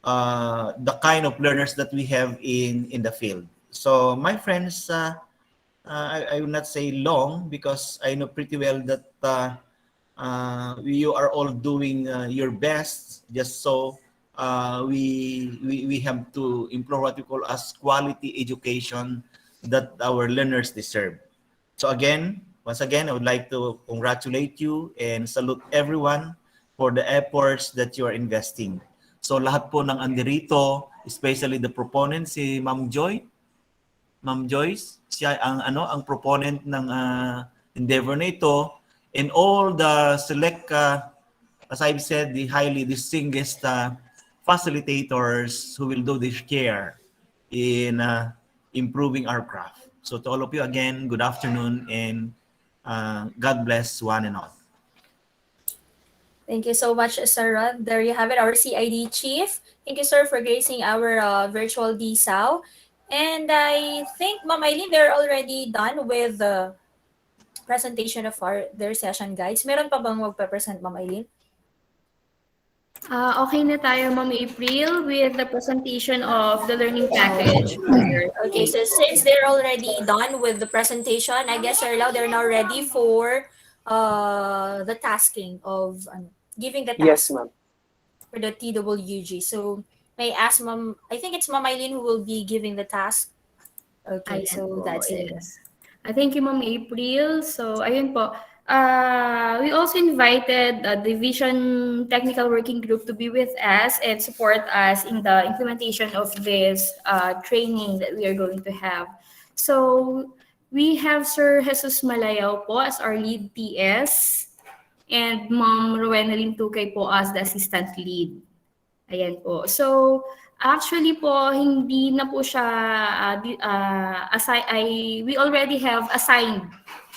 the kind of learners that we have in the field. So my friends, I will not say long because I know pretty well that you are all doing your best, just so we have to improve what we call as quality education that our learners deserve. So again, once again, I would like to congratulate you and salute everyone for the efforts that you are investing. So lahat po ng andirito, especially the proponent, si Ma'am Joyce, siya ang proponent ng endeavor na ito, and all the select, as I've said, the highly distinguished facilitators who will do this care in improving our craft. So to all of you again, good afternoon, and God bless one and all. Thank you so much, Sir Rod. There you have it, our CID chief. Thank you, sir, for gracing our virtual Dsow. And I think, Ma'am Eileen, they're already done with the presentation of their session guides. Meron pa bang magpe-present, Ma'am Eileen? Okay na tayo, Ma'am April, with the presentation of the learning package. Okay, so since they're already done with the presentation, I guess, Sir Lau, they're now ready for the tasking of giving the Yes, task ma'am. for the TWG. So may I ask Ma'am, I think it's Ma'am Eileen who will be giving the task. Okay, Ayan so po, that's it. yes. Thank you, Ma'am April. So, ayun po. We also invited the Division Technical Working Group to be with us and support us in the implementation of this training that we are going to have. So, we have Sir Jesus Malayao po as our lead TS and Ma'am Rowena Lintukay po as the assistant lead. Ayan po. So, actually po, hindi na po siya, we already have assigned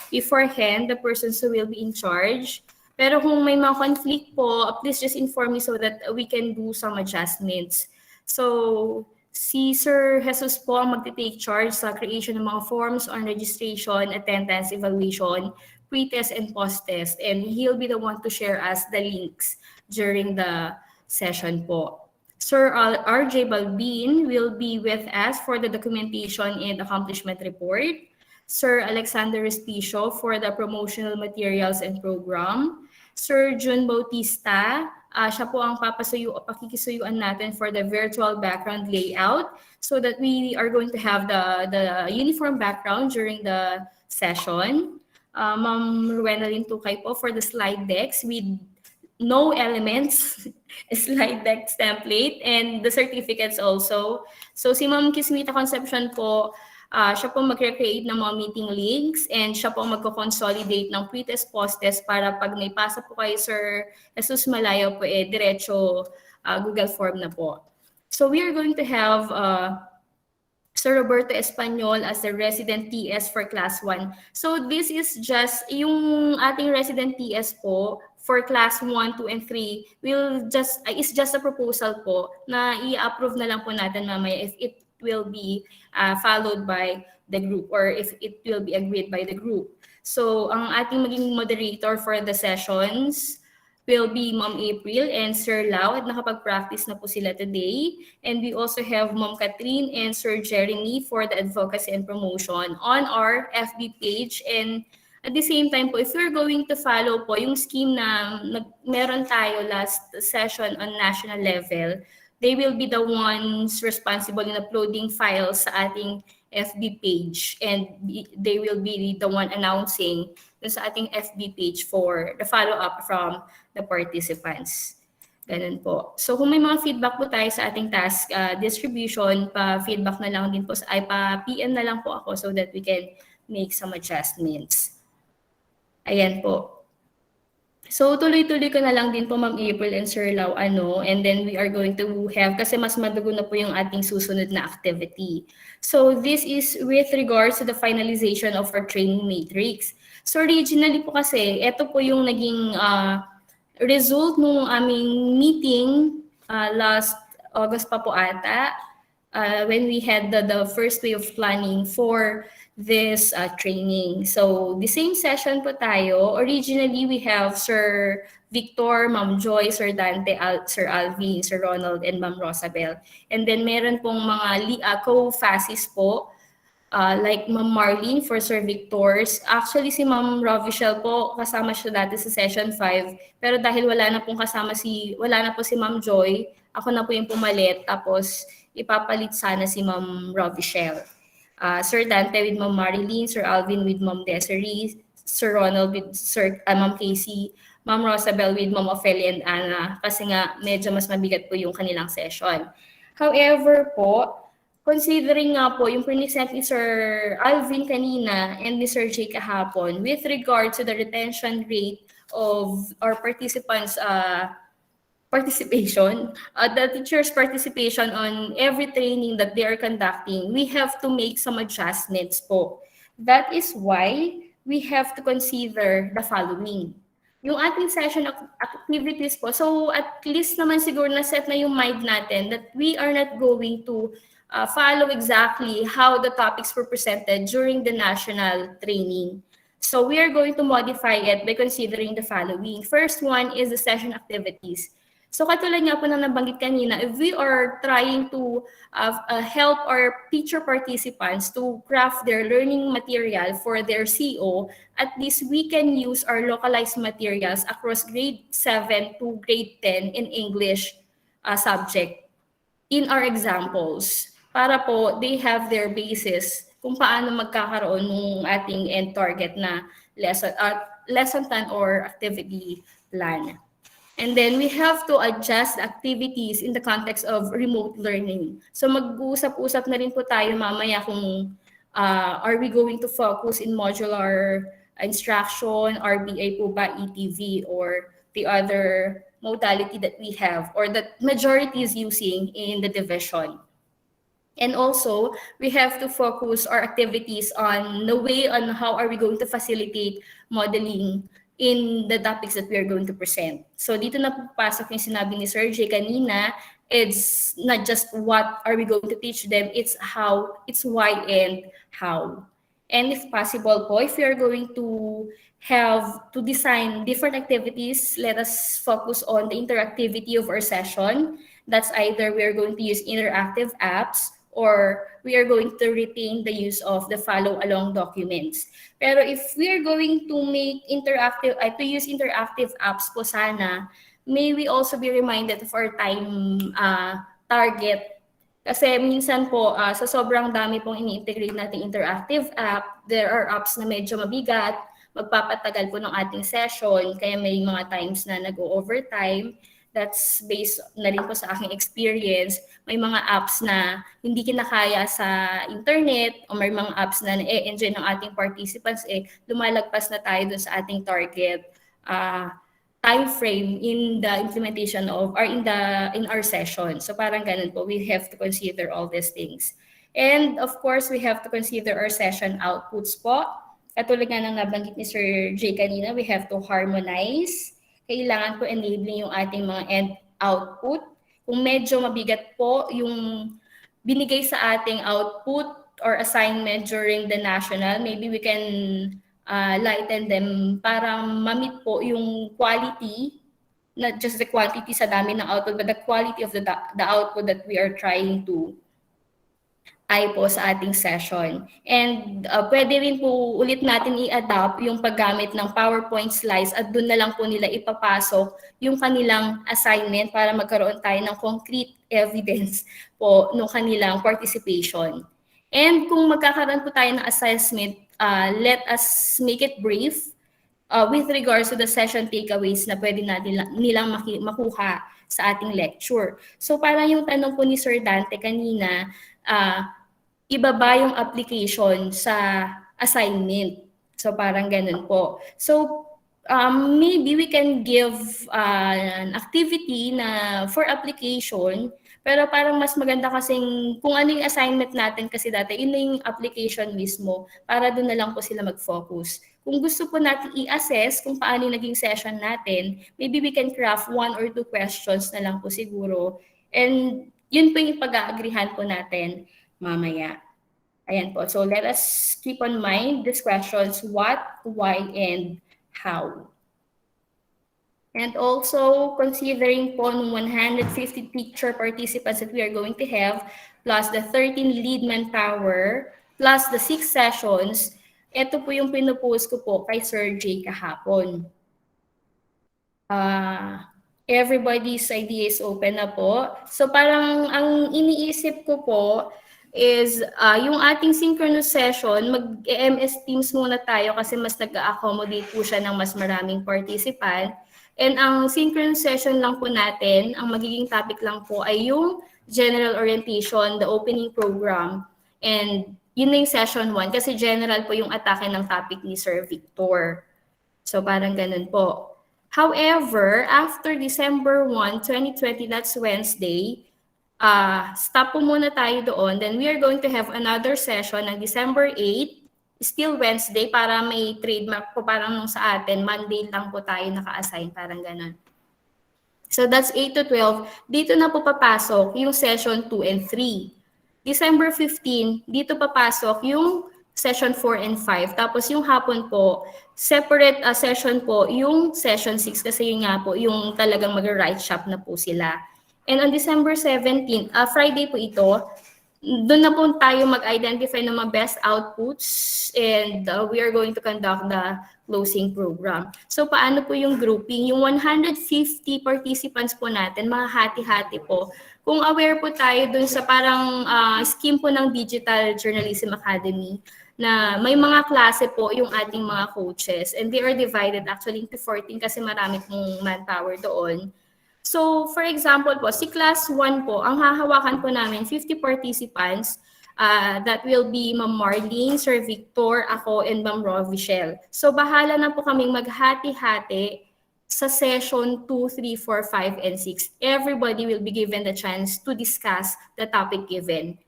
beforehand the persons who will be in charge. Pero kung may mga conflict po, please just inform me so that we can do some adjustments. So, si Sir Jesus po ang magte-take charge sa creation ng mga forms on registration, attendance, evaluation, pre-test, and post-test. And he'll be the one to share us the links during the session po. Sir RJ Balbin will be with us for the documentation and accomplishment report. Sir Alexander Respicio for the promotional materials and program. Sir Jun Bautista, siya po ang pakikisuyuan natin for the virtual background layout so that we are going to have the uniform background during the session. Ma'am Rowena Lintukay po for the slide decks with no elements, slide decks template, and the certificates also. So si Ma'am Kismita Concepcion po, siya po mag-create ng mga meeting links and siya po magko-consolidate ng pre-test, post-test para pag may pasa po kay Sir Jesus Malayo po, diretso Google Form na po. So we are going to have Sir Roberto Espanyol as the resident TS for Class 1. So this is just, yung ating resident TS po for Class 1, 2, and 3 is just a proposal po na i-approve na lang po natin mamaya if it will be followed by the group or if it will be agreed by the group. So ang ating maging moderator for the sessions will be Ma'am April and Sir Lau at nakapag-practice na po sila today. And we also have Ma'am Catherine and Sir Jeremy for the advocacy and promotion on our FB page. And at the same time po, if we're going to follow po yung scheme na meron tayo last session on national level, they will be the ones responsible in uploading files sa ating FB page and they will be the one announcing sa ating FB page for the follow-up from the participants. Ganun po. So kung may mga feedback po tayo sa ating task distribution, pa-feedback na lang din po, pa-PM na lang po ako so that we can make some adjustments. Ayan po. So, tuloy-tuloy ko na lang din po, Ma'am April and Sir Lau, and then we are going to have, kasi mas madugo na po yung ating susunod na activity. So, this is with regards to the finalization of our training matrix. So, originally po kasi, ito po yung naging result nung aming meeting last August pa po ata, when we had the first way of planning for this training. So, the same session po tayo. Originally, we have Sir Victor, Ma'am Joy, Sir Dante, Sir Alvin, Sir Ronald, and Ma'am Rosabel. And then, meron pong mga co-facis po, like Ma'am Marlene for Sir Victor's. Actually, si Ma'am Rovichelle po, kasama siya dati sa session 5. Pero dahil wala na po si Ma'am Joy, ako na po yung pumalit. Tapos, ipapalit sana si Ma'am Rovichelle. Sir Dante with Ma'am Marilyn, Sir Alvin with Ma'am Desiree, Sir Ronald with Ma'am Casey, Ma'am Rosabel with Ma'am Ophelia and Anna, kasi nga medyo mas mabigat po yung kanilang session. However po, considering nga po yung present ni Sir Alvin kanina and ni Sir Jay kahapon with regard to the retention rate of our participants' participation, the teacher's participation on every training that they are conducting, we have to make some adjustments po. That is why we have to consider the following. Yung ating session activities po, so at least naman siguro na set na yung mind natin that we are not going to follow exactly how the topics were presented during the national training. So we are going to modify it by considering the following. First one is the session activities. So katulad nga po na nabanggit kanina, if we are trying to help our teacher participants to craft their learning material for their CO, at least we can use our localized materials across grade 7 to grade 10 in English subject in our examples para po they have their basis kung paano magkakaroon ng ating end target na lesson plan or activity plan. And then we have to adjust the activities in the context of remote learning. So mag-uusap-usap na rin po tayo mamaya kung are we going to focus in modular instruction, RBA po ba, ETV, or the other modality that we have or that majority is using in the division. And also, we have to focus our activities on the way on how are we going to facilitate modeling in the topics that we are going to present. So dito na papasok yung sinabi ni Sir Jay kanina, it's not just what are we going to teach them, it's how, it's why and how. And if possible po, if we are going to have to design different activities, let us focus on the interactivity of our session. That's either we are going to use interactive apps or we are going to retain the use of the follow-along documents. Pero if we are going to make to use interactive apps po sana, may we also be reminded of our time target. Kasi minsan po, sa sobrang dami pong ini-integrate nating interactive app, there are apps na medyo mabigat, magpapatagal po ng ating session, kaya may mga times na nag-overtime. That's based na rin po sa aking experience. May mga apps na hindi kinakaya sa internet o may mga apps na na-enjoy ng ating participants, lumalagpas na tayo dun sa ating target time frame in the implementation of or in our session. So parang ganun po, we have to consider all these things. And of course, we have to consider our session outputs po. Katulad nga ng nabanggit ni Sir Jay kanina, we have to harmonize. Kailangan po enabling yung ating mga end output. Kung medyo mabigat po yung binigay sa ating output or assignment during the national, maybe we can lighten them para ma-meet po yung quality, not just the quantity sa dami ng output, but the quality of the output that we are trying to po sa ating session. And pwede rin po ulit natin i-adapt yung paggamit ng PowerPoint slides at doon na lang po nila ipapasok yung kanilang assignment para magkaroon tayo ng concrete evidence po ng kanilang participation. And kung magkakaroon po tayo ng assessment, let us make it brief with regards to the session takeaways na pwede nilang makuha sa ating lecture. So parang yung tanong po ni Sir Dante kanina, ibaba yung application sa assignment. So parang ganun po. So maybe we can give an activity na for application, pero parang mas maganda kasing kung ano yung assignment natin kasi dati, yun na yung application mismo para doon na lang po sila mag-focus. Kung gusto po natin i-assess kung paano yung naging session natin, maybe we can craft 1 or 2 questions na lang po siguro. And yun po yung pag-aagrihan po natin mamaya. Ayan po. So let us keep on mind these questions: what, why, and how. And also, considering po ng 150 teacher participants that we are going to have, plus the 13 lead manpower, plus the 6 sessions, ito po yung pinupost ko po kay Sir J kahapon. Everybody's idea is open na po. So parang ang iniisip ko po is yung ating synchronous session, mag-MS Teams muna tayo kasi mas nag-accommodate po siya ng mas maraming participant. And ang synchronous session lang po natin, ang magiging topic lang po ay yung general orientation, the opening program, and yun na yung session 1 kasi general po yung atake ng topic ni Sir Victor. So parang ganun po. However, after December 1, 2020, that's Wednesday, stop po muna tayo doon. Then we are going to have another session ng December 8, still Wednesday, para may trademark po parang nung sa atin, Monday lang po tayo naka-assign, parang ganun. So that's 8 to 12. Dito na po papasok yung session 2 and 3. December 15, dito papasok yung session 4 and 5. Tapos yung hapon po, separate session po yung session 6 kasi yun nga po yung talagang mag-write shop na po sila. And on December 17, Friday po ito, doon na po tayo mag-identify ng mga best outputs and we are going to conduct the closing program. So paano po yung grouping? Yung 150 participants po natin, mga hati-hati po. Kung aware po tayo doon sa parang scheme po ng Digital Journalism Academy, na may mga klase po yung ating mga coaches and they are divided actually into 14 kasi marami pong manpower doon. So, for example po, si class 1 po, ang hahawakan po namin 50 participants. That will be Ma'am Marlene, Sir Victor, ako, and Ma'am Rovichelle. So, bahala na po kaming maghati-hati sa session 2, 3, 4, 5, and 6. Everybody will be given the chance to discuss the topic given.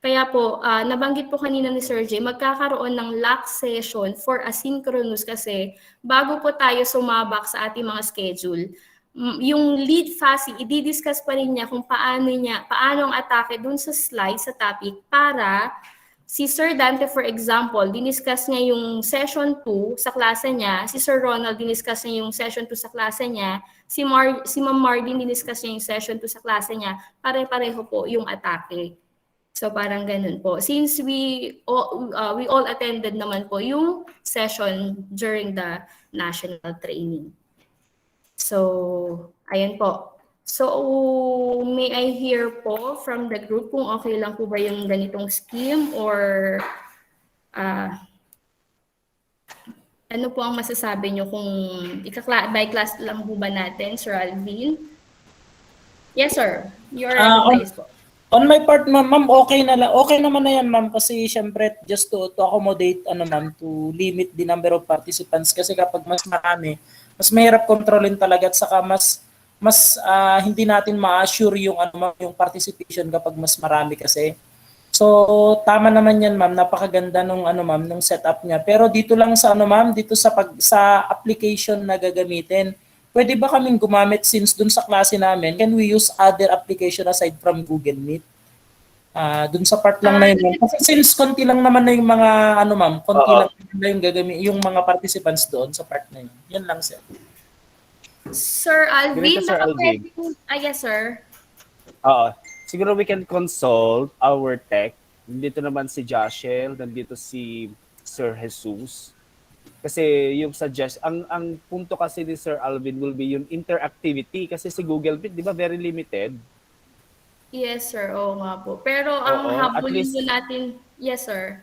Kaya po, nabanggit po kanina ni Sir J, magkakaroon ng lock session for asynchronous kasi bago po tayo sumabak sa ating mga schedule, yung lead FASI, i-discuss pa rin niya kung paano ang atake dun sa slide, sa topic, para si Sir Dante, for example, diniscuss niya yung session 2 sa klase niya, si Sir Ronald, diniscuss niya yung session 2 sa klase niya, si Ma'am Marlene, diniscuss niya yung session 2 sa klase niya, pare-pareho po yung atake. So parang ganun po. Since we all attended naman po yung session during the national training. So, ayan po. So, may I hear po from the group kung okay lang po ba yung ganitong scheme or ano po ang masasabi nyo kung by class lang po ba natin, Sir Alvin? Yes, sir. You're recognized po. On my part, ma'am, okay naman na yan, ma'am, kasi syempre just to accommodate, ma'am, to limit the number of participants kasi kapag mas marami, mas mahirap kontrolin talaga at saka mas hindi natin ma-assure yung yung participation kapag mas marami kasi. So tama naman yan, ma'am, napakaganda nung ma'am, nung setup niya. Pero dito lang sa ma'am, dito sa application na gagamitin, pwede ba kaming gumamit since dun sa klase namin, can we use other application aside from Google Meet? Dun sa part lang na yun. Kasi since konti lang naman na yung mga ma'am, konti lang na yung yung mga participants doon sa part na yun. Yan lang, sir. Sir Alvin, Sir Alvin. yes, sir. Siguro we can consult our tech. Nandito naman si Joshel, nandito si Sir Jesus. Kasi yung ang punto kasi ni Sir Alvin will be yung interactivity kasi si Google Meet, di ba, very limited. Yes, sir. Oo nga po. Pero ang habulin po natin, yes, sir.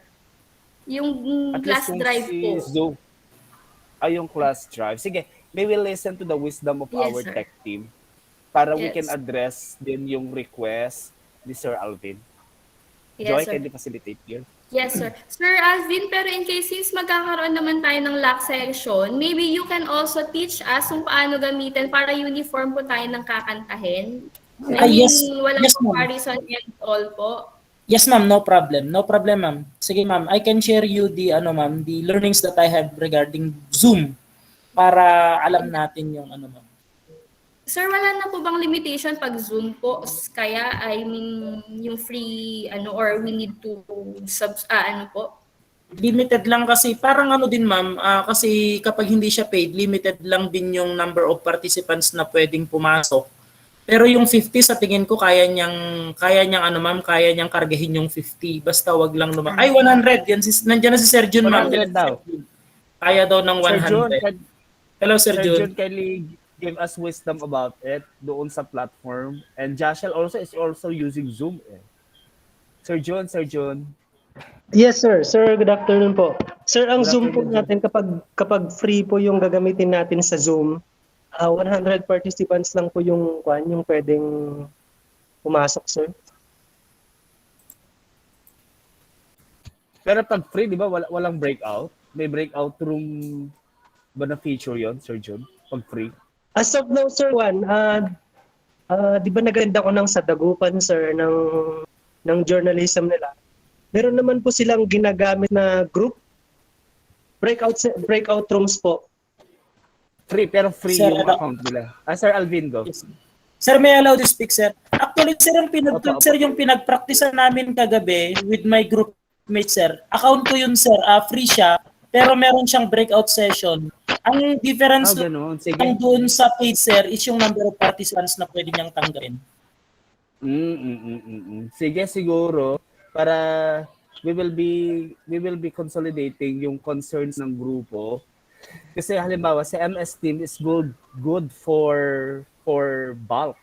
Yung class drive po. Zoom, yung class drive. Sige, may we listen to the wisdom of our sir. tech team para we can address din yung request ni Sir Alvin. Yes, Joy, sir. can you facilitate here? Yes, sir. Sir Alvin, pero in case since magkakaroon naman tayo ng lock section, maybe you can also teach us kung paano gamitin para uniform po tayo ng kakantahin. I Yes, mean, walang yes ma'am. comparison and all po. Yes ma'am, no problem. No problem ma'am. Sige ma'am, I can share you the ma'am, the learnings that I have regarding Zoom para alam natin yung ma'am. Sir, wala na po bang limitation pag Zoom po? Kaya, I mean, yung free, or we need to ano po? Limited lang kasi parang din ma'am, kasi kapag hindi siya paid, limited lang din yung number of participants na pwedeng pumasok. Pero yung 50 sa tingin ko kaya niyang ma'am, kaya niyang kargahin yung 50 basta wag lang ay 100 yan nandiyan na si Sir Jun ma'am. 100 daw. Kaya daw ng 100. Sir Jun, hello Sir Jun. Kindly give us wisdom about it doon sa platform. And Joshel is also using Zoom. Sir Jun. Yes, sir. Sir, good afternoon po. Sir, ang Good Zoom po afternoon, natin kapag free po yung gagamitin natin sa Zoom, 100 participants lang po yung pwedeng pumasok, sir. Pero pag free, di ba, walang breakout? May breakout room ba na feature yon, Sir Jun? Pag free? As of now, sir, di ba nag-renda ko ng sa dagupan, sir, ng journalism nila. Meron naman po silang ginagamit na group breakout rooms po. Free, pero free Sir, yung account nila. Sir Alvin, go. Yes. Sir, may allow to speak, sir. Actually, sir, yung pinag-practicean namin kagabi with my group mates, sir. Account ko yun, sir. Free siya, pero meron siyang breakout session. Ang difference lang doon sa paid, sir, is yung number of participants na pwede niyang tanggapin. Sige, siguro, para we will be consolidating yung concerns ng grupo. Kasi halimbawa, si MS Team is good for bulk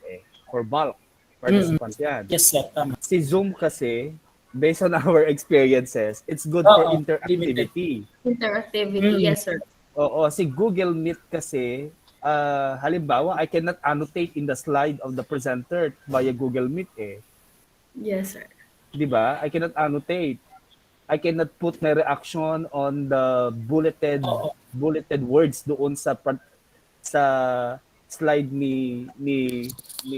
for bulk participants yan. Yes, sir. Si Zoom kasi, based on our experiences, it's good for interactivity. Yes, sir. Oo, si Google Meet kasi, halimbawa, I cannot annotate in the slide of the presenter via Google Meet Yes, sir. Di ba? I cannot annotate. I cannot put my reaction on the bulleted words doon sa slide ni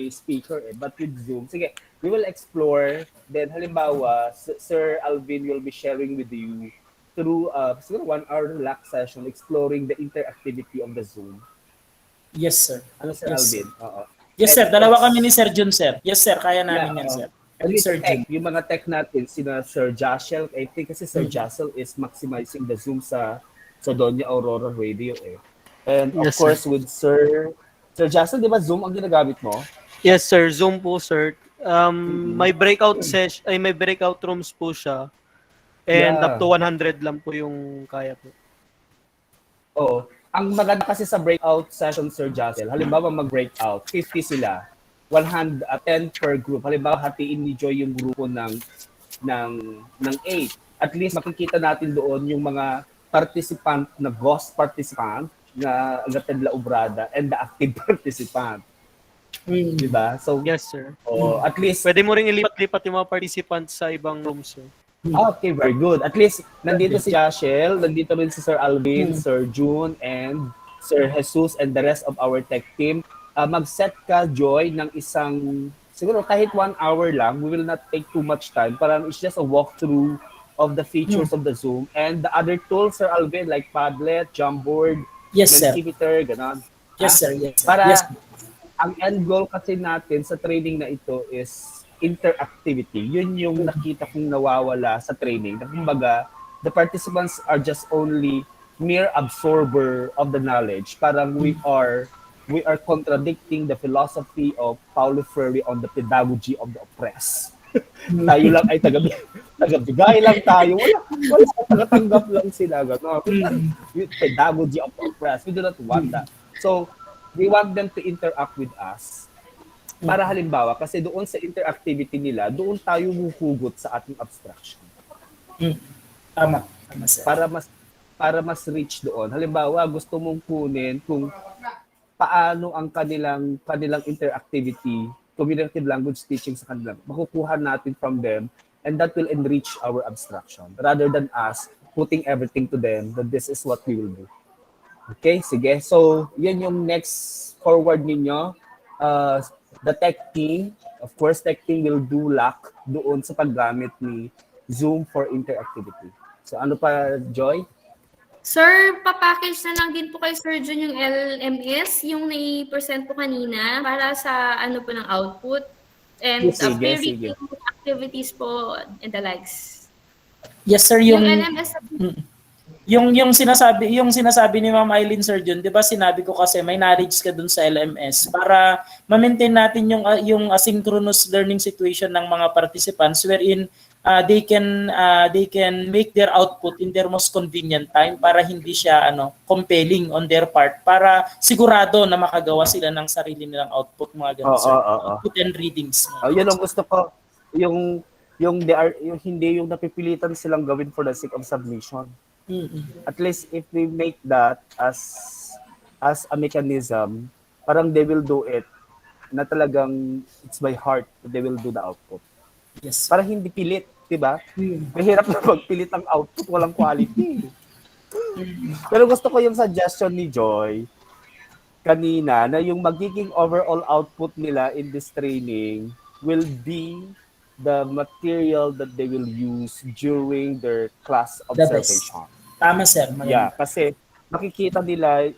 speaker But with Zoom, sige, we will explore. Then halimbawa, Sir Alvin will be sharing with you through siguro 1 hour relax session exploring the interactivity of the Zoom. Yes, sir. Ano, Sir Yes, Alvin? sir. Yes, sir. Dalawa kami ni Sir Jun, sir. Yes, sir. Kaya namin yan, sir. At least Sir Jun. yung mga tech natin, sina Sir Joshel, I think kasi Sir Joshel is maximizing the Zoom sa Doña Aurora Radio And of Yes, course, with Sir Joshel, di ba Zoom ang ginagamit mo? Yes, sir. Zoom po, sir. May breakout may breakout rooms po siya. And up to 100 lang po yung kaya po. Oo. Ang maganda kasi sa breakout session, Sir Joshel, halimbawa mag-breakout, 50 sila. 10 per group. Halimbawa, hatiin ni Joy yung grupo ng 8. At least makikita natin doon yung mga participant na ghost participant na agated la obrada and the active participant. Diba? So, yes, sir. At least pwede mo ring ilipat-lipat yung mga participants sa ibang rooms, sir. Okay, very good. At least nandito si Joshel, nandito rin si Sir Alvin, Sir June, and Sir Jesus and the rest of our tech team. Mag-set ka, Joy, ng isang, siguro kahit 1 hour lang, we will not take too much time. Parang it's just a walkthrough of the features of the Zoom. And the other tools, Sir Alvin, like Padlet, Jamboard, Mentimeter, gano'n. Yes, sir. Yes, sir. Para Yes. ang end goal kasi natin sa training na ito is interactivity. Yun yung nakita kong nawawala sa training. Kumbaga, the participants are just only mere absorber of the knowledge. Parang we are contradicting the philosophy of Paulo Freire on the pedagogy of the oppressed. Tayo lang ay tagabigay lang tayo. Wala tagatanggap lang sila. Pedagogy of the oppressed. We do not want that. So, we want them to interact with us. Para halimbawa, kasi doon sa interactivity nila, doon tayo huhugot sa ating abstraction. Tama, sir. Para mas rich doon. Halimbawa, gusto mong kunin kung paano ang kanilang interactivity, communicative language teaching sa kanila. Makukuha natin from them And that will enrich our abstraction rather than us putting everything to them that this is what we will do. Okay, sige. So, yun yung next forward ninyo. The tech team, of course, tech team will do lock doon sa paggamit ni Zoom for interactivity. So, ano pa, Joy? Sir, papackage na lang din po kay Sir Jun yung LMS, yung nai-present po kanina para sa ano po ng output and Sige, pre-reading sige. activities po and the likes. Yes sir, Yung LMS yung sinasabi ni Ma'am Eileen Sir Jun, 'di ba sinabi ko kasi may knowledge ka dun sa LMS para ma-maintain natin yung asynchronous learning situation ng mga participants wherein they can make their output in their most convenient time para hindi siya compelling on their part para sigurado na makagawa sila ng sarili nilang output mga ganun sir. Output and readings. Yun ang gusto ko. Yung hindi yung napipilitan silang gawin for the sake of submission. At least if we make that as a mechanism, parang they will do it na talagang it's by heart they will do the output. Yes. Para hindi pilit, 'di ba? Mahirap na magpilit ang output, walang quality. Pero gusto ko yung suggestion ni Joy kanina na yung magiging overall output nila in this training will be the material that they will use during their class observation. Tama sir. Maganda. Yeah, kasi makikita nila,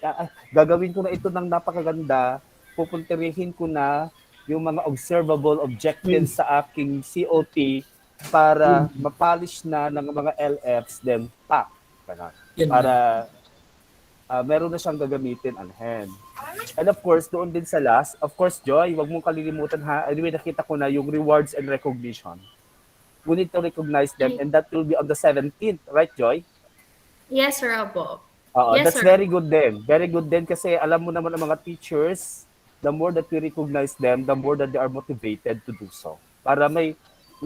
gagawin ko na ito ng napakaganda, pupuntirihin ko na yung mga observable objectives sa aking COT para mapolish na ng mga LFs, then pack. Para meron na siyang gagamitin on hand. And of course, doon din sa last, of course, Joy, wag mong kalilimutan ha. Anyway, nakita ko na yung rewards and recognition. We need to recognize them and that will be on the 17th, right, Joy? Yes, sir, opo. Yes, That's sir. very good din. Very good din kasi alam mo naman ang mga teachers, the more that we recognize them, the more that they are motivated to do so. Para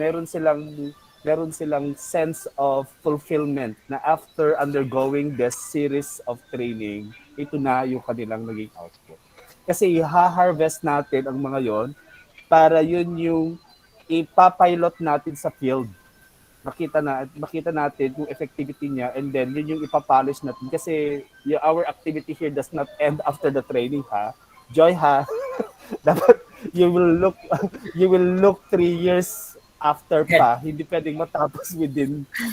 meron silang sense of fulfillment na after undergoing this series of training, ito na yung kanilang naging output. Kasi i-harvest natin ang mga yon para yun yung ipapilot natin sa field. Makita natin yung effectivity niya and then yun yung ipapolish natin kasi our activity here does not end after the training ha. Joy ha. Dapat you will look 3 years after pa. Hindi pwedeng matapos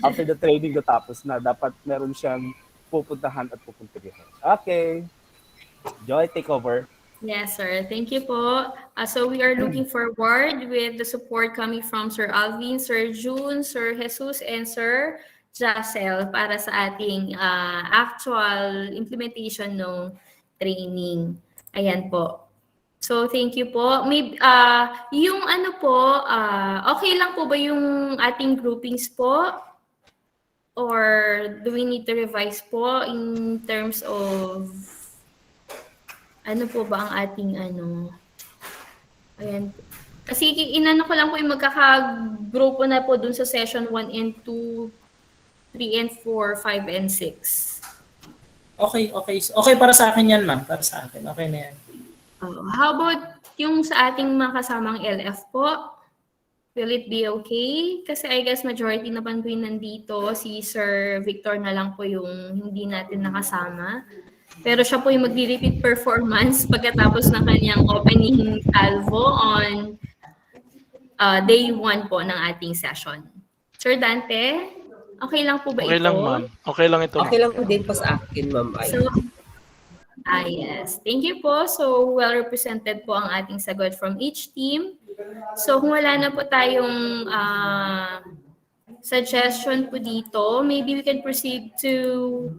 after the training natapos na. Dapat meron siyang pupuntahan at pupuntahan. Okay. Joy, take over. Yes, sir. Thank you po. So we are looking forward with the support coming from Sir Alvin, Sir June, Sir Jesus, and Sir Jacel para sa ating actual implementation ng training. Ayan po. So thank you po. Yung ano po, okay lang po ba yung ating groupings po? Or do we need to revise po in terms of ano po ba ang ating ayan. Kasi inano ko lang po yung magkaka-grupo na po dun sa session 1 and 2, 3 and 4, 5 and 6. Okay. Okay para sa akin yan, ma'am. Para sa akin. Okay na yan. How about yung sa ating mga kasamang LF po? Will it be okay? Kasi I guess majority naman po yung nandito. Si Sir Victor na lang po yung hindi natin nakasama. Pero siya po yung magre-repeat performance pagkatapos ng kanyang opening salvo on day 1 po ng ating session. Sir Dante, okay lang po ba ito? Okay lang, ma'am. Okay lang ito, ma'am. Okay lang din po sa akin, ma'am. Yes. Thank you po. So, well represented po ang ating sagot from each team. So, kung wala na po tayong suggestion po dito, maybe we can proceed to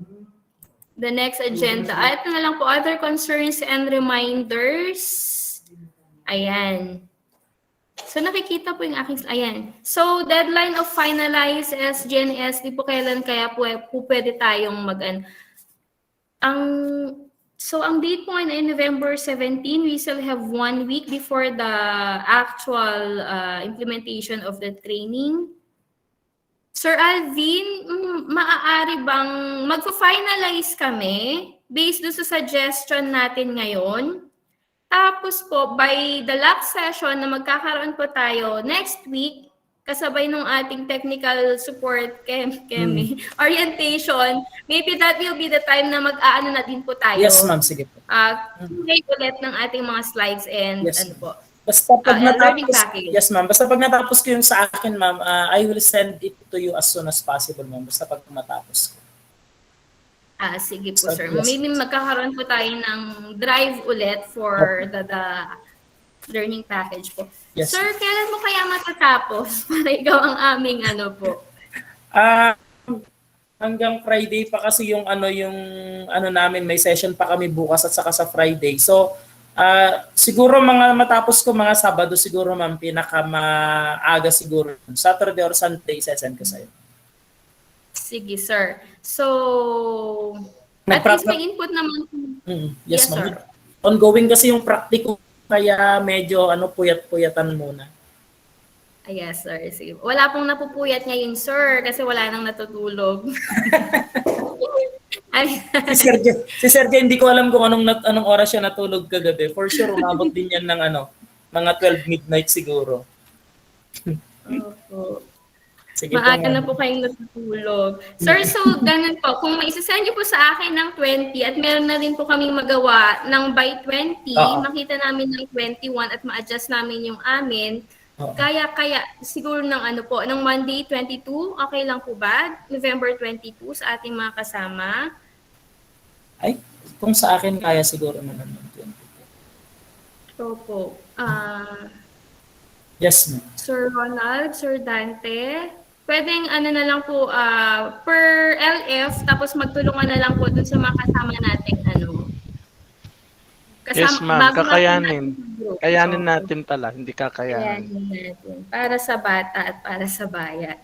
the next agenda. Ito na lang po, other concerns and reminders. Ayan. So, nakikita po yung aking, ayan. So, deadline of finalize as GNS, di po kailan kaya po pwede tayong So, ang date po ay November 17. We still have 1 week before the actual implementation of the training. Sir Alvin, maaari bang magpa-finalize kami based doon sa suggestion natin ngayon? Tapos po, by the last session na magkakaroon po tayo next week, kasabay nung ating technical support, Kemi, orientation, maybe that will be the time na mag-aano na din po tayo. Yes, ma'am. Sige po. Create ulit ng ating mga slides and Yes, ano po. Basta pag Learning natapos, package. yes ma'am, basta pag natapos ko yung sa akin ma'am, I will send it to you as soon as possible ma'am, basta pag matapos ko. Sige po, So, sir. yes. Maybe magkakaroon po tayo ng drive ulit for the learning package po. Yes. Sir, kailan mo kaya matatapos para ikaw ang aming ano po? Hanggang Friday pa kasi yung ano namin, may session pa kami bukas at saka sa Friday. So, siguro mga matapos ko mga Sabado siguro ma'am, pinakamaaga siguro. Saturday or Sunday, sesend ko sa'yo. Sige, sir. So, at least may input naman. Yes, ma'am. sir. Ongoing kasi yung practical, kaya medyo puyat-puyatan muna. Yes, sir. Sige. Wala pong napupuyat ngayon, sir, kasi wala nang natutulog. Si Sergio, hindi ko alam kung anong oras siya natulog kagabi. For sure, umabot din yan ng mga 12 midnight siguro. Opo. Sige Maaga po, na po kayong natutulog. Sir, so ganun po, kung maisasend niyo po sa akin ng 20 at meron na rin po kaming magawa ng by 20, makita namin ng 21 at ma-adjust namin yung amin, kaya siguro ng Monday 22, okay lang po ba? November 22 sa ating mga kasama? Ay, kung sa akin kaya siguro naman ng 20. Opo. Yes, ma'am. Sir Ronald, Sir Dante, pwedeng na lang po per LF tapos magtulungan na lang po dun sa mga kasama nating Yes, ma'am. Kakayanin. Kayanin natin pala, hindi kakayanin. Kayanin natin. Para sa bata at para sa bayan.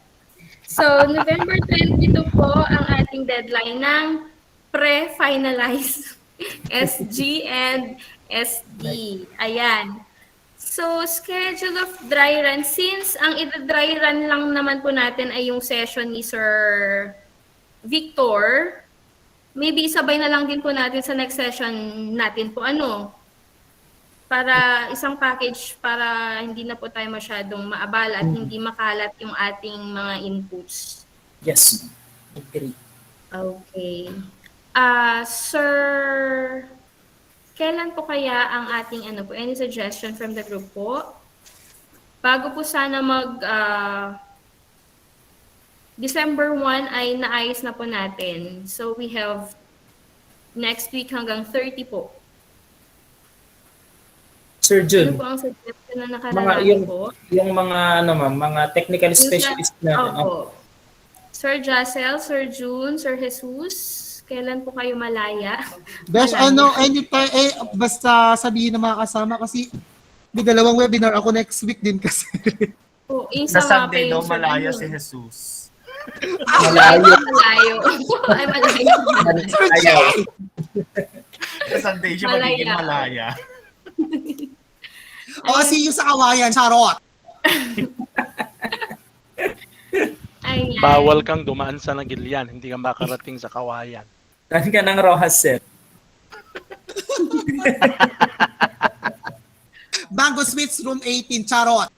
So, November 22 po ang ating deadline ng pre-finalize SG and SD. Ayan. So, schedule of dry run. Since ang i-dry run lang naman po natin ay yung session ni Sir Victor, maybe sabay na lang din po natin sa next session natin po para isang package para hindi na po tayo masyadong maabala at hindi makalat yung ating mga inputs. Yes, agree. Okay. Sir, kailan po kaya ang ating any suggestion from the group po? Bago po sana December 1 ay naayos na po natin. So we have next week hanggang 30 po. Sir Jun. Ano po ang suggestion na nakararami po? Yung mga mga technical specialist natin. Opo. Sir Jacel, Sir June, Sir Jesus, kailan po kayo malaya? Besh, anytime, basta sabihin ng mga kasama kasi may dalawang webinar ako next week din kasi. Sa Sunday daw malaya si Jesus. Malayo. Ay, malayo. Sa Sunday siya magiging malaya. See you sa Kawayan, charot! Ayan. Bawal kang dumaan sa Nagilian, hindi ka makarating sa Kawayan. Dahil ka ng Rojas set. Bango Suites, room 18, charot!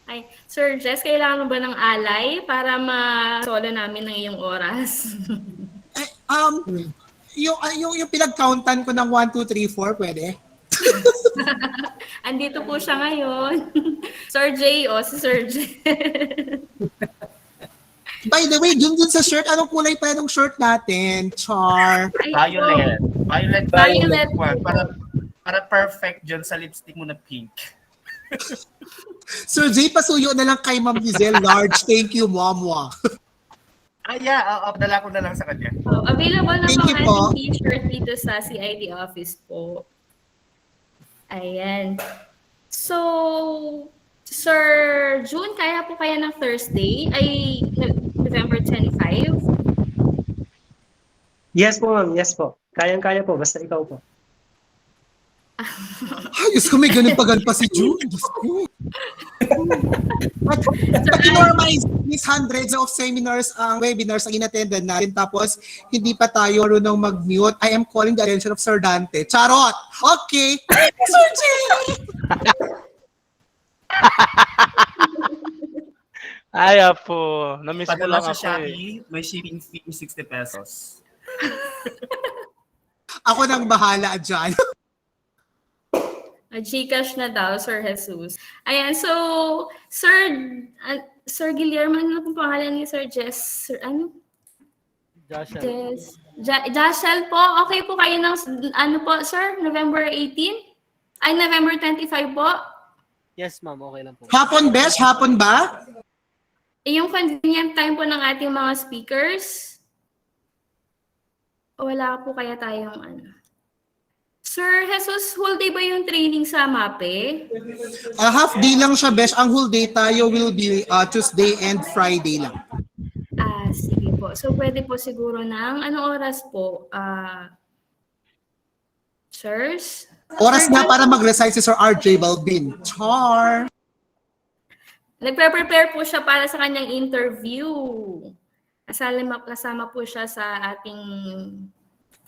Ay, Sir Jess, kailangan ba ng alay para ma-solo namin ng iyong oras? Yung pinag-countan ko ng 1, 2, 3, 4, pwede? Andito po siya ngayon. Sir J, si Sir J. By the way, dun sa shirt, anong kulay pa ng shirt natin? Char. Violet. Violet. Para perfect dyan sa lipstick mo na pink. Sir J, pasuyo na lang kay Ma'am Giselle. Large. Thank you, Momwa. Dala ko na lang sa kanya. Available na Thank you po ang t-shirt dito sa CID office po. Ayan. So, Sir June, kaya po kaya ng Thursday ay November 25? Yes po, ma'am. Yes po. Kayang-kaya po. Basta ikaw po. Diyos ko, may ganun pa si June. Diyos ko. But normalize these hundreds of seminars, webinars ang in-attendan natin tapos hindi pa tayo marunong mag-mute. I am calling the attention of Sir Dante. Charot! Okay! Sir J! Ay, apo. Na-miss mo Padala lang sa ako eh. Shopee, may shipping fee 60 pesos. Ako nang bahala dyan. Gcash na daw, Sir Jesus. Ayan, so, Sir Guillermo, ano pong pangalan ni Sir Jess? Sir, ano? Joshua. Jashel po, okay po kayo ng, ano po, Sir? November 18? Ay, November 25 po? Yes, ma'am. Okay lang po. Hapon, Besh? Hapon ba? Yung convenient time po ng ating mga speakers? O wala po kaya tayong ano? Sir Jesus, whole day ba yung training sa MAPE? Half day lang siya, Besh. Ang whole day tayo will be Tuesday and Friday lang. Sige po. So, pwede po siguro ng anong oras po? Sirs? Oras Sir na Jun? para mag-resign si Sir RJ Balbin. Char! Nagpe-prepare po siya para sa kanyang interview. Kasama po siya sa ating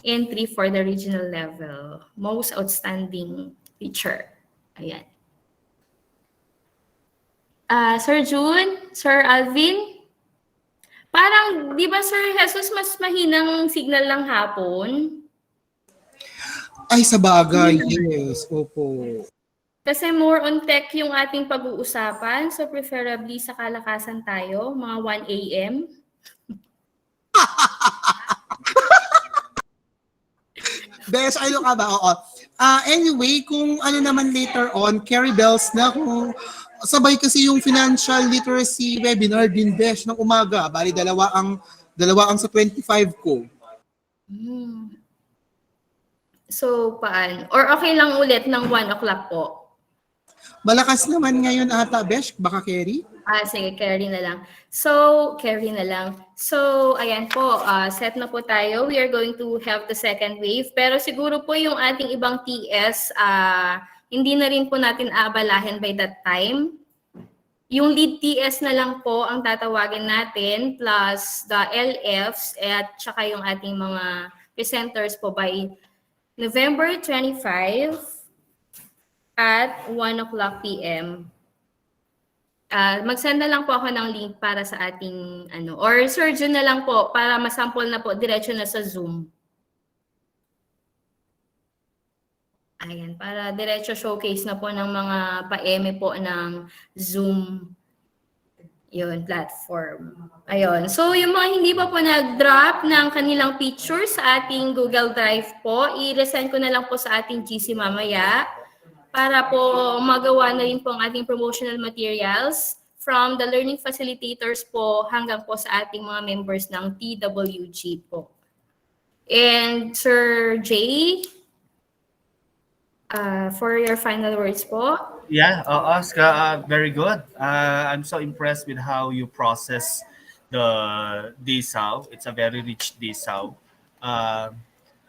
entry for the regional level. Most outstanding teacher. Ayan. Sir June? Sir Alvin? Parang, di ba Sir Jesus, mas mahinang signal lang hapon? Ay, sa bagay. Yes. Opo. Kasi more on tech yung ating pag-uusapan. So preferably sa kalakasan tayo, mga 1 a.m. Besh, ano ka ba? Oo. Anyway, kung ano naman later on, Carrie Bells na kung sabay kasi yung financial literacy webinar din, Besh, ng umaga. Bali, dalawa ang sa 25 ko. So, paano? Or okay lang ulit ng 1 o'clock po? Malakas naman ngayon ata, Besh. Baka Carrie? Sige, carry na lang. So, ayan po, set na po tayo. We are going to have the second wave. Pero siguro po yung ating ibang TS, hindi na rin po natin aabalahin by that time. Yung lead TS na lang po ang tatawagin natin plus the LFs at saka yung ating mga presenters po by November 25 at 1 o'clock p.m. Mag-send na lang po ako ng link para sa ating or Sir Jun na lang po para masample na po diretso na sa Zoom. Ayan, para diretso showcase na po ng mga pa-eme po ng Zoom platform. Ayun. So, yung mga hindi pa po nag-drop ng kanilang picture sa ating Google Drive po, i-resend ko na lang po sa ating GC mamaya para po magawa na rin po ang ating promotional materials from the learning facilitators po hanggang po sa ating mga members ng TWG po. And Sir Jay, for your final words po. Yeah, Oscar, very good. I'm so impressed with how you process the Dsow. It's a very rich Dsow.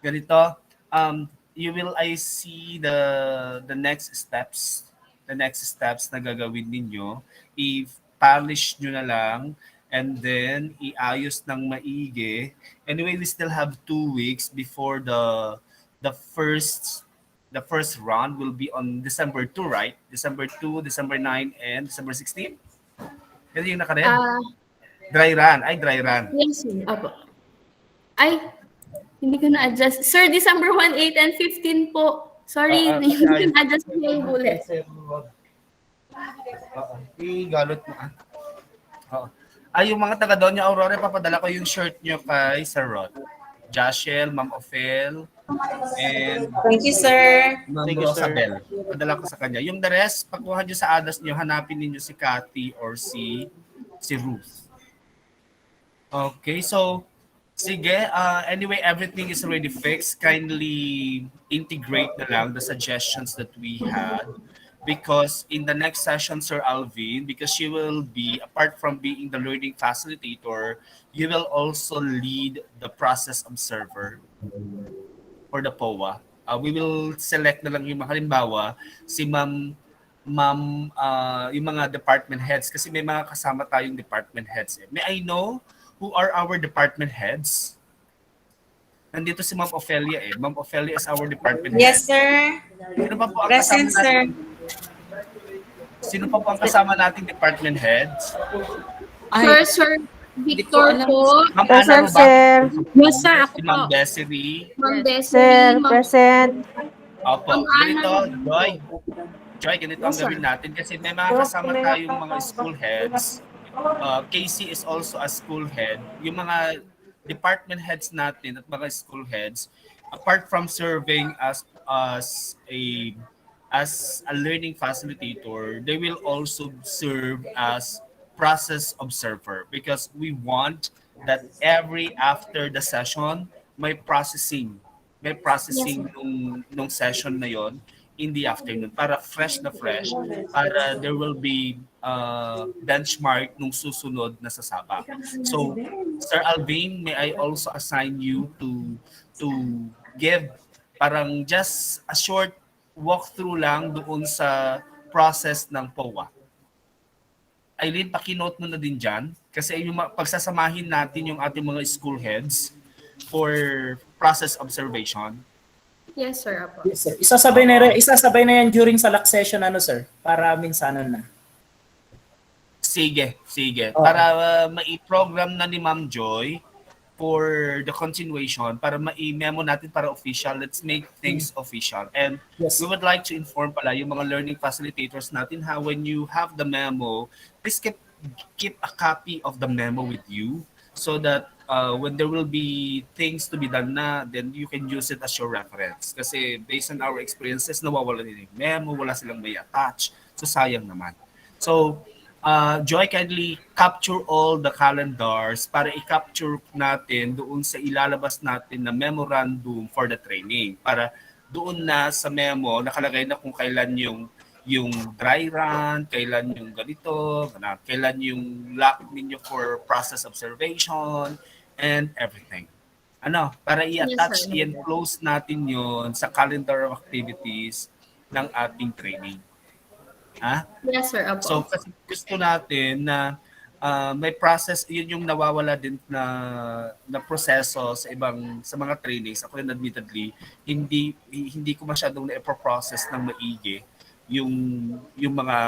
Ganito, I see the next steps. The next steps na gagawin ninyo, i-polish nyo na lang and then iayos ng maigi. Anyway, we still have 2 weeks before the first round will be on December 2, right? December 2, December 9, and December 16? Yan yung naka-red? Dry run. Dry run. Yes, sir. Apo. Hindi ko na-adjust. Sir, December 1, 8, and 15 po. Sorry, hindi ko na-adjust yung bullet. Galot mo. Yung mga taga Doña Aurora, papadala ko yung shirt nyo kay Sir Rod. Joshel, Ma'am Ophel, and Thank you, sir. Ma'am Thank you, sir. Rosabel. Padala ko sa kanya. Yung the rest, pagkuha nyo sa address nyo, hanapin ninyo si Cathy or si Ruth. Okay, so sige, anyway, everything is already fixed. Kindly integrate na lang the suggestions that we had because in the next session, Sir Alvin, because you will be, apart from being the learning facilitator, you will also lead the process observer for the POA. We will select na lang yung mga halimbawa, si Ma'am, yung mga department heads, kasi may mga kasama tayong department heads. May I know who are our department heads? Nandito si Ma'am Ophelia eh. Ma'am Ophelia is our department head. Yes, sir. Sino pa po ang Present, kasama sir. natin? Sino pa po ang kasama nating department heads? Sir Victor po. Ma'am Ana Present, Rubac, sir. Yes, sir. Ako si po. Ma'am Desiree. Ma'am Sir, Desiree, Ma'am present. Ma'am Opo, Ana. ganito, Joy, ganito ang Yes, sir. gawin natin kasi may mga kasama tayong mga school heads. Casey is also a school head. Yung mga department heads natin at mga school heads, apart from serving as a learning facilitator, they will also serve as process observer because we want that every after the session may processing nung session na yon in the afternoon para fresh na fresh, para there will be benchmark nung susunod na sasabak. So, Sir Alvin, may I also assign you to give parang just a short walkthrough lang doon sa process ng POA. Eileen, pakinote mo na din dyan kasi yung pagsasamahin natin yung ating mga school heads for process observation. Yes, sir. Apo. Yes, sir. Isasabay na yan during sa lock session, sir, para minsanan na. Sige. Okay. Para mai-program na ni Ma'am Joy for the continuation, para mai-memo natin para official. Let's make things official. And Yes. we would like to inform pala yung mga learning facilitators natin how when you have the memo, please keep a copy of the memo with you so that when there will be things to be done na, then you can use it as your reference. Kasi based on our experiences, nawawala din yung memo, wala silang may attach. So sayang naman. So, Joy, kindly capture all the calendars para i-capture natin doon sa ilalabas natin na memorandum for the training. Para doon na sa memo, nakalagay na kung kailan yung dry run, kailan yung ganito, kailan yung lock ninyo for process observation, and everything. Para i-attach, Yes, sir. i-enclose natin yon sa calendar of activities ng ating training. Ha? Yes, sir. Apo. So, kasi gusto natin na may process, yun yung nawawala din na proseso sa mga trainings. Ako rin admittedly, hindi ko masyadong na-process ng maigi yung mga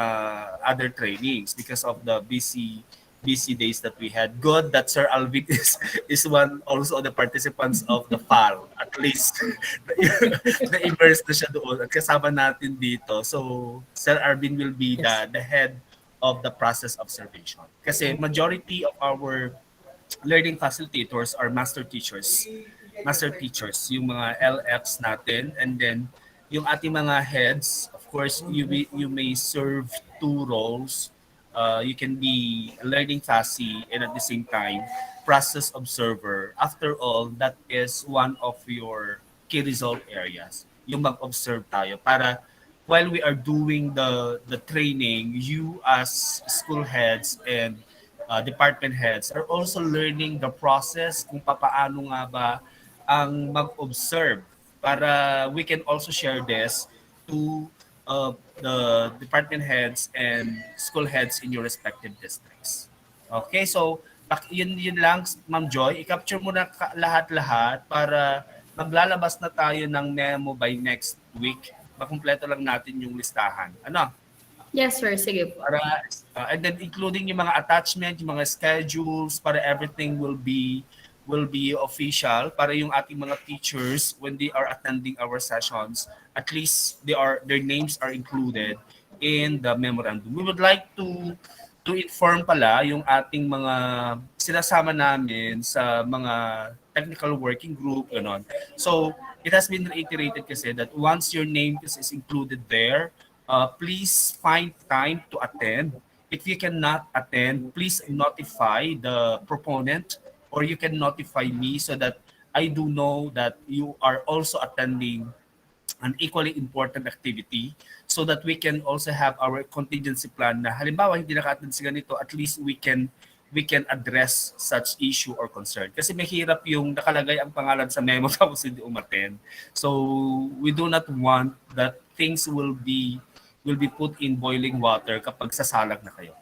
other trainings because of the busy days that we had. Good that Sir Alvin is one also of the participants of the FAL. At least na-immerse na siya doon at kasama natin dito. So Sir Alvin will be the head of the process observation. Kasi majority of our learning facilitators are master teachers, yung mga LFs natin, and then yung ating mga heads, of course, you may serve two roles. You can be a learning faci and at the same time process observer. After all, that is one of your key result areas. Yung mag-observe tayo para while we are doing the training, you as school heads and department heads are also learning the process kung paano nga ba ang mag-observe para we can also share this to the department heads and school heads in your respective districts. Okay, so yun lang, Ma'am Joy, i-capture mo na lahat-lahat para maglalabas na tayo ng memo by next week. Makumpleto lang natin yung listahan. Yes, sir. Sige po. Para, and then including yung mga attachment, yung mga schedules, para everything will be official para yung ating mga teachers when they are attending our sessions, at least their names are included in the memorandum. We would like to inform pala yung ating mga sinasama namin sa mga technical working group, ganon. So, it has been reiterated kasi that once your name is included there, please find time to attend. If you cannot attend, please notify the proponent or you can notify me so that I do know that you are also attending an equally important activity so that we can also have our contingency plan na halimbawa hindi naka-attend si ganito, at least we can address such issue or concern. Kasi mahirap yung nakalagay ang pangalan sa memo tapos hindi umattend. So we do not want that things will be put in boiling water kapag sasalag na kayo.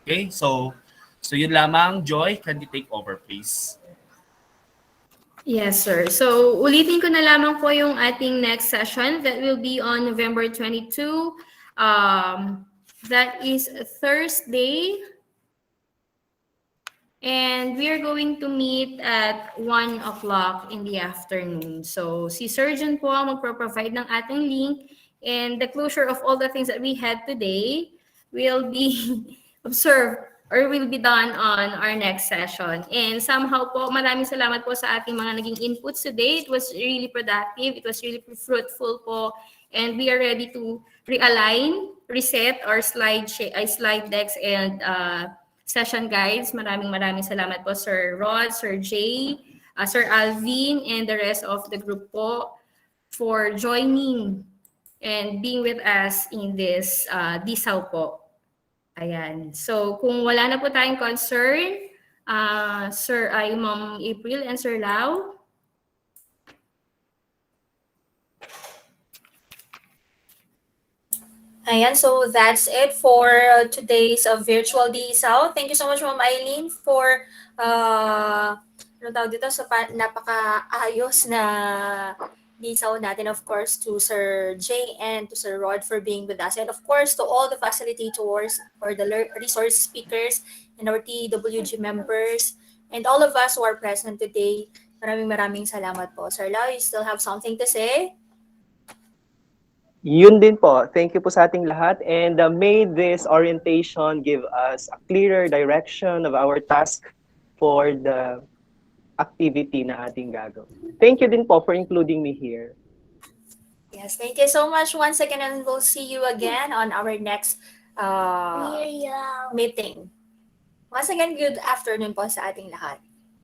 Okay? So yun lamang. Joy, can you take over please? Yes, sir. So, ulitin ko na lamang po yung ating next session that will be on November 22. That is Thursday. And we are going to meet at 1 o'clock in the afternoon. So si Surgeon po ang magpro-provide ng ating link, and the closure of all the things that we had today will be observed or will be done on our next session. And somehow po, maraming salamat po sa ating mga naging inputs today. It was really productive. It was really fruitful po. And we are ready to realign, reset our slide decks and session guides. Maraming salamat po Sir Rod, Sir Jay, Sir Alvin, and the rest of the group po for joining and being with us in this Dsow po. Ayan. So kung wala na po tayong concern, Ma'am April and Sir Lau. Ayan, so that's it for today's virtual Dsow. Thank you so much, Ma'am Eileen, for ano tawag dito, sa napaka-ayos na Dsow natin. Of course, to Sir Jay and to Sir Rod for being with us. And of course, to all the facilitators or the resource speakers and our TWG members and all of us who are present today. Maraming salamat po. Sir Lau, you still have something to say? Yun din po. Thank you po sa ating lahat. And may this orientation give us a clearer direction of our task for the activity na ating gagawin. Thank you din po for including me here. Yes, thank you so much once again, and we'll see you again on our next meeting. Once again, good afternoon po sa ating lahat.